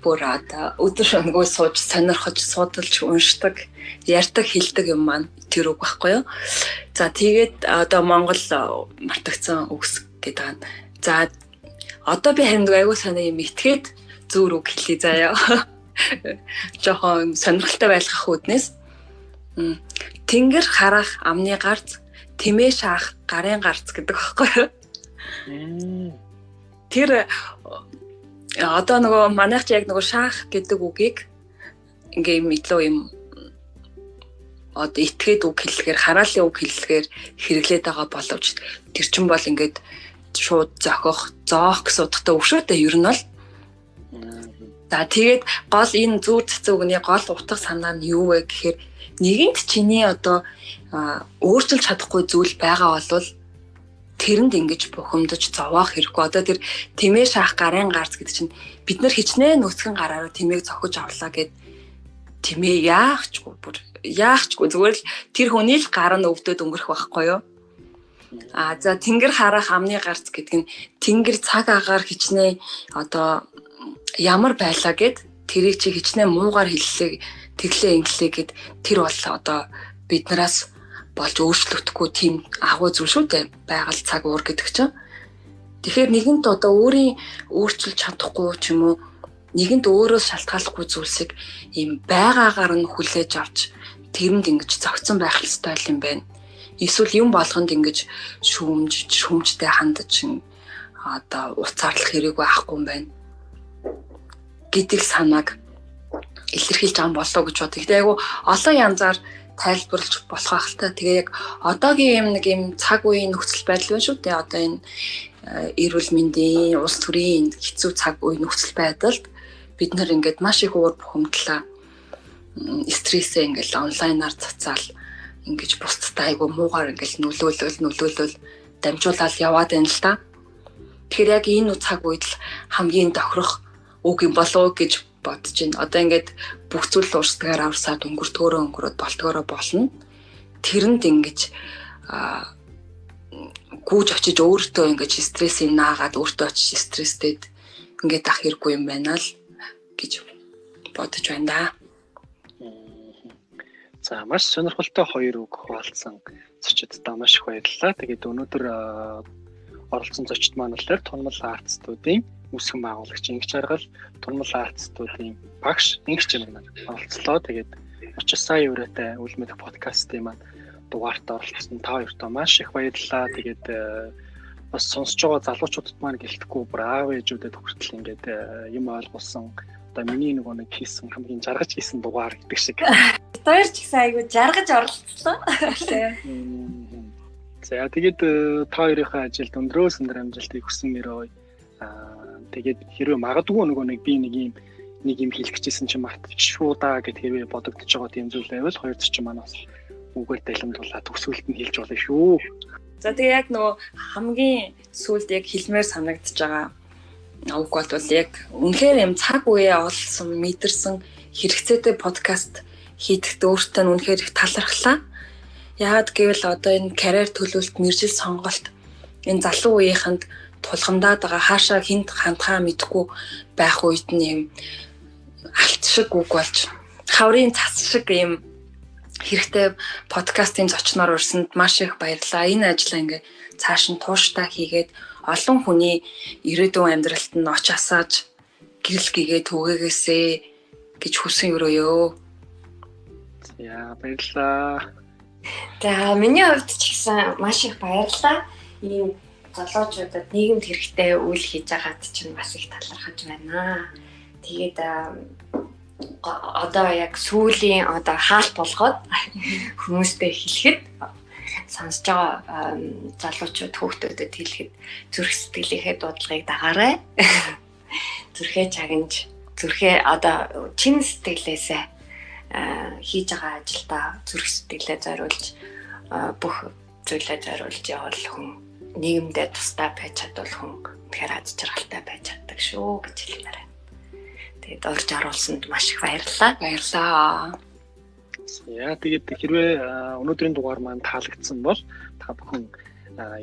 Бүр одоо өдөр шөнөгүй сууж сонирхож судалж уншдаг, ярьдаг, хэлдэг юм маань тэр үг байхгүй юу? За тэгээд одоо монгол мартагдсан үгс гэдэг байна. За одоо би харин аягүй санаа юм итгээд зүүр үг хэлье заяа. Жохон сонирхолтой байлгах үднээс тэнгэр харах амны гарц, тэмээ шаах гарын гарц гэдэг байхгүй юу? Тэр одоо нөгөө манайх ч яг нөгөө шаах гэдэг үгийг ингээм илүү юм одоо итгээд үг хэллэгээр хараалын үг хэллэгээр хэрэглээд байгаа боловч тэр чин бол ингээд шууд зохих, зоох гэсэн утгатай үг шүү дээ. Ер нь бол. За тэгээд гол энэ зүүр цэцэн үгний гол утга санаа нь юу вэ гэхээр нэгэнт чиний одоо өөрчилж чадахгүй зүйл байгаа бол тэрэнд ингэж бухимдаж зовоох хэрэггүй. Одоо тэр тэмээ шаах гарын гарц гэдэг чинь бид нар хичнээн нүцгэн гараараа тэмээг зохиж авлаа гэд тэмээ яахчгүй зүгээр л тэр хүний л гар нь өвдөд өнгөрөх байхгүй юу? За тэнгэр харах амны гарц гэдэг нь тэнгэр цаг агаар хичнээн одоо ямар байлаа гэд тэрийг чи хичнээн муугаар хэллээ тэглээ инглээ гэд тэр бол одоо биднээс болж өөрчлөгдөхгүй тийм агуу зүйл шүү дээ. Байгаль цаг уур гэдэг чинь. Тэгэхээр нэгэнт одоо өөрийн өөрчилж чадахгүй ч юм уу нэгэнт өөрөөс шалтгааллахгүй зүйлсийг ийм байгаагаар нь хүлээж авч тэрэнд ингэж зогцсон байх хэрэгтэй юм байна. Эсвэл юм болгонд ингэж шүүмжтэй хандаж одоо уцаарлах хэрэггүй байхгүй юм байна гэдэг санааг илэрхийлж байгаа болоо гэж бодъё. Тэгээ айгу олон янзаар тайлбарлаж болох ахaltaа. Тэгээ яг одоогийн нэг юм цаг үеийн нөхцөл байдал байна шүү дээ. Одоо энэ эрүүл мэндийн улс төрийн хэцүү цаг үеийн нөхцөл байдалд бид нар ингээд маш их уур бухимдлаа стрессээ ингээд онлайнаар цацаал ингээд бусдтай айгу муугаар ингээд нөлөөлөл дамжуулаад яваад байна л да. Тэгэхээр яг энэ цаг үед л хамгийн тохирох үг юм болов гэж бодож байна. Одоо ингээд бүх зүйл уурсдгаар авсаад өнгөрөд болтгоороо болно. Тэрэнд ингэж гүйж очиж өөртөө ингэж стрессийг наагаад өөртөө очиж стресстэд ингээд ах хэрэггүй юм байна л гэж бодож байна да. За маш сонирхолтой хоёр үг хуваалцсан зочдтой маш их баярлалаа. Тэгээд өнөөдөр оролцсон зочд маань болохоор Тунмал арт студийн үүсгэн байгуулагч Ингч Аргал, Тунмал арт студийн багш Ингч Чимэгнэр оролцлоо. Тэгээд 30 сая евротой үйл мэдэх подкастын маань дугаарт оролцсон та хоёртоо маш их баярлалаа. Тэгээд бас сонсож байгаа залуучуудад маань гэлтэхгүй бүр аав ээжүүдэд хүртэл ингээд юм ойлгуулсан. Одоо миний нэг хийсэн хамгийн жаргаж хийсэн дугаар гэдэг шиг. Хоёр ч ихсэн айгу жаргаж оролцлоо. За тэгээд та хоёрын ажилд өндрөөс өндөр амжилтыг хүсэн мөрөө. Тэгээд хэрвээ магадгүй нэг би нэг юм хэлэх гэжсэн чинь мартчихшгүй даа гэд хэрвээ бодогдож байгаа тийм зүйл байвал хоёр зочин манаас үгээр далимдуулаад төсөөлт нь хэлж болно шүү. За тэгээ яг хамгийн сүүлд яг хэлмээр санагдаж байгаа үг бол яг үнэхээр юм цаг үеэ олсон мэдэрсэн хэрэгцээтэй подкаст хийхэд өөртөө үнэхээр их талархлаа. Яагаад гэвэл одоо энэ карьер төлөвлөлт, мэржил сонголт энэ залуу үеийнхэнд тулгамдаад байгаа хаашаа хинт хандхаа мэдгүй байх үед нь юм алт шиг үг болж хаврын цас шиг юм хэрэгтэй подкастын зочноор урсанд маш их баярлалаа. Энэ ажлаа ингээ цааш нь тууштай хийгээд олон хүний ирээдүйн амьдралд нь оч асааж гэрэл гээгээ түгээгээсэй гэж хүсэн өрөөё. За баярлалаа. За миний хувьд ч гэсэн маш их баярлалаа. Ийм залуучуудад нийгэмд хэрэгтэй үйл хийж байгаад чинь бас их талархаж байна. Тэгээд одоо яг сүүлийн одоо хаалт болгоод хүмүүстэй хэлэхэд сонсож байгаа залуучууд хүүхдүүдэд хэлэхэд зүрх сэтгэлийнхээ дуудлагыг дагаарай. Зүрхээ чагнаж, зүрхээ одоо чин сэтгэлээсээ хийж байгаа ажилдаа зүрх сэтгэлээ зориулж бүх зүйлээ зориулж явал хүн нийгэмдээ тустай байж чадвал хүн тэгэхээр аз жаргалтай байж чаддаг шүү гэж хэлмээр байна. Тэгээд орж оруулсанд маш их баярлалаа. Баярлалаа. Яа тэгээд хэрвээ өнөөдрийн дугаар маань таалагдсан бол та бүхэн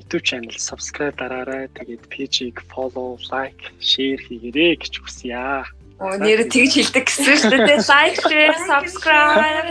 YouTube channel subscribe дараарай. Тэгээд page-ийг follow, like, share хийгээрэй гэж хүсье. Нэр тэгж хэлдэг гэсэн шүү дээ. Like, share, subscribe.